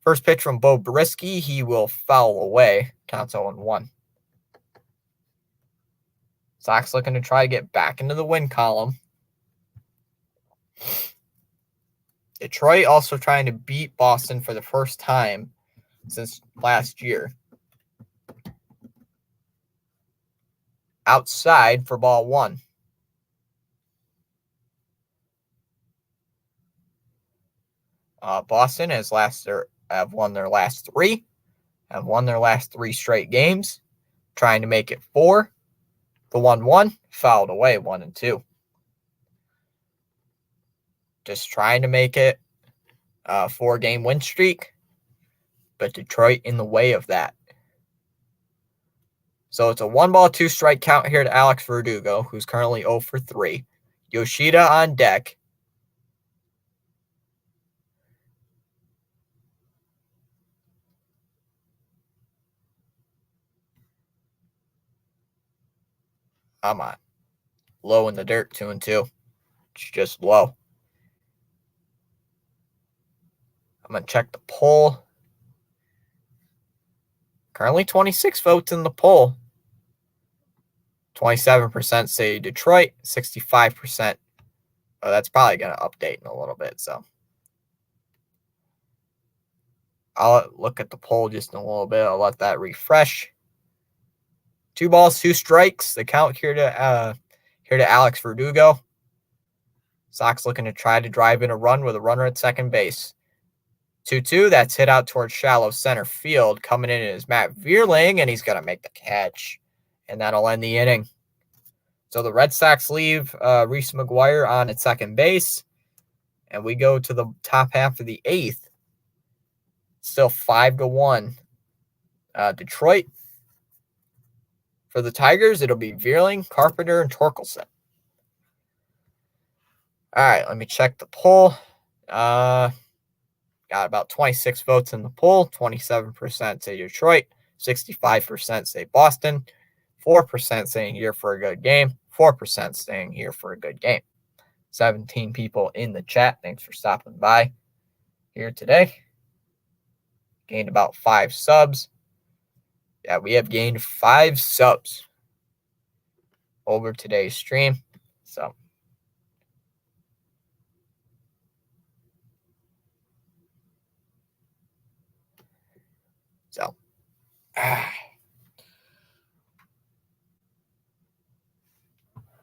First pitch from Beau Brieske. He will foul away. Counts 0-1. Sox looking to try to get back into the win column. Detroit also trying to beat Boston for the first time since last year. Outside for ball 1. Boston have won their last 3. Have won their last 3 straight games. Trying to make it 4. The 1-1 fouled away 1-2. Just trying to make it a 4-game win streak. But Detroit in the way of that. So it's a 1 ball, 2 strike count here to Alex Verdugo, who's currently 0 for 3. Yoshida on deck. Come on. Low in the dirt, 2-2. It's just low. I'm going to check the poll. Currently 26 votes in the poll. 27% say Detroit, 65%. Oh, that's probably going to update in a little bit, so I'll look at the poll just in a little bit. I'll let that refresh. 2 balls, 2 strikes. The count here to Alex Verdugo. Sox looking to try to drive in a run with a runner at second base. 2-2. That's hit out towards shallow center field. Coming in is Matt Vierling, and he's going to make the catch, and that'll end the inning. So the Red Sox leave Reese McGuire on at second base, and we go to the top half of the 8th. Still 5-1. Detroit. For the Tigers, it'll be Vierling, Carpenter, and Torkelson. All right, let me check the poll. Got about 26 votes in the poll. 27% say Detroit. 65% say Boston. 4% saying here for a good game. 4% saying here for a good game. 17 people in the chat. Thanks for stopping by here today. Gained about 5 subs. Yeah, we have gained 5 subs over today's stream. So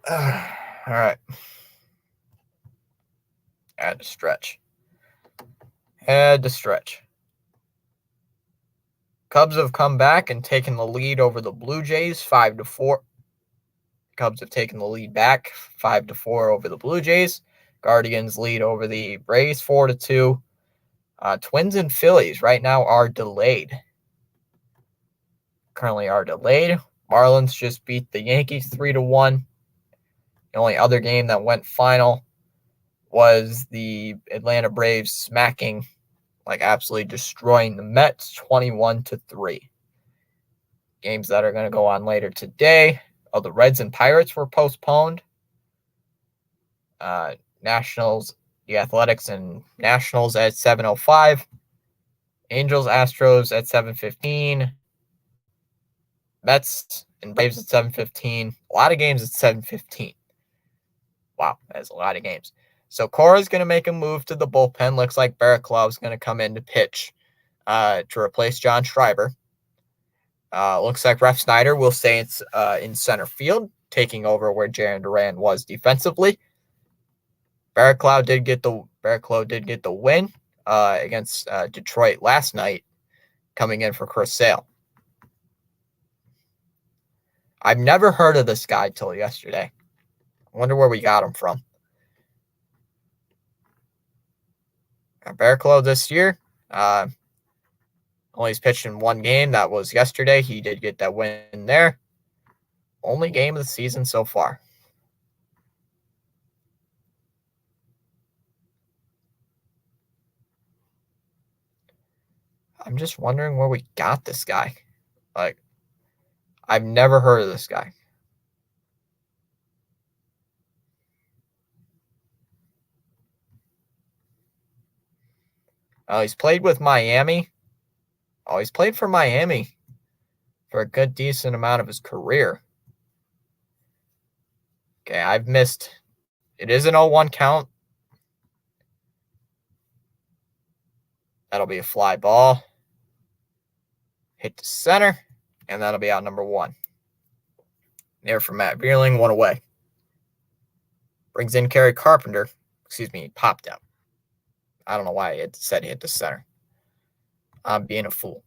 all right. Had to stretch. Cubs have come back and taken the lead over the Blue Jays 5-4. Cubs have taken the lead back 5-4 over the Blue Jays. Guardians lead over the Braves 4-2. Twins and Phillies right now are delayed. Marlins just beat the Yankees 3-1. The only other game that went final was the Atlanta Braves smacking, absolutely destroying the Mets 21-3. Games that are going to go on later today. The Reds and Pirates were postponed. Nationals, the Athletics and Nationals at 7:05. Angels, Astros at 7:15. Mets and Braves at 7:15. A lot of games at 7:15. Wow, that's a lot of games. So Cora's going to make a move to the bullpen. Looks like Barraclough is going to come in to pitch to replace John Schreiber. Looks like Ref Snyder will stay in center field, taking over where Jarren Duran was defensively. Barraclough did get the win against Detroit last night, coming in for Chris Sale. I've never heard of this guy till yesterday. I wonder where we got him from. Barraclough this year, only he's pitched in one game. That was yesterday. He did get that win there. Only game of the season so far. I'm just wondering where we got this guy. I've never heard of this guy. He's played with Miami. He's played for Miami for a good, decent amount of his career. Okay, I've missed. It is an 0-1 count. That'll be a fly ball. Hit to center, and that'll be out number 1. There for Matt Vierling, 1 away. Brings in Kerry Carpenter. He popped out. I don't know why it said hit to center. I'm being a fool.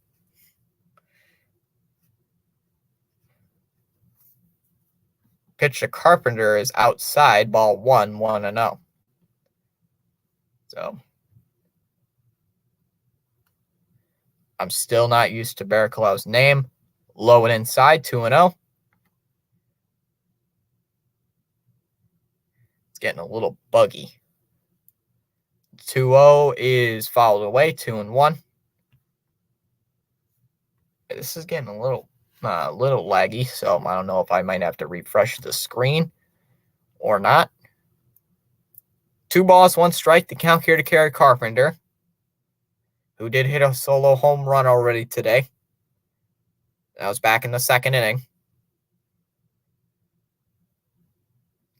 Pitch to Carpenter is outside, ball 1, 1-0. So I'm still not used to Barraclough's name. Low and inside, 2-0. It's getting a little buggy. 2-0 is fouled away, 2-1. This is getting a little a little laggy, so I don't know if I might have to refresh the screen or not. 2 balls, 1 strike. The count here to Kerry Carpenter, who did hit a solo home run already today. That was back in the second inning.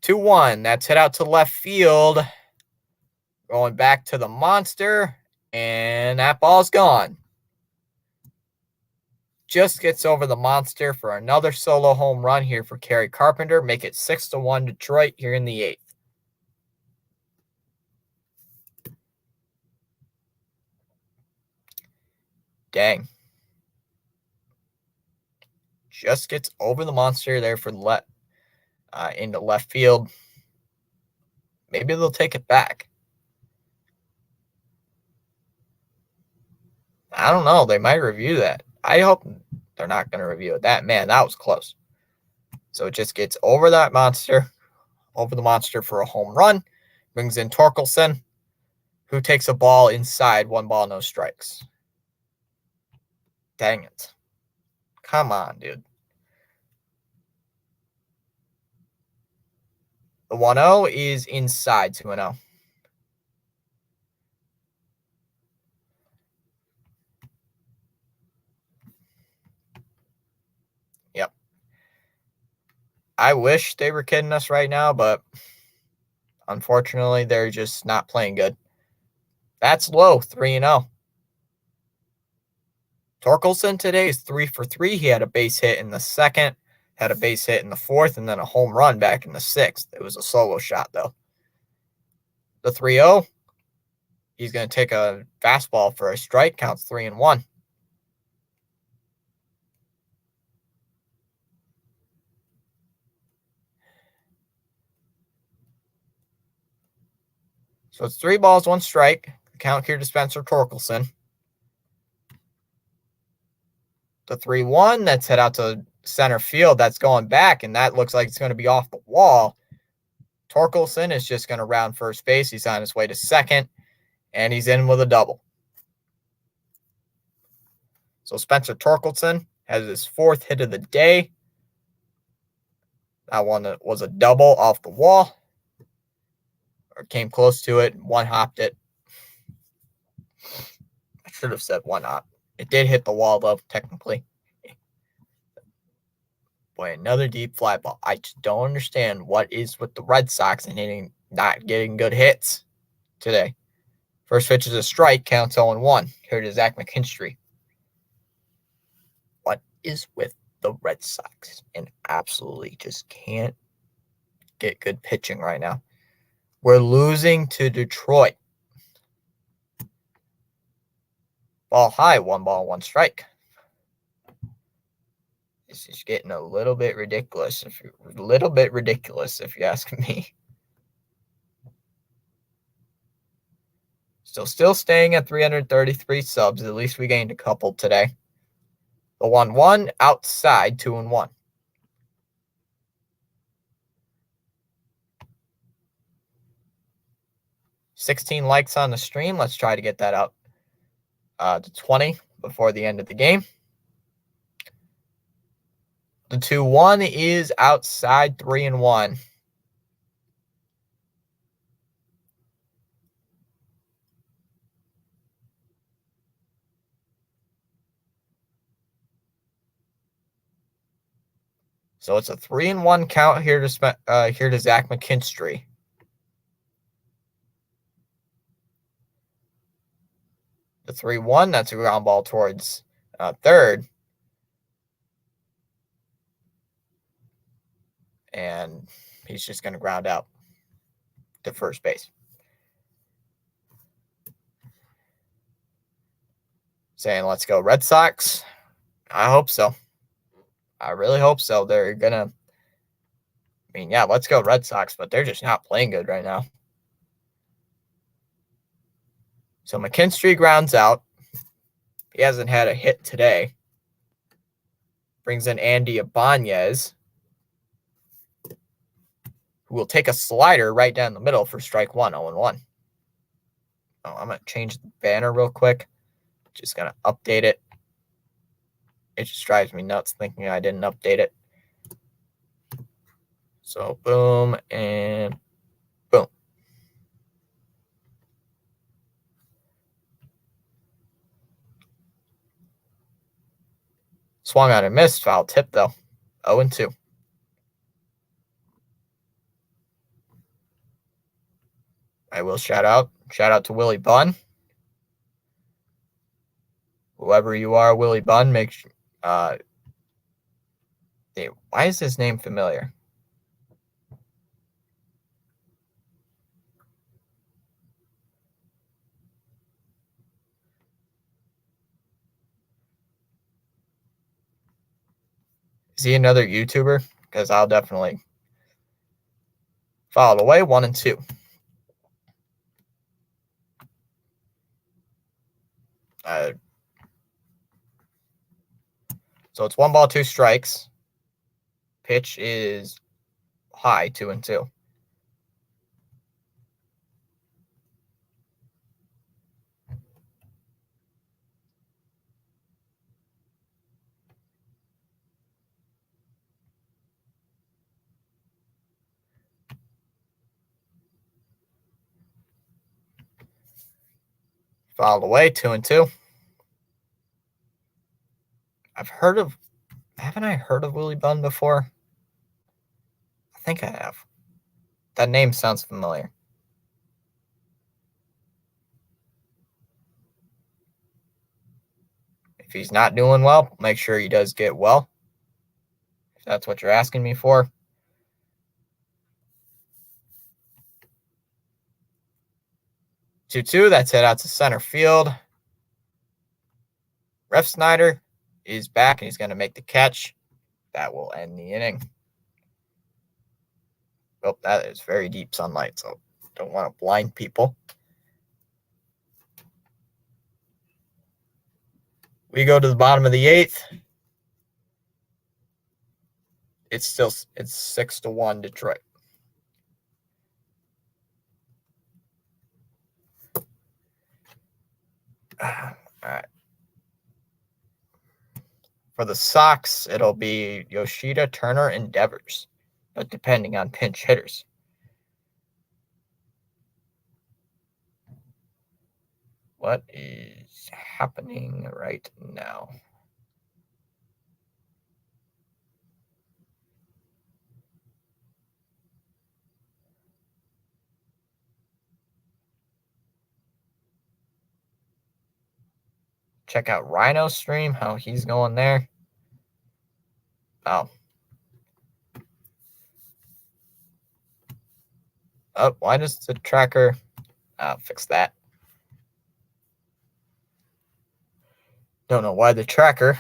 2-1. That's hit out to left field. Going back to the monster, and that ball's gone. Just gets over the monster for another solo home run here for Kerry Carpenter. Make it 6-1 Detroit here in the 8th. Dang. Just gets over the monster there for into left field. Maybe they'll take it back. I don't know. They might review that. I hope they're not going to review it. That was close. So it just gets over that monster, over the monster for a home run. Brings in Torkelson, who takes a ball inside. 1 ball, no strikes. Dang it. Come on, dude. The 1-0 is inside 2-0. Yep. I wish they were kidding us right now, but unfortunately, they're just not playing good. That's low, 3-0. Torkelson today is 3 for 3. He had a base hit in the second, had a base hit in the fourth, and then a home run back in the sixth. It was a solo shot, though. The 3-0, he's going to take a fastball for a strike, counts 3-1. So it's 3 balls, 1 strike. The count here to Spencer Torkelson. The 3-1, that's hit out to center field. That's going back, and that looks like it's going to be off the wall. Torkelson is just going to round first base. He's on his way to second, and he's in with a double. So Spencer Torkelson has his 4th hit of the day. That one was a double off the wall, or came close to it. One-hopped it. I should have said one-hop. It did hit the wall, though, technically. Boy, another deep fly ball. I just don't understand what is with the Red Sox and not getting good hits today. First pitch is a strike, counts 0-1. Here to Zach McKinstry. What is with the Red Sox? And absolutely just can't get good pitching right now. We're losing to Detroit. Ball high, 1 ball, 1 strike. This is getting a little bit ridiculous. If you ask me. Still staying at 333 subs. At least we gained a couple today. The 1-1 outside, 2-1. $16 likes on the stream. Let's try to get that up to 20 before the end of the game. The 2-1 is outside, 3-1. So it's a 3-1 count here to Zach McKinstry. The 3-1, that's a ground ball towards third. And he's just going to ground out to first base. Saying, let's go Red Sox. I hope so. I really hope so. They're going to, let's go Red Sox, but they're just not playing good right now. So McKinstry grounds out. He hasn't had a hit today. Brings in Andy Ibanez, who will take a slider right down the middle for strike 1, 0-1. Oh, I'm going to change the banner real quick. Just going to update it. It just drives me nuts thinking I didn't update it. So boom and boom. Swung on and missed. Foul tip though. 0-2. I will shout out to Willie Bunn. Whoever you are, Willie Bunn, make sure. Why is his name familiar? Is he another YouTuber? Because I'll definitely foul it away. 1-2. So it's 1 ball, 2 strikes. Pitch is high, 2-2. Fouled away, 2-2. Haven't I heard of Willie Bunn before? I think I have. That name sounds familiar. If he's not doing well, make sure he does get well. If that's what you're asking me for. 2-2, that's hit out to center field. Refsnyder is back and he's going to make the catch. That will end the inning. Oh, that is very deep sunlight, so don't want to blind people. We go to the bottom of the 8th. It's 6-1 Detroit. All right. For the Sox, it'll be Yoshida, Turner, and Devers, but depending on pinch hitters. What is happening right now? Check out Rhino stream, how he's going there. Oh. Oh, why does the tracker fix that? Don't know why the tracker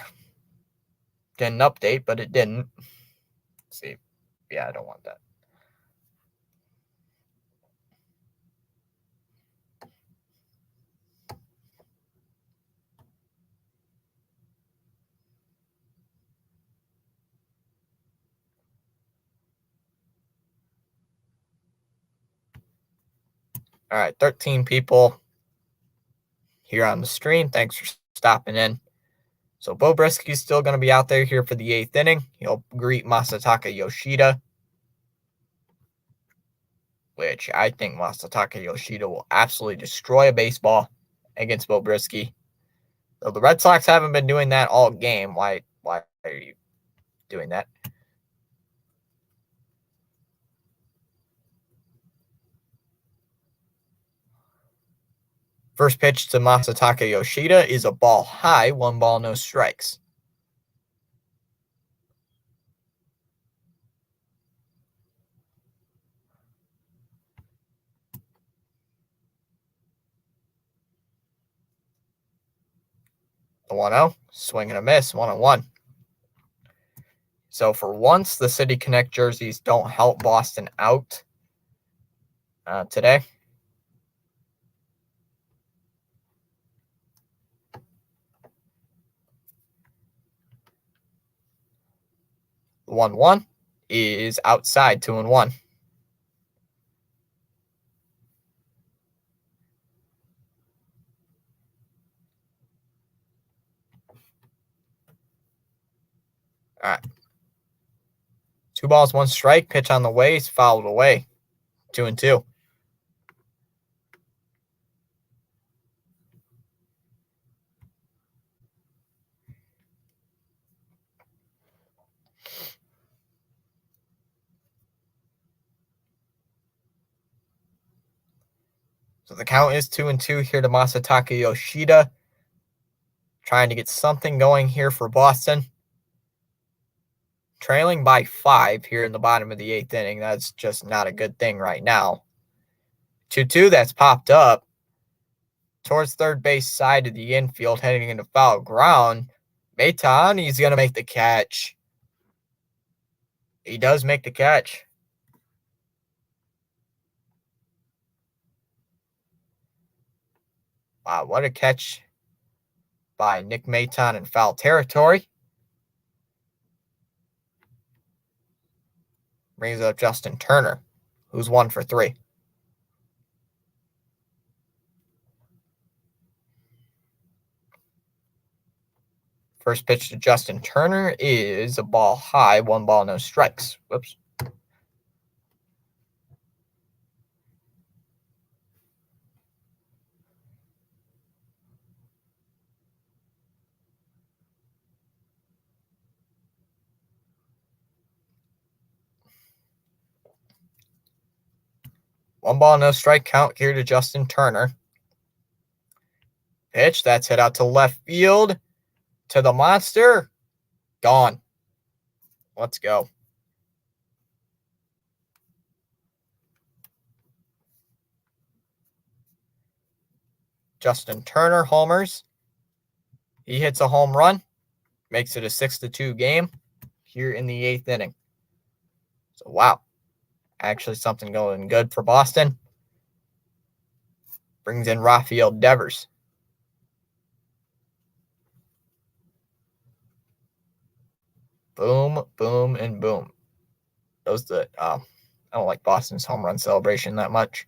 didn't update, but it didn't. Let's see. Yeah, I don't want that. All right, 13 people here on the stream. Thanks for stopping in. So Beau Brieske still going to be out there here for the 8th inning. He'll greet Masataka Yoshida, which I think Masataka Yoshida will absolutely destroy a baseball against Beau Brieske. Though the Red Sox haven't been doing that all game. Why are you doing that? First pitch to Masataka Yoshida is a ball high, 1 ball, no strikes. The 1-0, swing and a miss, 1-1. So for once, the City Connect jerseys don't help Boston out today. The 1-1 is outside, 2-1. All right. 2 balls, 1 strike. Pitch on the way. He's fouled away. 2-2. So the count is 2-2 here to Masataka Yoshida. Trying to get something going here for Boston. Trailing by 5 here in the bottom of the 8th inning. That's just not a good thing right now. 2-2, that's popped up towards third base side of the infield, heading into foul ground. Maton, he's going to make the catch. He does make the catch. Wow, what a catch by Nick Maton in foul territory. Brings up Justin Turner, who's 1 for 3. First pitch to Justin Turner is a ball high, 1 ball, no strikes. Whoops. One ball, no strike count here to Justin Turner. Pitch, that's hit out to left field. To the monster. Gone. Let's go. Justin Turner homers. He hits a home run. Makes it a 6-2 game here in the 8th inning. So, wow. Actually, something going good for Boston. Brings in Rafael Devers. Boom, boom, and boom. Those I don't like Boston's home run celebration that much.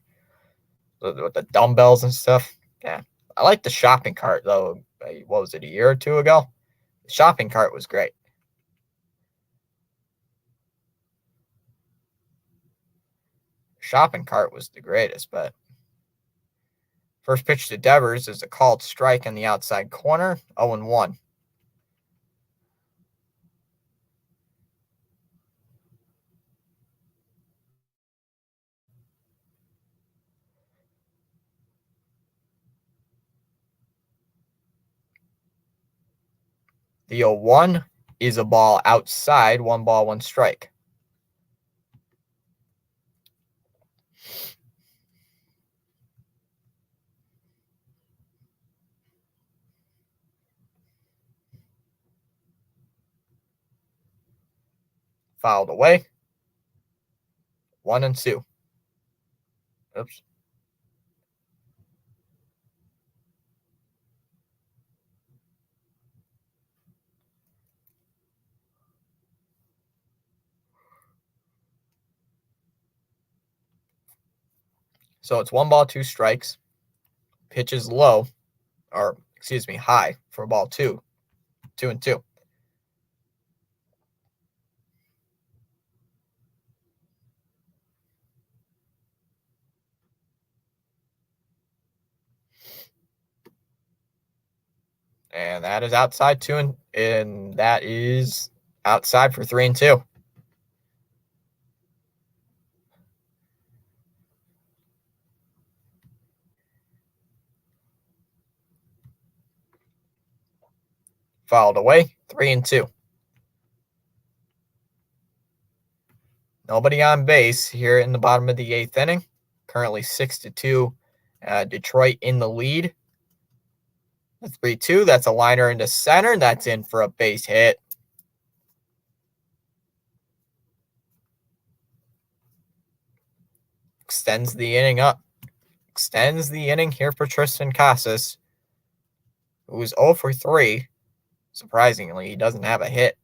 With the dumbbells and stuff. Yeah. I like the shopping cart, though. What was it, a year or two ago? The shopping cart was great. Shopping cart was the greatest, but first pitch to Devers is a called strike in the outside corner, 0-1. The 0-1 is a ball outside, 1 ball, 1 strike. Fouled away. 1-2. Oops. So it's 1 ball, 2 strikes. Pitch is low, or excuse me, high for ball 2. 2-2. And that is outside 2, and that is outside for 3-2. Fouled away, 3-2. Nobody on base here in the bottom of the 8th inning. Currently 6-2. Detroit in the lead. The 3-2. That's a liner into center. That's in for a base hit. Extends the inning up. Extends the inning here for Triston Casas, who's 0 for 3. Surprisingly, he doesn't have a hit.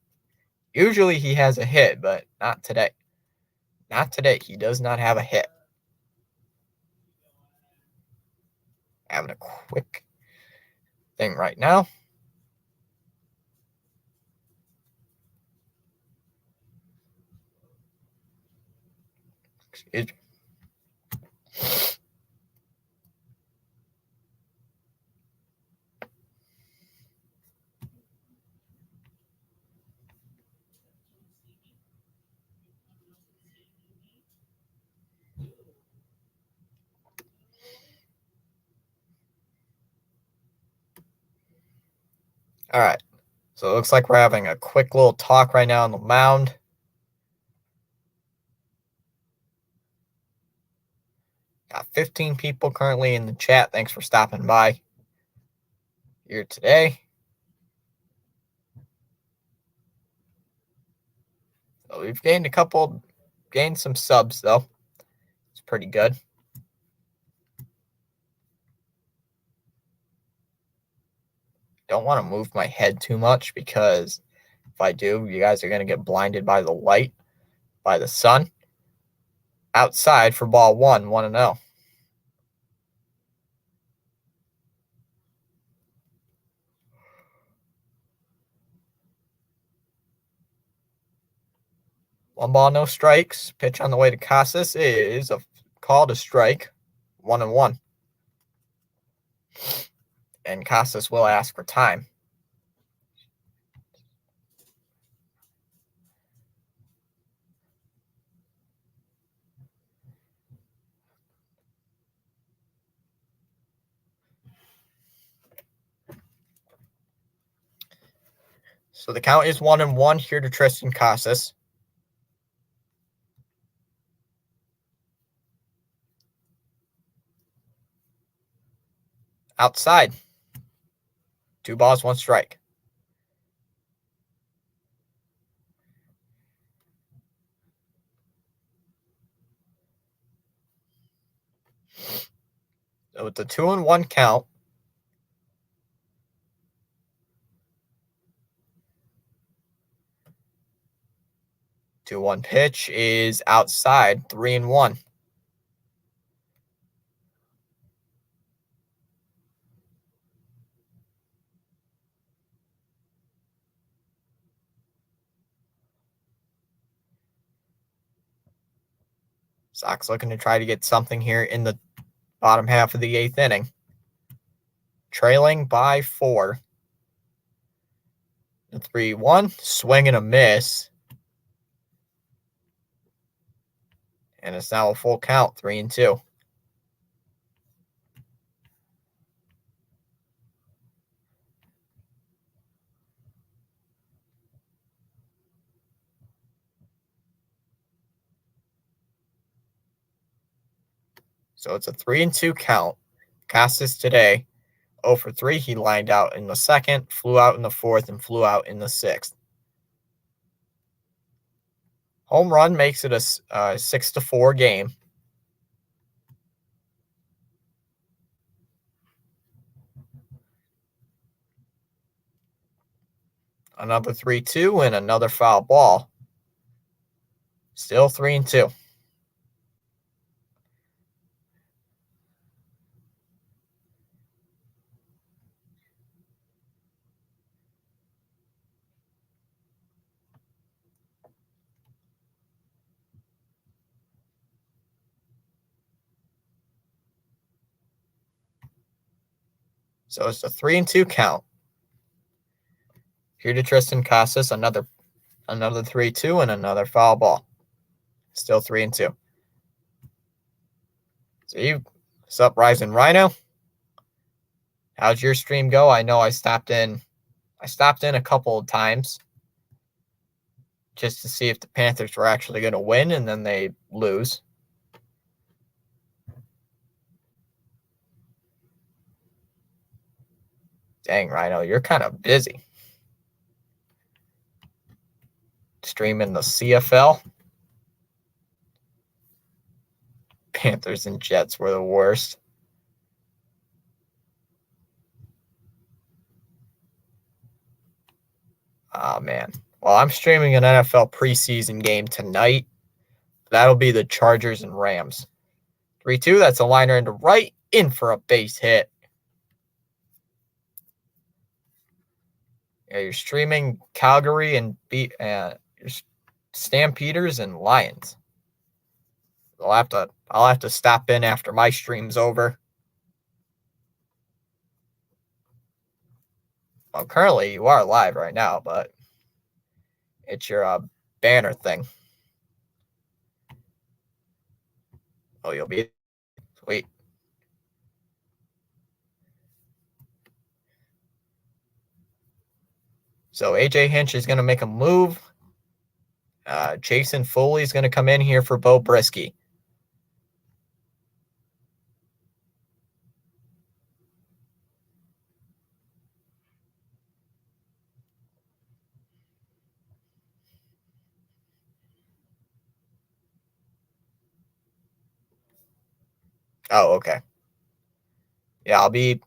Usually he has a hit, but not today. Not today. He does not have a hit. Having a quick thing right now. All right. So it looks like we're having a quick little talk right now on the mound. Got 15 people currently in the chat. Thanks for stopping by here today. So we've gained some subs though. It's pretty good. Don't want to move my head too much because if I do, you guys are going to get blinded by the light, by the sun. Outside for ball 1-0. One ball, no strikes. Pitch on the way to Casas is a call to strike. 1-1. And Casas will ask for time. So the count is 1-1 here to Tristan Casas. Outside. 2 balls, 1 strike. So with the 2-1 count, two one pitch is outside. 3-1. Sox looking to try to get something here in the bottom half of the 8th inning. Trailing by 4. The 3-1, swing and a miss. And it's now a full count, 3-2. So it's a 3-2 count. Casas today, 0 for 3. He lined out in the 2nd, flew out in the 4th, and flew out in the 6th. Home run makes it a 6-4 game. Another 3-2 and another foul ball. Still 3-2. So it's a 3-2 count. Here to Tristan Casas, another 3-2 and another foul ball. Still 3-2. So what's up, Rising Rhino? How'd your stream go? I know I stopped in a couple of times just to see if the Panthers were actually going to win, and then they lose. Dang, Rhino, you're kind of busy. Streaming the CFL. Panthers and Jets were the worst. Oh, man. Well, I'm streaming an NFL preseason game tonight. That'll be the Chargers and Rams. 3-2, that's a liner into right, in for a base hit. Yeah, you're streaming Calgary and your Stampeders and Lions. I'll have to stop in after my stream's over. Well, currently you are live right now, but it's your banner thing. Oh, you'll be sweet. So AJ Hinch is going to make a move. Jason Foley is going to come in here for Beau Brieske. Oh, okay. Yeah, I'll be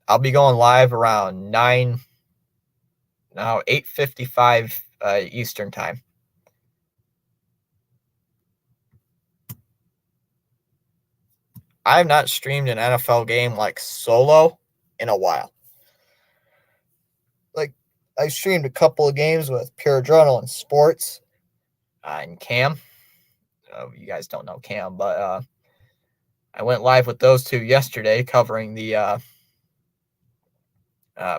going live around 8:55 Eastern time. I have not streamed an NFL game like solo in a while. Like, I streamed a couple of games with Pure Adrenaline Sports and Cam. You guys don't know Cam, but I went live with those two yesterday covering the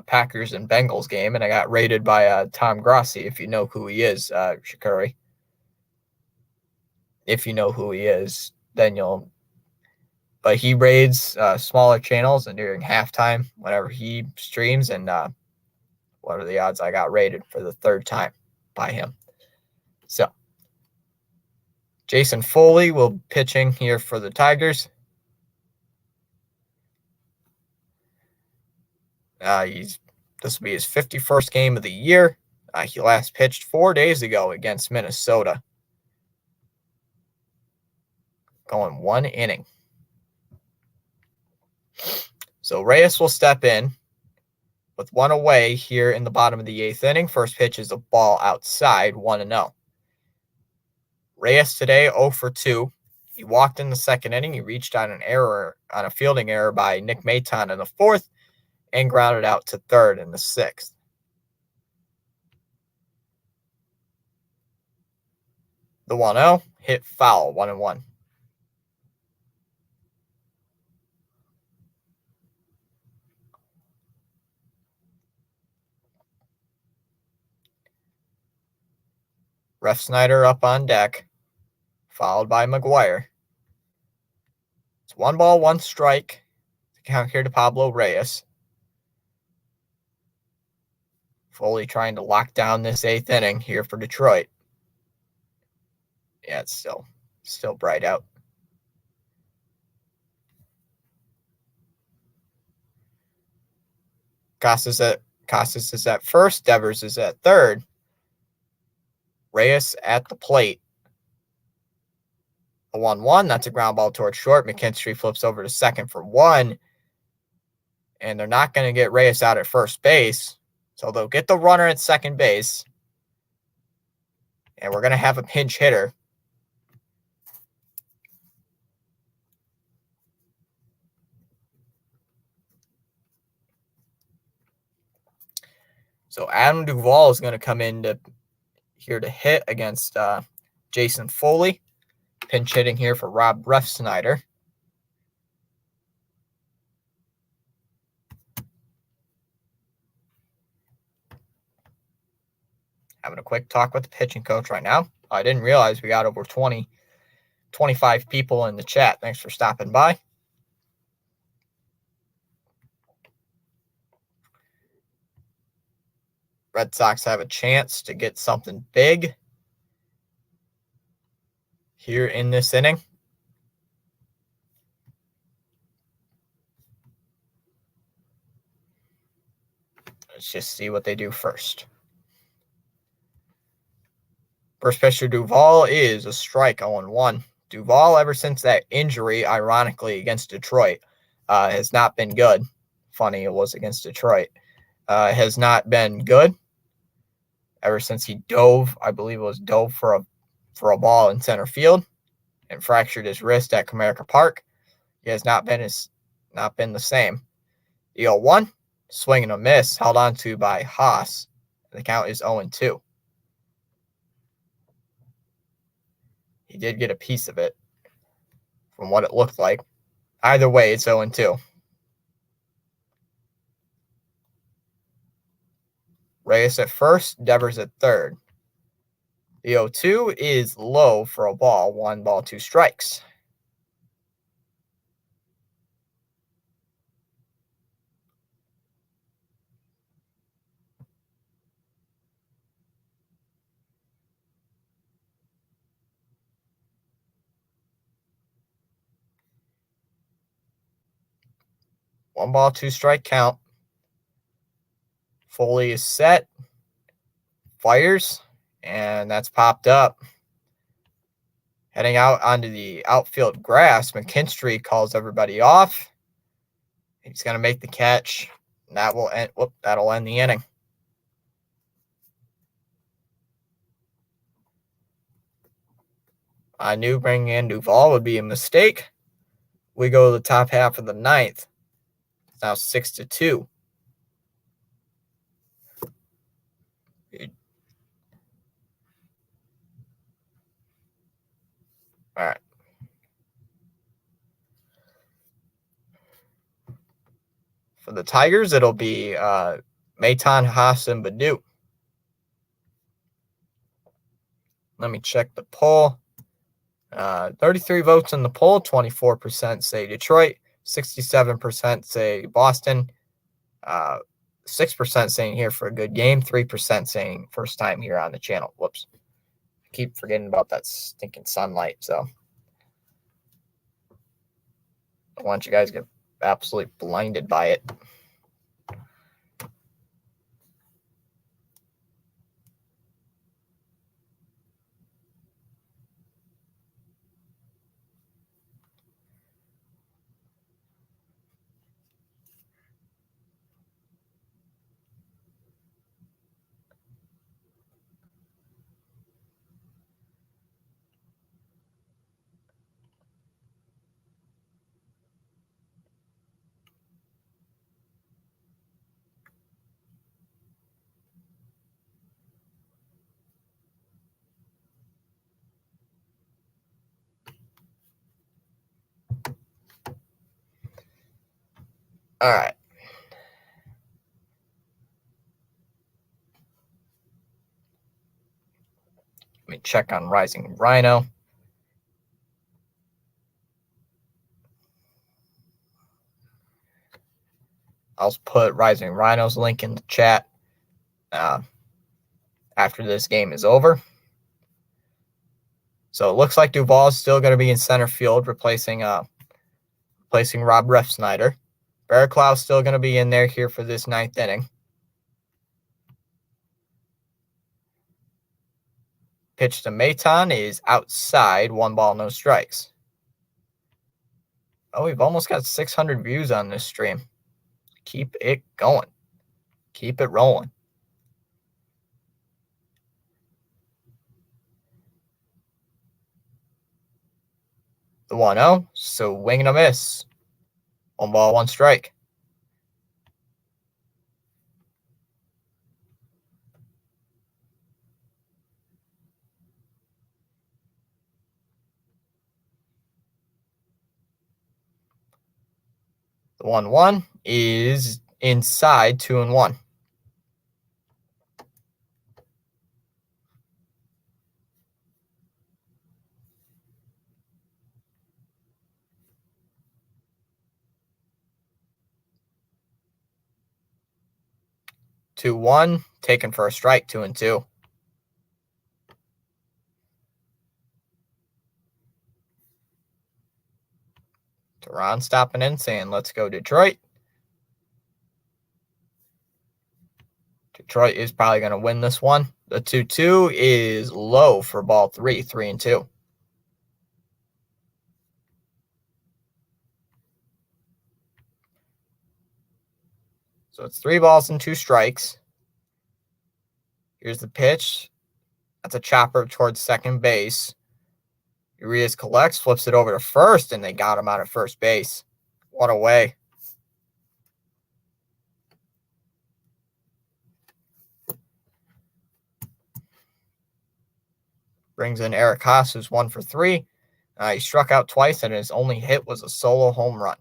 Packers and Bengals game, and I got raided by Tom Grossi, if you know who he is, Shakuri. If you know who he is, then you'll... But he raids smaller channels, and during halftime, whenever he streams, and what are the odds I got raided for the third time by him? So, Jason Foley will be pitching here for the Tigers. This will be his 51st game of the year. He last pitched 4 days ago against Minnesota, going 1 inning. So Reyes will step in with 1 away here in the bottom of the 8th inning. First pitch is a ball outside, 1-0. Reyes today 0 for 2. He walked in the 2nd inning. He reached on a fielding error by Nick Maton in the 4th and grounded out to 3rd in the 6th. The 1-0 hit foul, 1-1. Refsnyder up on deck, followed by McGuire. It's 1 ball, 1 strike. The count here to Pablo Reyes. Foley trying to lock down this 8th inning here for Detroit. Yeah, it's still bright out. Casas is at first. Devers is at 3rd. Reyes at the plate. A 1-1. That's a ground ball towards short. McKinstry flips over to 2nd for 1. And they're not going to get Reyes out at first base. So they'll get the runner at 2nd base. And we're going to have a pinch hitter. So Adam Duvall is going to come in here to hit against Jason Foley. Pinch hitting here for Rob Refsnyder. Having a quick talk with the pitching coach right now. I didn't realize we got over 25 people in the chat. Thanks for stopping by. Red Sox have a chance to get something big here in this inning. Let's just see what they do first. First pitcher Duvall is a strike, 0-1. Duvall, ever since that injury, ironically, against Detroit, has not been good. Funny it was against Detroit. Has not been good ever since he dove. I believe it was dove for a ball in center field and fractured his wrist at Comerica Park. He has not been the same. The 0-1, swing and a miss, held on to by Haas. The count is 0-2. He did get a piece of it. from what it looked like. Either way, it's 0-2. Reyes at first, Devers at third. The 0-2 is low for a ball. 1 ball, 2 strikes. One ball, 2 strike count. Foley is set. Fires. And that's popped up. Heading out onto the outfield grass, McKinstry calls everybody off. He's going to make the catch. And that will end. That'll end the inning. I knew bringing in Duvall would be a mistake. We go to the top half of the ninth. It's now 6-2. All right. For the Tigers, it'll be Maton, Haas, and Badu. Let me check the poll. 33 votes in the poll. 24% say Detroit. 67% say Boston. 6% saying here for a good game. 3% saying first time here on the channel. Whoops. I keep forgetting about that stinking sunlight. So I want you guys to get absolutely blinded by it. All right. Let me check on Rising Rhino. I'll put Rising Rhino's link in the chat after this game is over. So it looks like Duvall is still going to be in center field, replacing Rob Refsnyder. Barraclough's still going to be in there here for this ninth inning. Pitch to Maton is outside. 1 ball, no strikes. Oh, we've almost got 600 views on this stream. Keep it going. Keep it rolling. The 1-0. So wing and a miss. 1 ball, 1 strike. The 1-1 is inside. 2-1. Two one, taken for a strike. 2-2. Teron stopping in, saying, "Let's go, Detroit." Detroit is probably going to win this one. The 2-2 is low for ball 3, 3-2. So it's 3 balls and 2 strikes. Here's the pitch. That's a chopper towards second base. Urias collects, flips it over to first, and they got him out of first base. What a way. Brings in Eric Haas, who's 1 for 3. He struck out twice, and his only hit was a solo home run.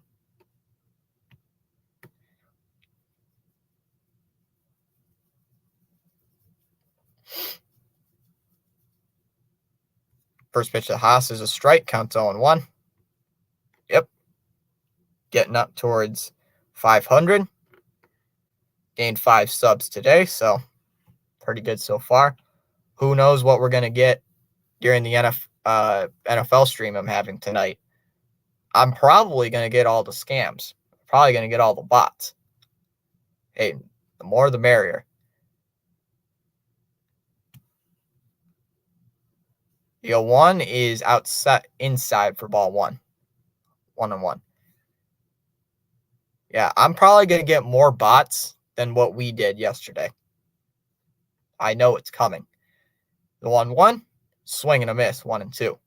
First pitch to Haas is a strike. Count 0-1. Yep. Getting up towards 500. Gained 5 subs today, so pretty good so far. Who knows what we're going to get during the NFL stream I'm having tonight. I'm probably going to get all the scams. Probably going to get all the bots. Hey, the more the merrier. The 0-1 is inside for ball 1. 1-1. Yeah, I'm probably going to get more bots than what we did yesterday. I know it's coming. The 1-1, swing and a miss, 1-2.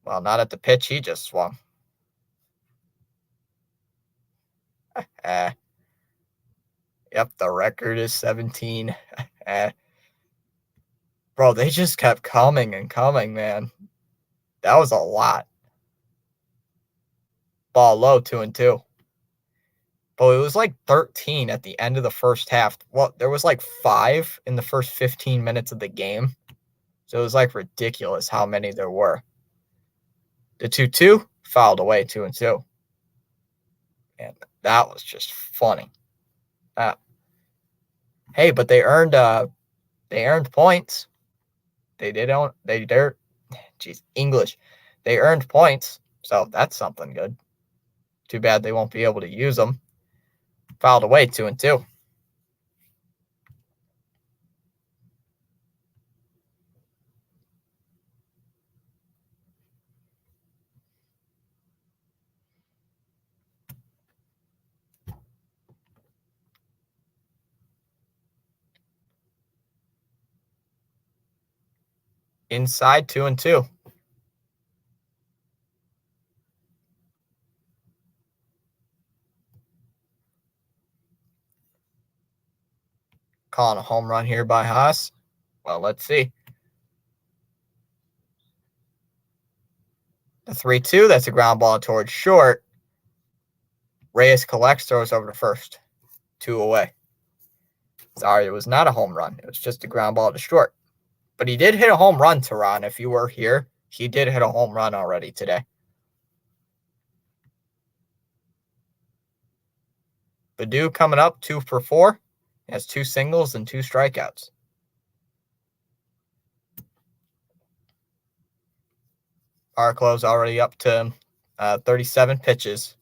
Well, not at the pitch he just swung. Yep, the record is 17. Bro, they just kept coming and coming, man. That was a lot. Ball low, 2-2. But it was like 13 at the end of the first half. Well, there was like 5 in the first 15 minutes of the game. So it was like ridiculous how many there were. The 2-2 fouled away, 2-2. And that was just funny. Hey, but they earned points. English. They earned points, so that's something good. Too bad they won't be able to use them. Fouled away, 2-2. Inside, 2-2. Calling a home run here by Haas. Well, let's see. The 3-2, that's a ground ball towards short. Reyes collects, throws over to first. 2 away. Sorry, it was not a home run. It was just a ground ball to short. But he did hit a home run, Tehran. If you were here, he did hit a home run already today. Baddoo coming up 2 for 4. He has 2 singles and 2 strikeouts. Barclow's already up to 37 pitches.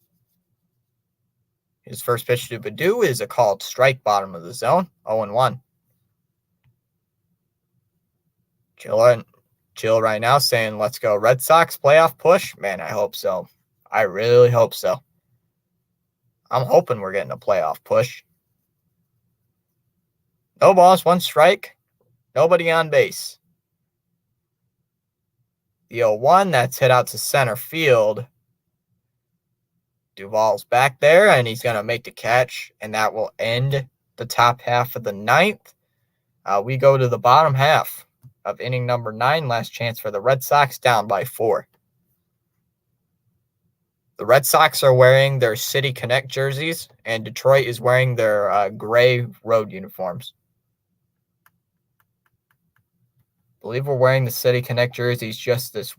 His first pitch to Baddoo is a called strike, bottom of the zone, 0-1. Chill right now saying, let's go Red Sox playoff push. Man, I hope so. I really hope so. I'm hoping we're getting a playoff push. No balls, 1 strike. Nobody on base. The 0-1, that's hit out to center field. Duvall's back there, and he's going to make the catch, and that will end the top half of the 9th. We go to the bottom half of inning number 9. Last chance for the Red Sox, down by 4. The Red Sox are wearing their City Connect jerseys, and Detroit is wearing their gray road uniforms. I believe we're wearing the City Connect jerseys just this.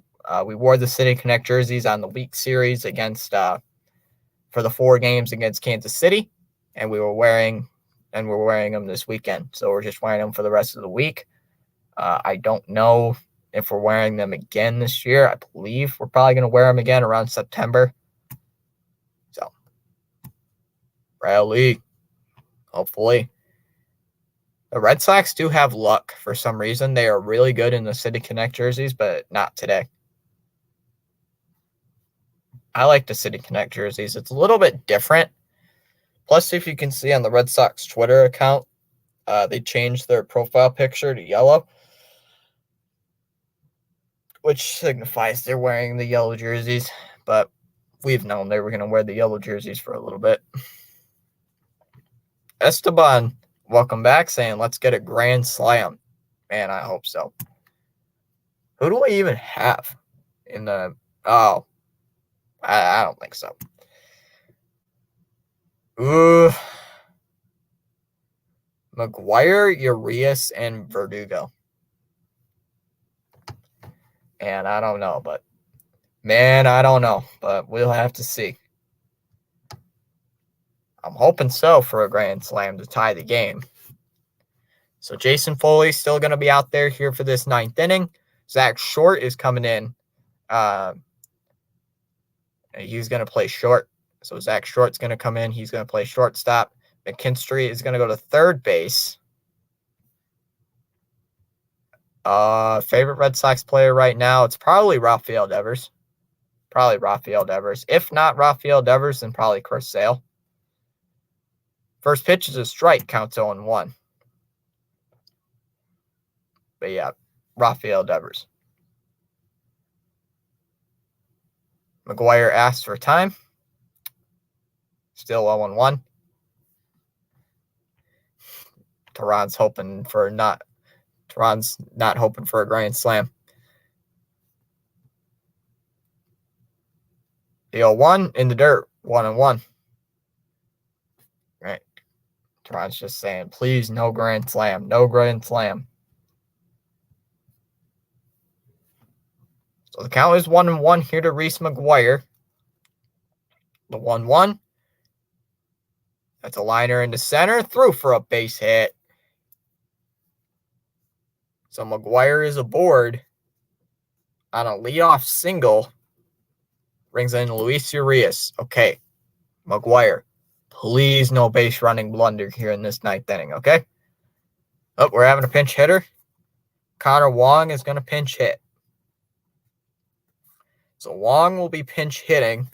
We wore the City Connect jerseys on the week series against for the 4 games against Kansas City, and we're wearing them this weekend. So we're just wearing them for the rest of the week. I don't know if we're wearing them again this year. I believe we're probably going to wear them again around September. So, rally, hopefully. The Red Sox do have luck for some reason. They are really good in the City Connect jerseys, but not today. I like the City Connect jerseys. It's a little bit different. Plus, if you can see on the Red Sox Twitter account, they changed their profile picture to yellow, which signifies they're wearing the yellow jerseys. But we've known they were going to wear the yellow jerseys for a little bit. Esteban, welcome back, saying, let's get a grand slam. Man, I hope so. Who do I even have in the? Oh, I don't think so. Ooh, McGuire, Urias, and Verdugo. And I don't know, but man, I don't know, but we'll have to see. I'm hoping so for a grand slam to tie the game. So Jason Foley's still going to be out there here for this ninth inning. Zach Short is coming in. He's going to play short. So Zach Short's going to come in. He's going to play shortstop. McKinstry is going to go to third base. Favorite Red Sox player right now, it's probably Rafael Devers. If not Rafael Devers, then probably Chris Sale. First pitch is a strike, counts 0-1. But yeah, Rafael Devers. McGuire asks for time. Still 0-1. Teron's not hoping for a grand slam. The 0-1 in the dirt, 1-1. Right. Teron's just saying, please, no grand slam. No grand slam. So the count is 1-1 here to Reese McGuire. The 1-1. That's a liner into center. Through for a base hit. So McGuire is aboard on a leadoff single. Brings in Luis Urias. Okay. McGuire, please no base running blunder here in this ninth inning, okay? Oh, we're having a pinch hitter. Connor Wong is going to pinch hit. So Wong will be pinch hitting.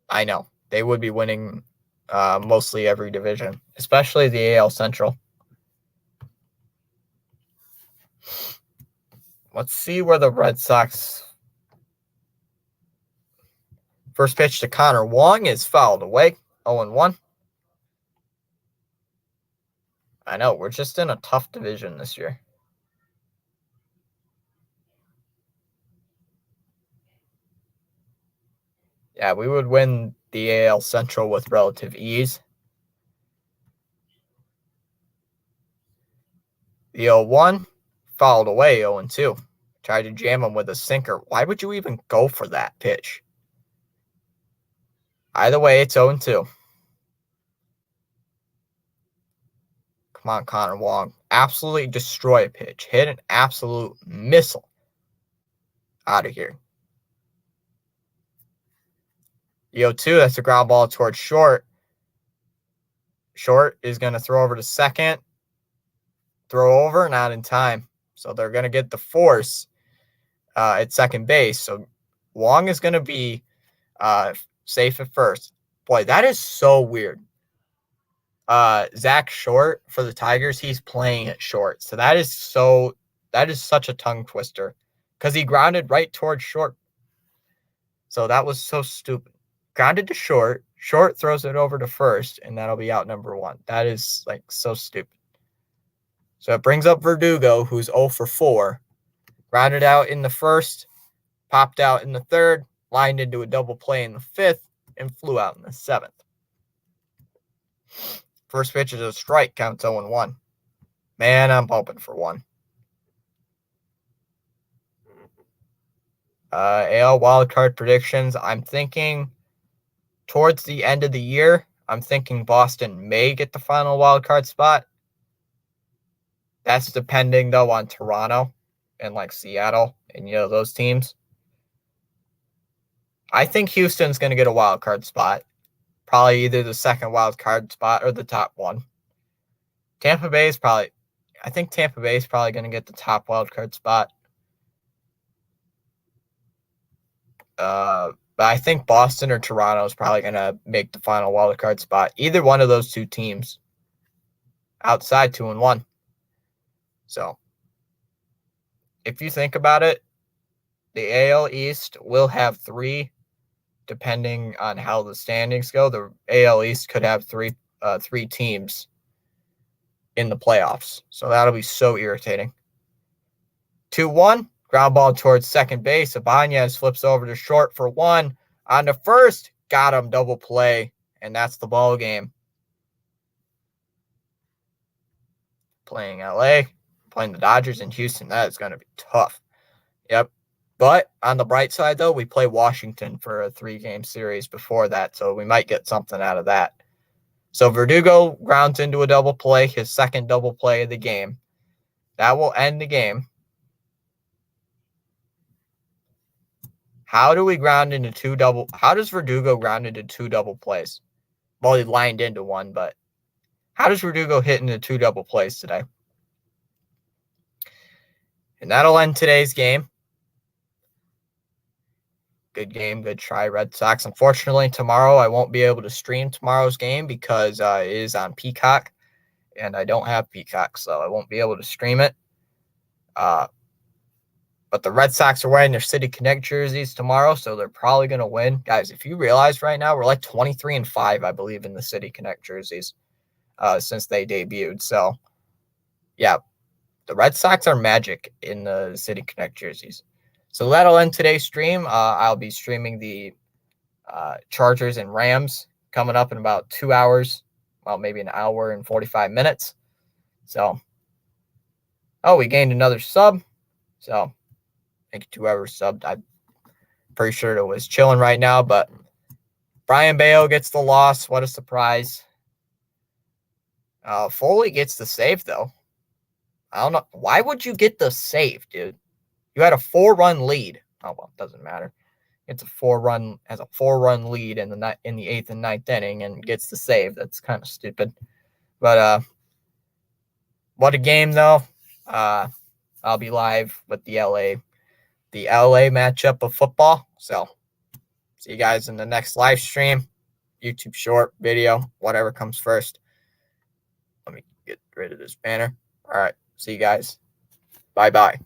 I know. They would be winning mostly every division, especially the AL Central. Let's see where the Red Sox... First pitch to Connor Wong is fouled away. 0-1. I know. We're just in a tough division this year. Yeah, we would win the AL Central with relative ease. The 0-1, fouled away, 0-2. Tried to jam him with a sinker. Why would you even go for that pitch? Either way, it's 0-2. Come on, Connor Wong. Absolutely destroy a pitch. Hit an absolute missile out of here. The 0-2, that's a ground ball towards short. Short is going to throw over to second. Throw over, not in time. So they're going to get the force at second base. So Wong is going to be safe at first. Boy, that is so weird. Zach Short for the Tigers, he's playing at short. So that is such a tongue twister because he grounded right towards short. So that was so stupid. Grounded to short. Short throws it over to first, and that'll be out number 1. That is like so stupid. So it brings up Verdugo, who's 0 for 4. Grounded out in the first, popped out in the third, lined into a double play in the 5th, and flew out in the 7th. First pitch is a strike, counts 0-1. Man, I'm hoping for 1. AL wildcard predictions. I'm thinking towards the end of the year, I'm thinking Boston may get the final wildcard spot. That's depending, though, on Toronto and, like, Seattle and, those teams. I think Houston's going to get a wildcard spot. Probably either the second wildcard spot or the top one. Tampa Bay is probably going to get the top wildcard spot. But I think Boston or Toronto is probably going to make the final wildcard spot. Either one of those two teams outside 2-1. So, if you think about it, the AL East will have 3, depending on how the standings go. The AL East could have three teams in the playoffs. So that'll be so irritating. 2-1, ground ball towards second base. Ibanez flips over to short for 1. On to first, got him, double play, and that's the ball game. Playing LA, playing the Dodgers in Houston, that is going to be tough. Yep. But on the bright side, though, we play Washington for a 3-game series before that, so we might get something out of that. So Verdugo grounds into a double play, his second double play of the game. That will end the game. How do we ground into how does Verdugo ground into 2 double plays? Well, he lined into 1, but how does Verdugo hit into 2 double plays today? And that'll end today's game. Good game, good try, Red Sox. Unfortunately, tomorrow I won't be able to stream tomorrow's game because it is on Peacock, and I don't have Peacock, so I won't be able to stream it. But the Red Sox are wearing their City Connect jerseys tomorrow, so they're probably going to win. Guys, if you realize right now, we're like 23-5, I believe, in the City Connect jerseys since they debuted. So, yeah, the Red Sox are magic in the City Connect jerseys. So that'll end today's stream. I'll be streaming the Chargers and Rams coming up in about 2 hours. Well, maybe an hour and 45 minutes. So, we gained another sub. So, thank you to whoever subbed. I'm pretty sure it was chilling right now, but Brian Bayo gets the loss. What a surprise. Foley gets the save, though. I don't know. Why would you get the save, dude? You had a 4-run lead. Oh, well, it doesn't matter. It's a 4-run lead in the 8th and 9th inning and gets the save. That's kind of stupid. But what a game, though. I'll be live with the LA matchup of football. So see you guys in the next live stream, YouTube short, video, whatever comes first. Let me get rid of this banner. All right. See you guys. Bye-bye.